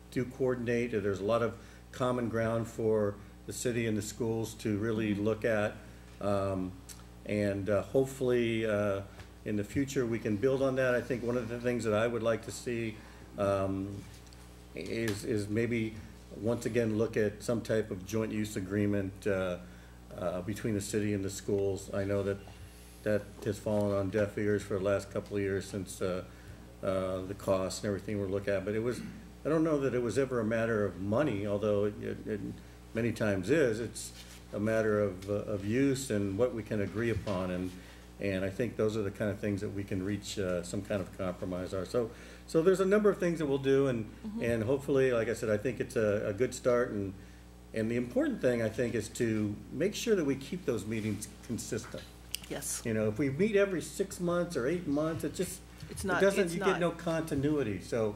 do coordinate. There's a lot of common ground for the city and the schools to really look at, and hopefully in the future we can build on that. I think one of the things that I would like to see is maybe once again look at some type of joint use agreement between the city and the schools. I know that has fallen on deaf ears for the last couple of years since the costs and everything we're looking at, but I don't know that it was ever a matter of money, although it many times is. It's a matter of use and what we can agree upon, and I think those are the kind of things that we can reach some kind of compromise are. So there's a number of things that we'll do, and hopefully, like I said, I think it's a good start, and the important thing, I think, is to make sure that we keep those meetings consistent. Yes. You know, if we meet every 6 months or 8 months, you get no continuity. So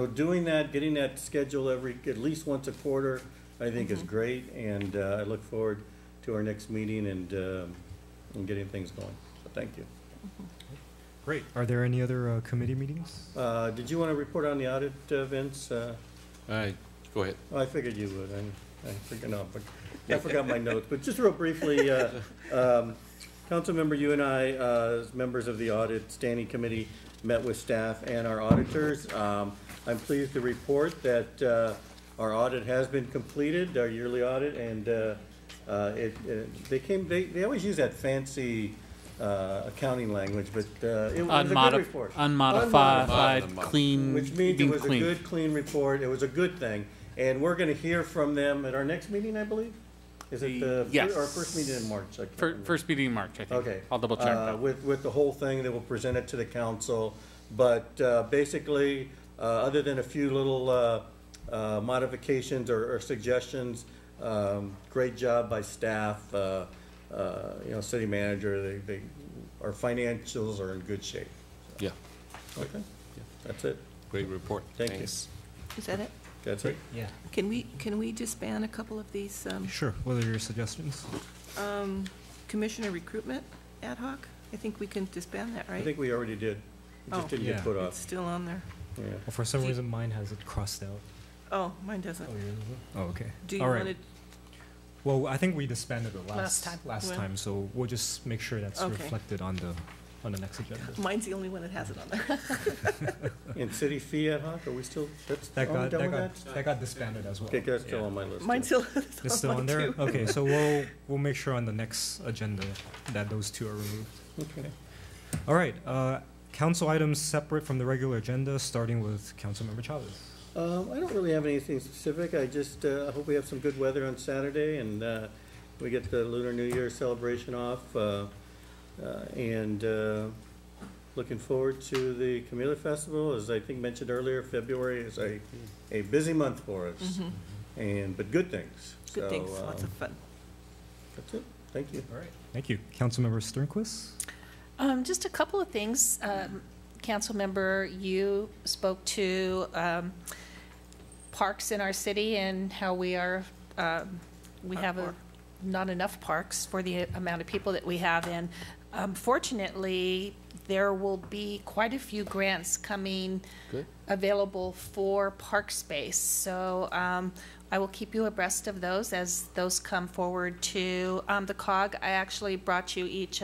doing that, getting that schedule at least once a quarter, I think is great, and I look forward to our next meeting and getting things going. So thank you. Great. Are there any other committee meetings? Did you want to report on the audit, Vince? Go ahead. I figured you would. I figured not, but I forgot my notes. But just real briefly, Councilmember, you and I, as members of the audit standing committee, met with staff and our auditors. I'm pleased to report that our audit has been completed, our yearly audit, and they always use that fancy accounting language, but it was a good report. Unmodified, clean, which means it was clean. a good, clean report. It was a good thing, and we're going to hear from them at our next meeting, I believe. Is it yes. our first meeting in March? I can't remember. First meeting in March, I think. Okay. I'll double check that. With the whole thing, they will present it to the council, but basically, other than a few little modifications or suggestions, great job by staff, you know, city manager, our financials are in good shape. So. Yeah. Okay. Yeah. That's it. Great report. Thank Thanks. Is that it? That's it. Yeah. Can we disband a couple of these? Sure. What are your suggestions? Commissioner recruitment ad hoc? I think we can disband that, right? I think we already did. It just didn't get put off. It's still on there. Yeah. Well, for some reason, mine has it crossed out. Oh, mine doesn't. Oh, yours doesn't? Oh, okay. Do you All want right. to? Well, I think we disbanded it Last time. Last When? time, so we'll just make sure that's Okay. reflected on the next agenda. Mine's the only one that has it on there. And city fee ad hoc, are we still, are we done with That got disbanded as well. Okay, that's still on my list. Mine's still, It's still on there? too. Okay, so we'll make sure on the next agenda that those two are removed. Okay. All right, council items separate from the regular agenda, starting with Councilmember Chavez. I don't really have anything specific. I just hope we have some good weather on Saturday and we get the Lunar New Year celebration off. And looking forward to the Camellia Festival. As I think mentioned earlier, February is a busy month for us, but good things. Good things, lots of fun. That's it. Thank you. All right. Thank you. Councilmember Sternquist? Just a couple of things. Council member, you spoke to parks in our city and how we are, we have not enough parks for the amount of people that we have. And fortunately, there will be quite a few grants coming available for park space. So I will keep you abreast of those as those come forward to the COG. I actually brought you each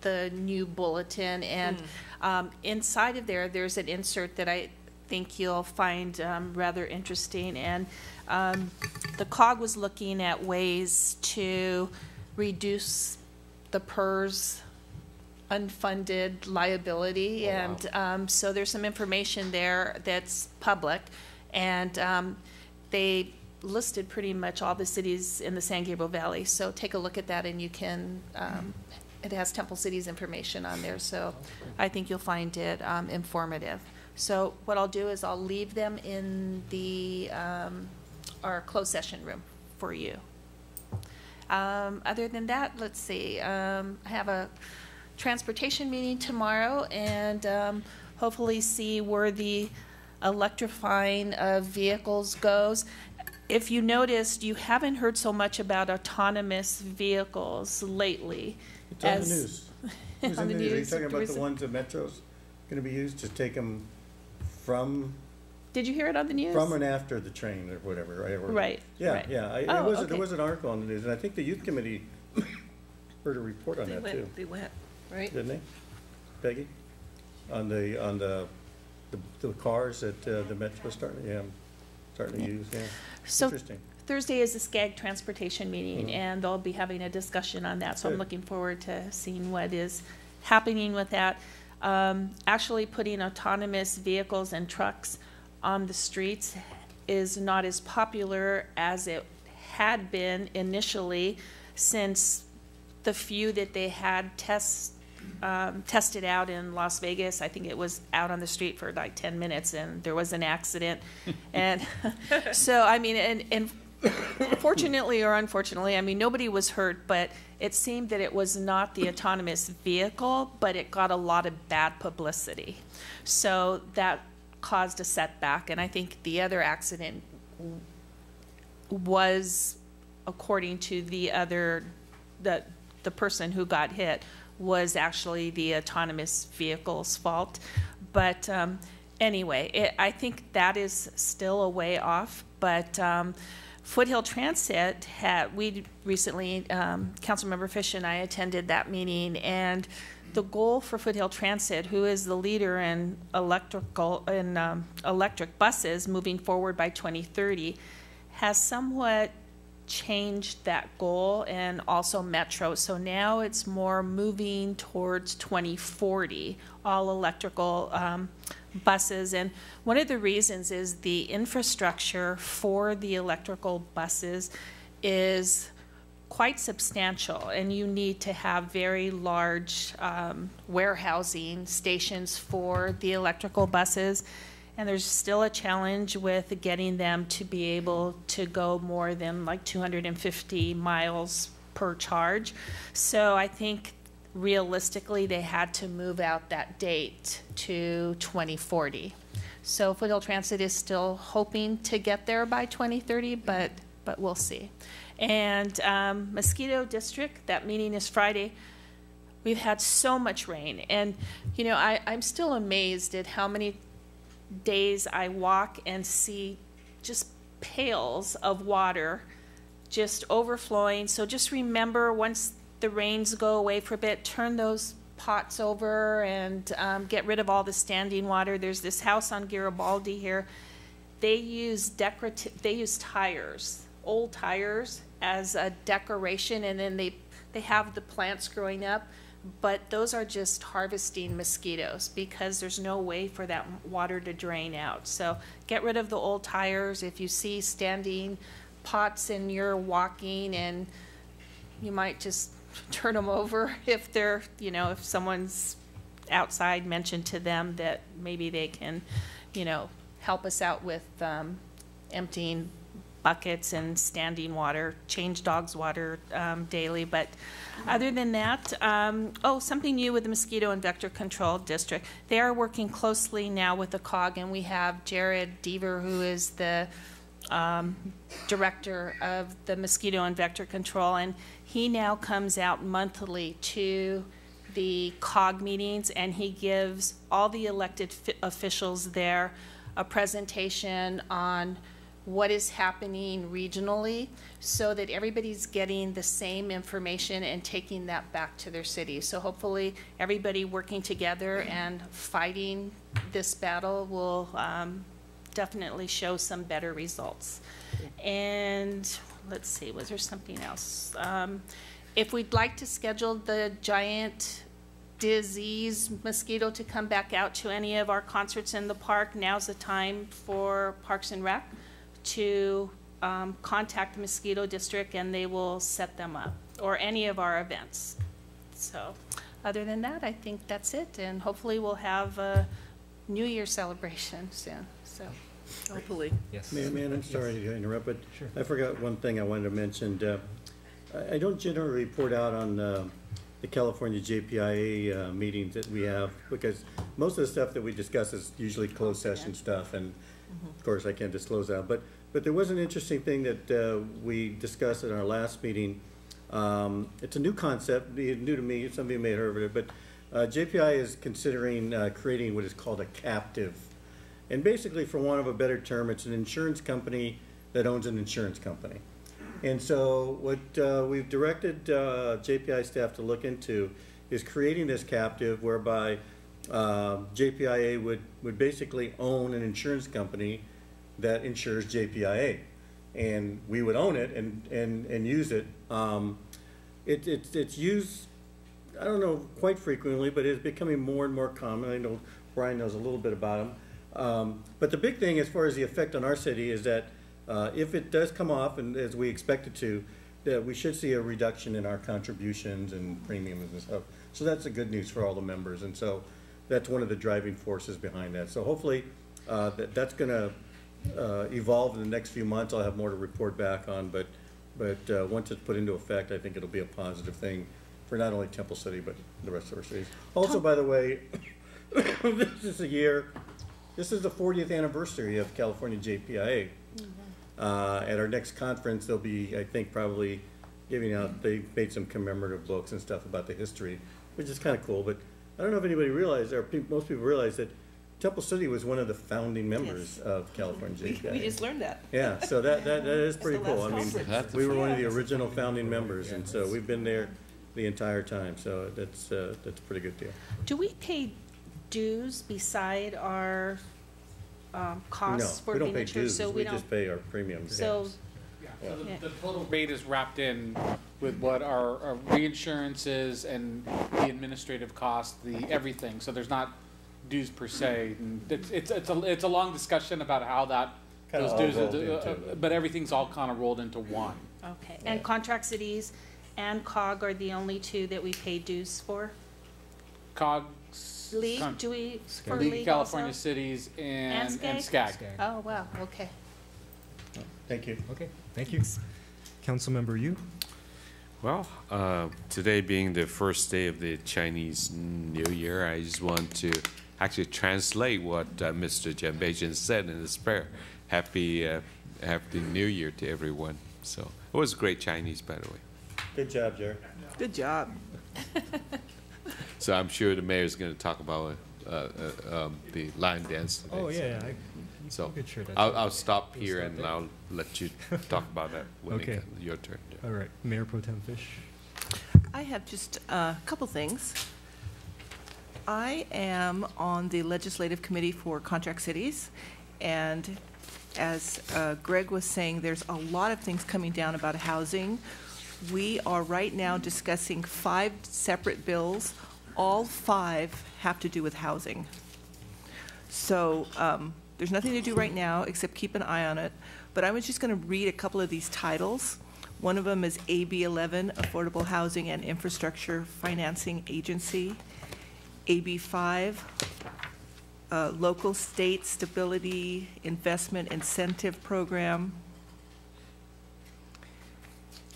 the new bulletin, and inside of there, there's an insert that I think you'll find rather interesting. And the COG was looking at ways to reduce the PERS unfunded liability, and so there's some information there that's public, and they listed pretty much all the cities in the San Gabriel Valley. So take a look at that, and you can. It has Temple City's information on there, so I think you'll find it informative. So what I'll do is I'll leave them in the our closed session room for you. Other than that, let's see. I have a transportation meeting tomorrow, and hopefully see where the electrifying of vehicles goes. If you noticed, you haven't heard so much about autonomous vehicles lately. It's on the news. Who's on in the news? Are you news. talking about the ones that Metro's going to be used to take them from? Did you hear it on the news? From and after the train or whatever, right? Right. Yeah, right. yeah. There was an article on the news, and I think the youth committee heard a report on that too. They went, right? Didn't they, Peggy? On the cars that the Metro's starting to use. Yeah. So interesting. Thursday is the SCAG transportation meeting, and they'll be having a discussion on that. So I'm looking forward to seeing what is happening with that. Actually, putting autonomous vehicles and trucks on the streets is not as popular as it had been initially, since the few that they had tested out in Las Vegas. I think it was out on the street for like 10 minutes and there was an accident. And so, I mean, and fortunately or unfortunately, I mean, nobody was hurt, but it seemed that it was not the autonomous vehicle, but it got a lot of bad publicity. So that caused a setback. And I think the other accident was, according to the person who got hit, was actually the autonomous vehicle's fault. But anyway, I think that is still a way off. But Foothill Transit we recently, Councilmember Fish and I attended that meeting, and the goal for Foothill Transit, who is the leader in electric buses moving forward by 2030, has somewhat changed that goal, and also Metro. So now it's more moving towards 2040, all electrical buses. And one of the reasons is the infrastructure for the electrical buses is quite substantial, and you need to have very large warehousing stations for the electrical buses. And there's still a challenge with getting them to be able to go more than like 250 miles per charge. So I think realistically they had to move out that date to 2040. So Foothill Transit is still hoping to get there by 2030, but we'll see. And Mosquito District, that meeting is Friday. We've had so much rain, and you know, I'm still amazed at how many days I walk and see just pails of water just overflowing. So just remember, once the rains go away for a bit, turn those pots over and get rid of all the standing water. There's this house on Garibaldi here. They use tires, old tires, as a decoration, and then they have the plants growing up. But those are just harvesting mosquitoes because there's no way for that water to drain out. So get rid of the old tires. If you see standing pots and you're walking, and you might just turn them over if they're, you know, if someone's outside, mention to them that maybe they can, you know, help us out with emptying buckets and standing water, change dogs' water daily. But other than that, something new with the Mosquito and Vector Control District. They are working closely now with the COG, and we have Jared Deaver, who is the director of the Mosquito and Vector Control, and he now comes out monthly to the COG meetings, and he gives all the elected officials there a presentation on what is happening regionally so that everybody's getting the same information and taking that back to their city. So hopefully everybody working together and fighting this battle will definitely show some better results. And let's see, was there something else? If we'd like to schedule the giant disease mosquito to come back out to any of our concerts in the park, now's the time for Parks and Rec to contact the Mosquito District and they will set them up, or any of our events. So other than that, I think that's it, and hopefully we'll have a New Year celebration soon. So hopefully. Yes. Man, I'm sorry to interrupt, but Sure. I forgot one thing I wanted to mention. I don't generally report out on the California JPIA meetings that we have, because most of the stuff that we discuss is usually closed session stuff, and of course I can't disclose that. But there was an interesting thing that we discussed at our last meeting. It's a new concept, new to me. Some of you may have heard of it, but JPI is considering creating what is called a captive. And basically, for want of a better term, it's an insurance company that owns an insurance company. And so what we've directed JPI staff to look into is creating this captive whereby JPIA would basically own an insurance company that insures JPIA. And we would own it and use it. It's used, I don't know quite frequently, but it's becoming more and more common. I know Brian knows a little bit about them. But the big thing as far as the effect on our city is that if it does come off, and as we expect it to, that we should see a reduction in our contributions and premiums and stuff. So that's the good news for all the members. And so that's one of the driving forces behind that. So hopefully that's going to evolve in the next few months. I'll have more to report back on. But once it's put into effect, I think it'll be a positive thing for not only Temple City, but the rest of our cities. Also, by the way, this is the 40th anniversary of California JPIA. At our next conference, they'll be, I think, probably giving out, they made some commemorative books and stuff about the history, which is kind of cool. But I don't know if anybody realized, or most people realize, that Temple City was one of the founding members of California JPIA. We just learned that. Yeah, so that is pretty the cool. last I mean, conference. we were one of the original founding members, and so we've been there the entire time. So that's a pretty good deal. do we pay dues beside our costs for being No, we don't pay insured? dues. So We just pay our premiums. So So Yeah. the total rate is wrapped in with what our reinsurance is and the administrative cost, the everything. So there's not dues per se. And it's a long discussion about how that Kinda those all dues, rolled into it. but everything's all kind of rolled into one. okay, and contract cities and COG are the only two that we pay dues for? COGS, League, do we, for League league of California also? Cities and SCAG? SCAG. Oh, wow, okay. Thank you. Okay, thank you. Councilmember Yu. Well, today being the first day of the Chinese New Year, I just want to actually translate what Mr. Jambajan said in his prayer. Happy New Year to everyone. So it was great Chinese, by the way. Good job, Jerry. Good job. So I'm sure the mayor's going to talk about the line dance today. Oh, yeah, So could share that. I'll stop We'll here stop and there. I'll let you talk about that when Okay. it comes your turn. Yeah. All right, Mayor Pro Tem Fish. I have just a couple things. I am on the Legislative Committee for Contract Cities, and as Greg was saying, there's a lot of things coming down about housing. We are right now discussing 5 separate bills. All 5 have to do with housing. So there's nothing to do right now except keep an eye on it. But I was just going to read a couple of these titles. One of them is AB 11, Affordable Housing and Infrastructure Financing Agency. AB 5, Local State Stability Investment Incentive Program.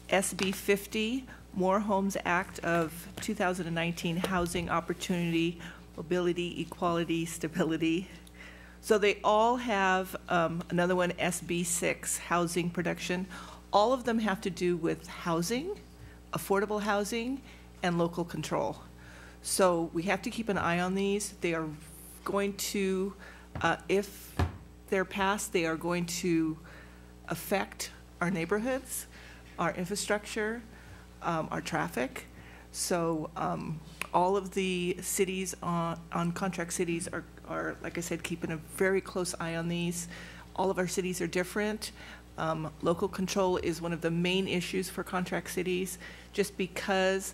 SB 50, More Homes Act of 2019 Housing Opportunity, Mobility, Equality, Stability. So they all have another one, SB 6, Housing Production. All of them have to do with housing, affordable housing, and local control. So we have to keep an eye on these. They are going to, if they're passed, they are going to affect our neighborhoods, our infrastructure, our traffic. So all of the cities on contract cities are, like I said, keeping a very close eye on these. All of our cities are different. Local control is one of the main issues for contract cities, just because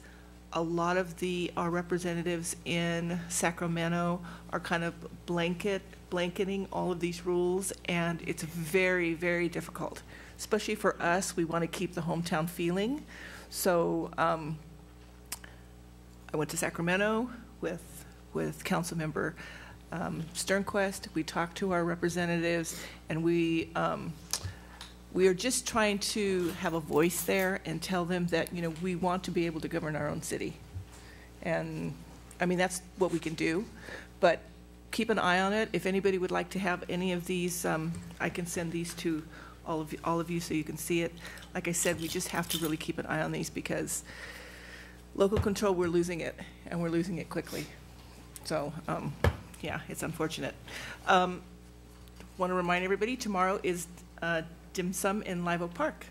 a lot of our representatives in Sacramento are kind of blanketing all of these rules, and it's very, very difficult. Especially for us, we want to keep the hometown feeling. So I went to Sacramento with Councilmember Sternquist. We talked to our representatives, and we are just trying to have a voice there and tell them that, you know, we want to be able to govern our own city. And I mean, that's what we can do, but keep an eye on it. If anybody would like to have any of these, I can send these to all of you so you can see it. Like I said, we just have to really keep an eye on these, because local control, we're losing it, and we're losing it quickly. So yeah, it's unfortunate. Want to remind everybody, tomorrow is dim sum in Live Oak Park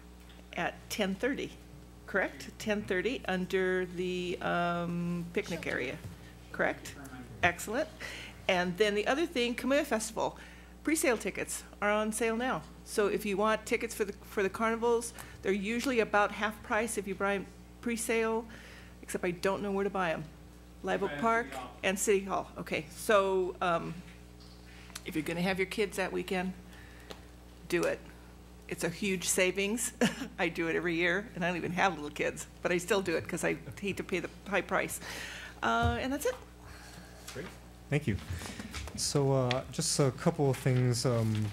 at 10:30, correct? 10:30 under the picnic area, correct? Excellent. And then the other thing, Camellia Festival, pre-sale tickets are on sale now. So if you want tickets for the carnivals, they're usually about half price if you buy them pre-sale, except I don't know where to buy them. Live Oak Park and City Hall. Okay, so if you're going to have your kids that weekend, do it. It's a huge savings. I do it every year, and I don't even have little kids, but I still do it because I hate to pay the high price. And that's it. Great. Thank you. So just a couple of things. Some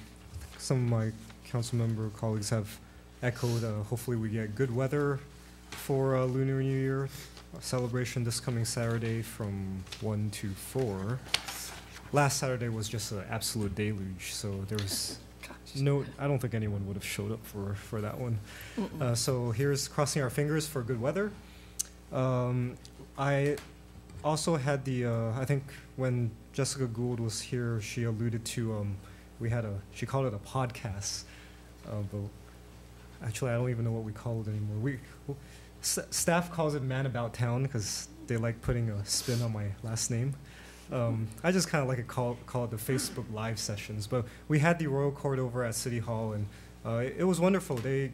of my council member colleagues have echoed. Hopefully we get good weather for Lunar New Year celebration this coming Saturday from 1 to 4. Last Saturday was just an absolute deluge, so there was I don't think anyone would have showed up for that one. So here's crossing our fingers for good weather. I also had I think when Jessica Gould was here, she alluded to, she called it a podcast, but actually I don't even know what we call it anymore. Staff calls it Man About Town because they like putting a spin on my last name. I just kind of like to call it the Facebook Live sessions. But we had the Royal Court over at City Hall, and it was wonderful. They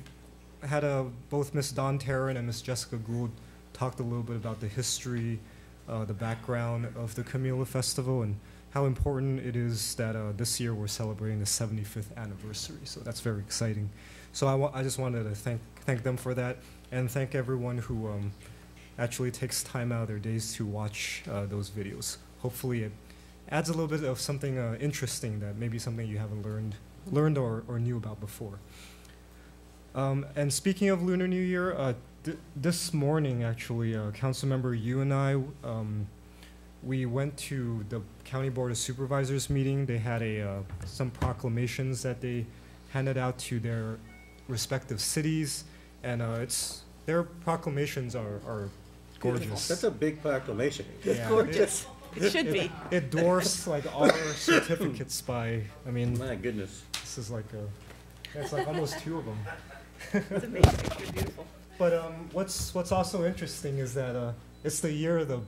had both Miss Dawn Tarrant and Miss Jessica Gould talked a little bit about the history, the background of the Camellia Festival, and how important it is that this year we're celebrating the 75th anniversary. So that's very exciting. So I just wanted to thank them for that, and thank everyone who actually takes time out of their days to watch those videos. Hopefully it adds a little bit of something interesting, that maybe something you haven't learned or knew about before. And speaking of Lunar New Year, this morning actually, Councilmember Yu and I, we went to the County Board of Supervisors meeting. They had some proclamations that they handed out to their respective cities, and their proclamations are gorgeous. That's a big proclamation. It's gorgeous. It should be. It dwarfs like all our certificates by, I mean. My goodness. This is like it's like almost 2 of them. It's amazing. It's beautiful. But what's also interesting is that it's the year of the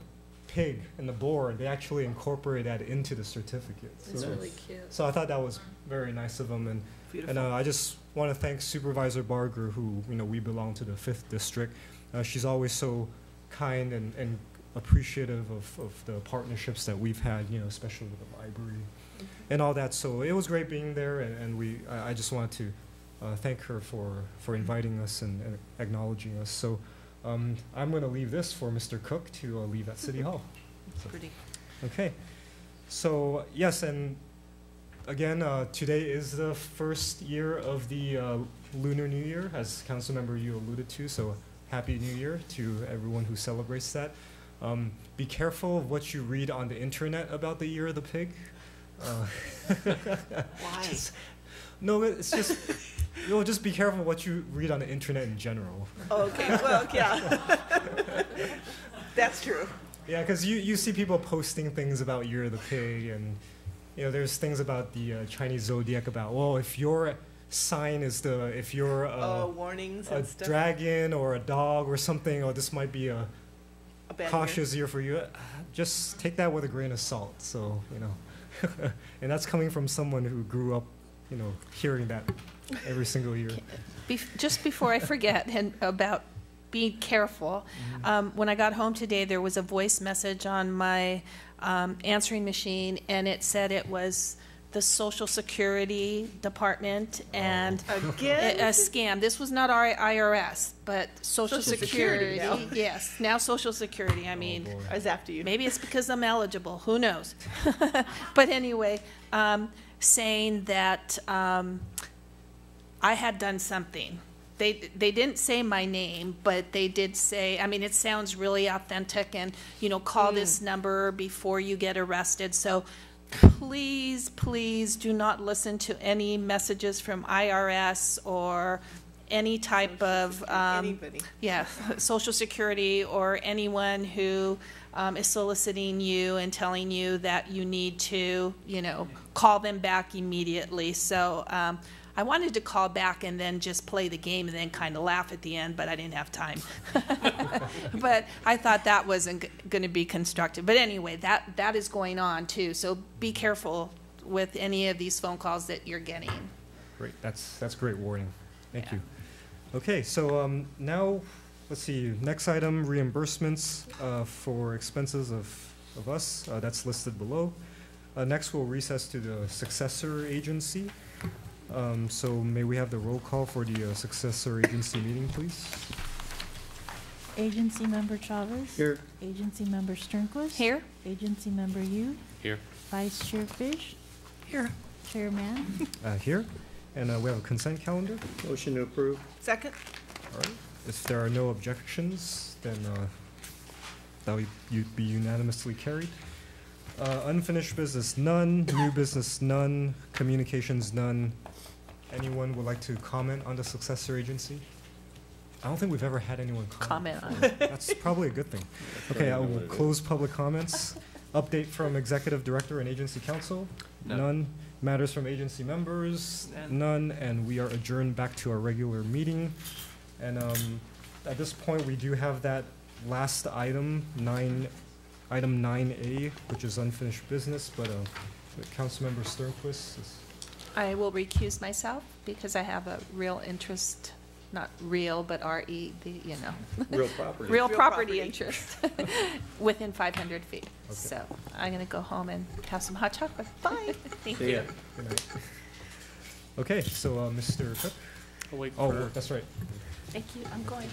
pig and the boar. They actually incorporate that into the certificate. That's really cute. So I thought that was very nice of them. And I just want to thank Supervisor Barger, who, we belong to the 5th District. She's always so kind and appreciative of the partnerships that we've had, especially with the library and all that. So it was great being there, and I just wanted to thank her for inviting us and acknowledging us. So I'm going to leave this for Mr. Cook to leave at City Hall. It's pretty. Okay. So yes, and again, today is the first year of the Lunar New Year, as Councilmember Yu alluded to. So Happy New Year to everyone who celebrates that. Be careful of what you read on the internet about the Year of the Pig. Why? No, it's just, just be careful what you read on the internet in general. Okay, well, yeah. That's true. Yeah, because you see people posting things about Year of the Pig, and there's things about the Chinese zodiac about, well, if your sign is if you're warnings a and stuff. dragon or a dog or something, or this might be a bad cautious year for you. Just take that with a grain of salt. So, you know, and that's coming from someone who grew up, you know, hearing that every single year. Just before I forget and about being careful, when I got home today, there was a voice message on my answering machine, and it said it was the Social Security Department and Again? a scam. This was not our IRS, but Social Security. now. Yes, now Social Security. I mean, I was after you. maybe it's because I'm eligible. Who knows? But anyway, saying that I had done something. They didn't say my name, but they did say, I mean, it sounds really authentic, and, you know, call this number before you get arrested. So please, please do not listen to any messages from IRS or any type of, Anybody. yeah, Social Security or anyone who is soliciting you and telling you that you need to, you know, call them back immediately. So I wanted to call back and then just play the game and then kind of laugh at the end, but I didn't have time. But I thought that wasn't going to be constructive. But anyway, that is going on too. So be careful with any of these phone calls that you're getting. Great, that's great warning. Thank you. Okay, so now let's see. Next item: reimbursements for expenses of us. That's listed below. Next, we'll recess to the successor agency. So may we have the roll call for the successor agency meeting, please? Agency Member Chavez. Here. Agency Member Sternquist. Here. Agency Member Yu. Here. Vice Chair Fish. Here. Chairman. Here. And we have a consent calendar. Motion to approve. Second. All right. If there are no objections, then that would be unanimously carried. Unfinished business, none. New business, none. Communications, none. Anyone would like to comment on the successor agency? I don't think we've ever had anyone comment on it. That's probably a good thing. Okay, I will close public comments. Update from executive director and agency council? None. Matters from agency members? None. And we are adjourned back to our regular meeting. And at this point, we do have that last item, item 9A, which is unfinished business, but Councilmember Sternquist is... I will recuse myself because I have a real interest, not real, but R-E, you know. Real property. Real property interest within 500 feet. Okay. So I'm going to go home and have some hot chocolate. Bye. Thank See you. ya. Good night. Okay, so Mr. Cook? I'll wait Oh, for- that's right. Thank you. I'm going.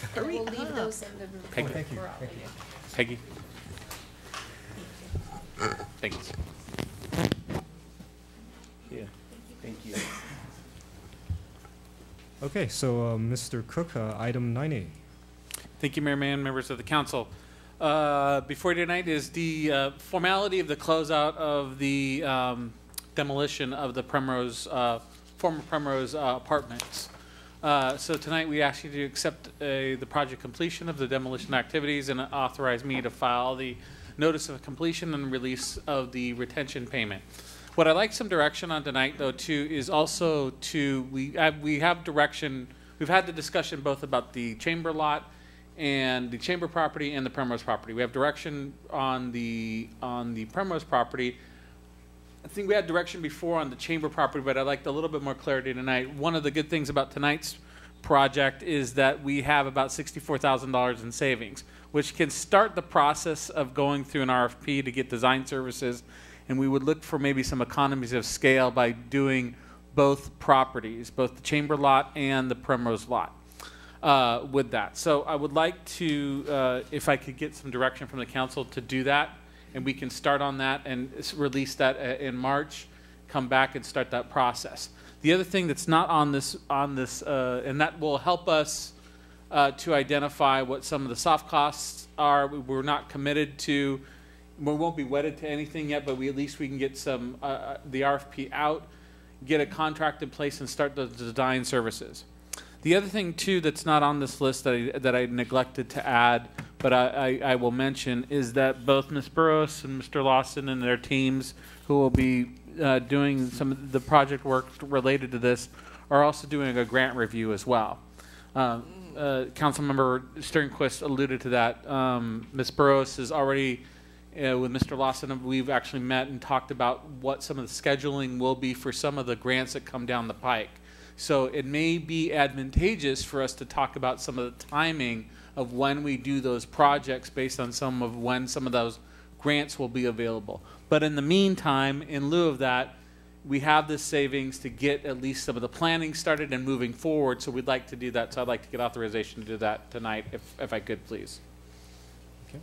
And Hurry we'll leave up. those in the room. Peggy. Oh, thank you. for all Thank of you. Peggy. Thanks. Yeah. Thank you. Okay, so Mr. Cook, item 9A. Thank you, Mayor Mann, members of the council. Before you tonight is the formality of the closeout of the demolition of the Primrose, former Primrose apartments. So tonight we ask you to accept the project completion of the demolition activities and authorize me to file the notice of completion and release of the retention payment. What I'd like some direction on tonight, though, too, is also we have direction. We've had the discussion both about the chamber lot and the chamber property and the Primrose property. We have direction on the Primrose property. I think we had direction before on the chamber property, but I'd like a little bit more clarity tonight. One of the good things about tonight's project is that we have about $64,000 in savings, which can start the process of going through an RFP to get design services. And we would look for maybe some economies of scale by doing both properties, both the chamber lot and the Primrose lot with that. So I would like to, if I could get some direction from the council to do that, and we can start on that and release that in March, come back and start that process. The other thing that's not on this, and that will help us to identify what some of the soft costs are. We're not committed to, we won't be wedded to anything yet, but at least we can get some, the RFP out, get a contract in place, and start the design services. The other thing, too, that's not on this list that I neglected to add, but I will mention, is that both Ms. Burrows and Mr. Lawson and their teams who will be doing some of the project work related to this are also doing a grant review as well. Councilmember Sternquist alluded to that. Ms. Burrows is already, with Mr. Lawson, we've actually met and talked about what some of the scheduling will be for some of the grants that come down the pike. So it may be advantageous for us to talk about some of the timing of when we do those projects based on some of when some of those grants will be available. But in the meantime, in lieu of that, we have this savings to get at least some of the planning started and moving forward, so we'd like to do that. So I'd like to get authorization to do that tonight, if I could, please. Okay.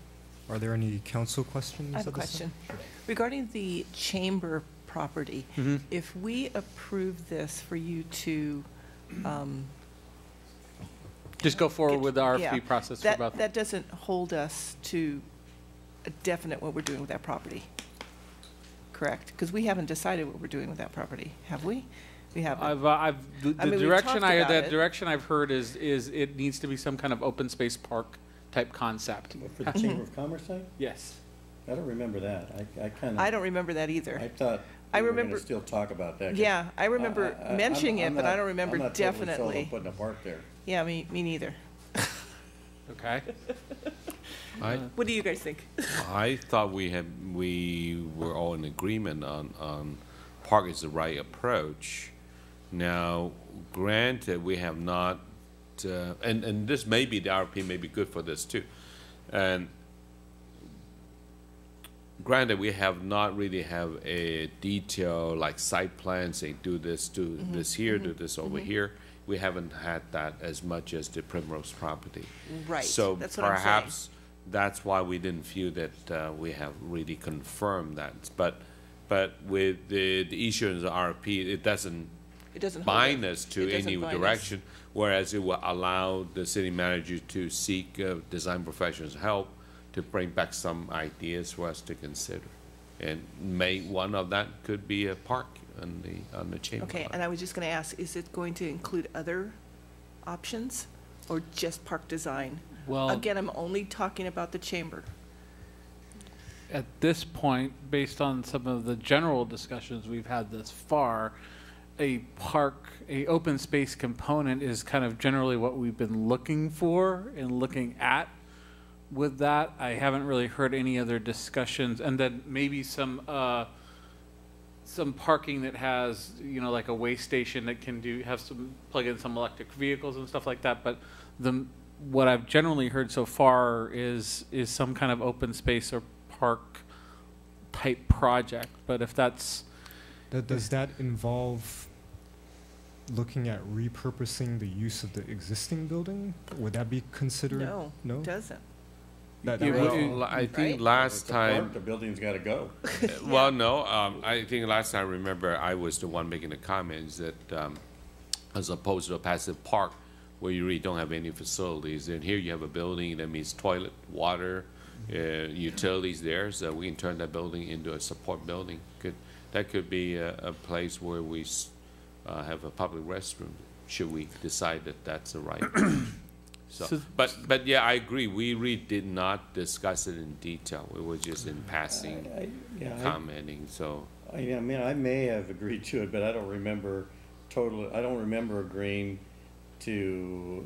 Are there any council questions? I have a question. Regarding the chamber property, if we approve this for you to just go forward with the RFP yeah, process that, for both. that doesn't hold us to a definite what we're doing with that property, correct? Because we haven't decided what we're doing with that property, have we? We haven't. The I mean, direction I've heard is it needs to be some kind of open space park type concept. For the Chamber of Commerce site? Yes. I don't remember that. I kind of. I don't remember that either. I thought I we were remember gonna still talk about that. Yeah, I remember mentioning it, but I don't remember I'm not definitely. totally sold on putting a park there. Yeah, me neither. Okay. What do you guys think? I thought we were all in agreement on park is the right approach. Now, granted, we have not, and this may be, the RP may be good for this too. And granted, we have not really have a detail like site plan saying do this here, do this over here. We haven't had that as much as the Primrose property. Right. So that's what I'm perhaps that's why we didn't feel that we have really confirmed that. But with the issuance of RFP, it doesn't bind us to any direction, whereas it will allow the city manager to seek design professionals' help to bring back some ideas for us to consider. And one of that could be a park on the chamber. Okay, and I was just going to ask, is it going to include other options or just park design? Well, again, I'm only talking about the chamber. At this point, based on some of the general discussions we've had thus far, a open space component is kind of generally what we've been looking for and looking at. With that, I haven't really heard any other discussions, and then maybe some parking that has, like a way station that can plug in some electric vehicles and stuff like that. But what I've generally heard so far is some kind of open space or park type project. But if does that involve looking at repurposing the use of the existing building? Would that be considered? No, it doesn't. I think last time the building's got to go. Well, no. I think last time I remember I was the one making the comments that as opposed to a passive park where you really don't have any facilities, and here you have a building that means toilet, water, utilities there, so we can turn that building into a support building. That could be a place where we have a public restroom, should we decide that that's the right. So, but yeah, I agree. We really did not discuss it in detail. We were just in passing, commenting. I mean, I may have agreed to it, but I don't remember I don't remember agreeing to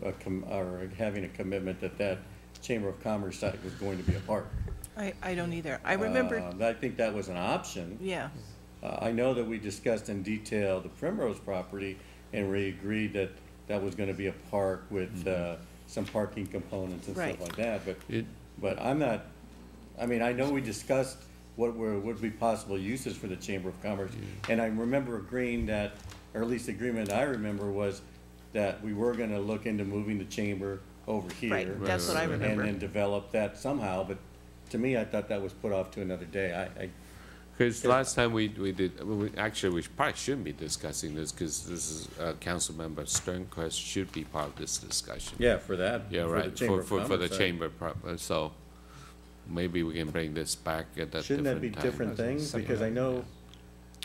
or having a commitment that Chamber of Commerce site was going to be a park. I don't either. I remember. I think that was an option. Yeah. I know that we discussed in detail the Primrose property, and we agreed that that was going to be a park with some parking components and stuff like that. But I'm not. I mean, I know we discussed what would be possible uses for the Chamber of Commerce, and I remember agreeing that, or at least the agreement I remember was that we were going to look into moving the chamber over here. Right. That's what I remember. And then develop that somehow. But to me, I thought that was put off to another day. Because last time we actually we probably shouldn't be discussing this because this is Councilmember Sternquist should be part of this discussion. Yeah, for that. Yeah, for right. The chamber for the chamber, so maybe we can bring this back at that. Shouldn't that be time. different things? Because I know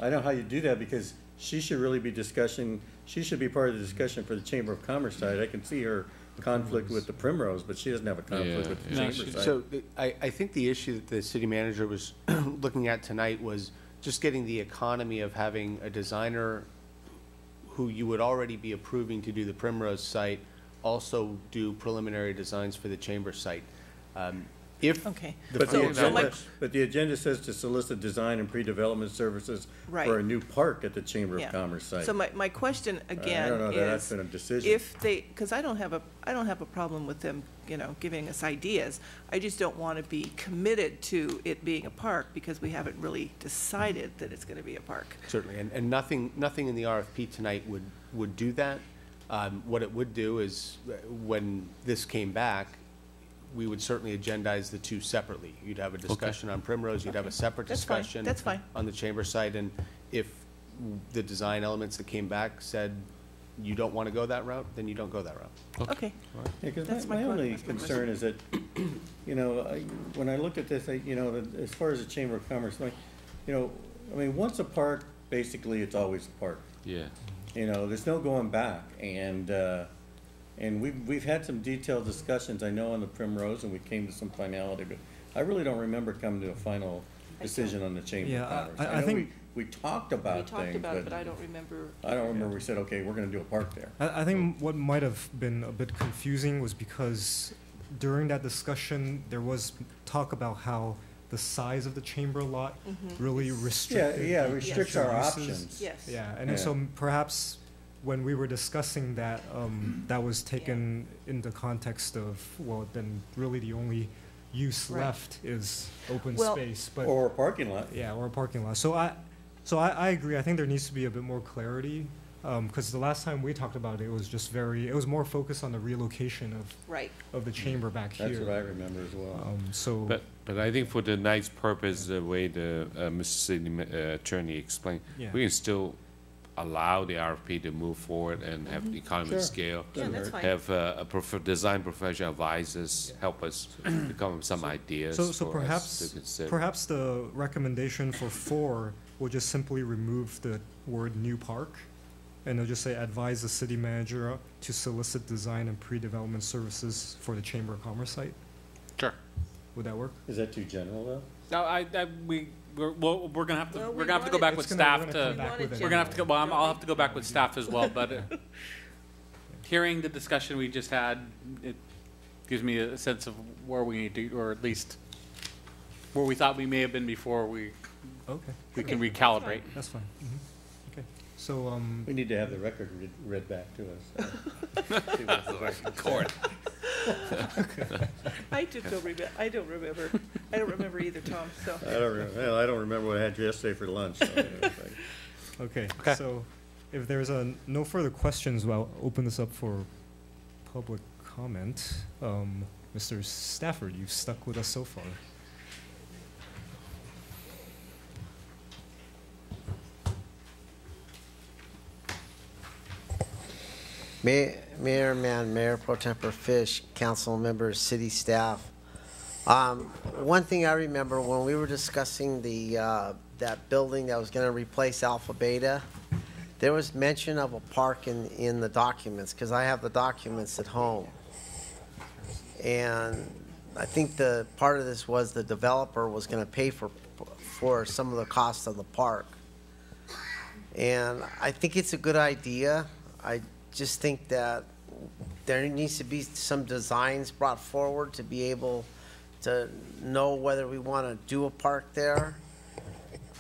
how you do that. Because she should really be discussing. She should be part of the discussion for the Chamber of Commerce side. I can see her conflict with the Primrose, but she doesn't have a conflict with the chamber side. So I think the issue that the city manager was looking at tonight was just getting the economy of having a designer who you would already be approving to do the Primrose site, also do preliminary designs for the Chamber site. If Okay. But the agenda says to solicit design and pre-development services Right. for a new park at the Chamber Yeah. of Commerce site. So my question again I don't know that that's is, been a decision. if they, because I don't have a problem with them, giving us ideas. I just don't want to be committed to it being a park because we haven't really decided that it's going to be a park. Certainly, and nothing in the RFP tonight would do that. What it would do is, when this came back, we would certainly agendize the two separately. You'd have a discussion on Primrose, you'd have a separate That's fine. discussion. That's fine. On the Chamber site, and if the design elements that came back said you don't want to go that route, then you don't go that route. Okay. Yeah, because That's my my only question. concern is that, when I look at this, as far as the Chamber of Commerce, once a park, basically, it's always a park. Yeah. There's no going back, and we've had some detailed discussions, I know, on the Primrose, and we came to some finality, but I really don't remember coming to a final decision on the Chamber of Commerce. I know think we talked about We things, talked about it, but I don't remember. I don't remember we said, okay, we're gonna do a park there. I think what might have been a bit confusing was because during that discussion, there was talk about how the size of the chamber lot really restricted. Yeah, restricts our uses. options. Yes. Yeah, and then so perhaps when we were discussing that, that was taken into context of, well, then really the only use Right. left is open Well- space. But Or a parking lot. yeah, or a parking lot. So I agree. I think there needs to be a bit more clarity, because the last time we talked about it, it was more focused on the relocation Right. of the chamber back here. That's what I remember as well. But I think for tonight's purpose, the way the Mr. City Attorney explained, Yeah. we can still allow the RFP to move forward and have the economy Sure. scale. Yeah, that's fine. Have a design professional advise us, help us to come up with some ideas So for us to perhaps consider. perhaps the recommendation for 4 will just simply remove the word new park, and it'll just say advise the city manager to solicit design and pre-development services for the Chamber of Commerce site. Sure. Would that work? Is that too general, though? No, we're gonna have to, Well, we're gonna have to go back with It's staff gonna to, come back with we're gonna have to go, well, I'll have to go back with staff as well, but hearing the discussion we just had, it gives me a sense of where we need to, or at least where we thought we may have been before we Okay. can recalibrate. That's fine. Okay. So We need to have the record read back to us. Court. I don't remember either, Tom, so. I don't remember what I had yesterday for lunch. So, okay. Okay. So if there's no further questions, I'll open this up for public comment. Mr. Stafford, you've stuck with us so far. Mayor Pro Tempore Fish, council members, city staff. One thing I remember when we were discussing that building that was going to replace Alpha Beta, there was mention of a park in the documents, because I have the documents at home. And I think the part of this was the developer was going to pay for some of the cost of the park. And I think it's a good idea. I just think that there needs to be some designs brought forward to be able to know whether we want to do a park there.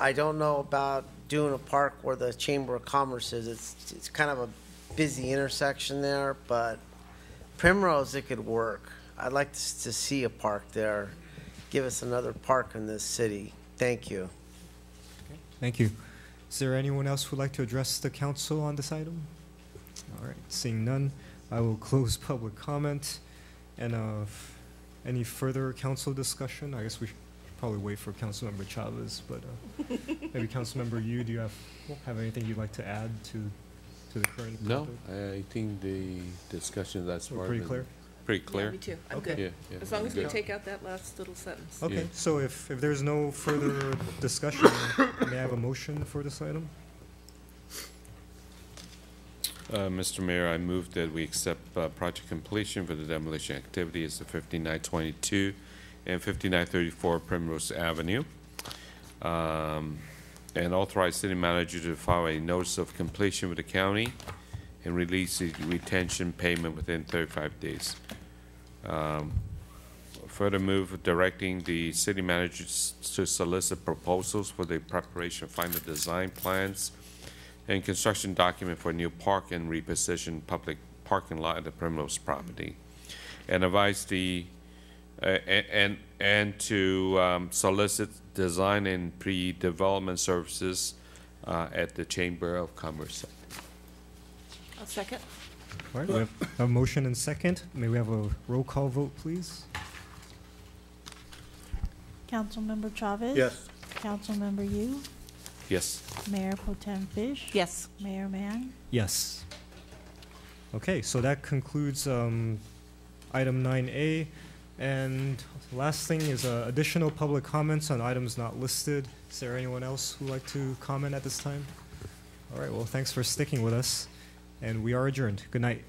I don't know about doing a park where the Chamber of Commerce is. It's kind of a busy intersection there, but Primrose, it could work. I'd like to see a park there. Give us another park in this city. Thank you. Thank you. Is there anyone else who'd like to address the council on this item? All right, seeing none, I will close public comment. And any further council discussion? I guess we should probably wait for Councilmember Chavez, but maybe Councilmember Yu, do you have anything you'd like to add to the current No, project? I think the discussion that's We're part pretty of it- clear? Pretty clear. Yeah, me too. I'm Okay. good. Yeah, As long as we good. take out that last little sentence. Okay, Yeah. so if there's no further discussion, may I have a motion for this item? Mr. Mayor, I move that we accept project completion for the demolition activities of 5922 and 5934 Primrose Avenue. and authorize city manager to file a notice of completion with the county and release the retention payment within 35 days. Further move directing the city manager to solicit proposals for the preparation of final design plans and construction document for a new park and reposition public parking lot at the Primrose property, and advise the and to solicit design and pre-development services at the Chamber of Commerce. I'll second. All right, we have a motion and second. May we have a roll call vote, please? Councilmember Chavez? Yes. Councilmember Yu? Yes. Mayor Pro Tem Fish? Yes. Mayor Mann? Yes. Okay, so that concludes item 9A. And last thing is additional public comments on items not listed. Is there anyone else who would like to comment at this time? All right, well, thanks for sticking with us, and we are adjourned. Good night.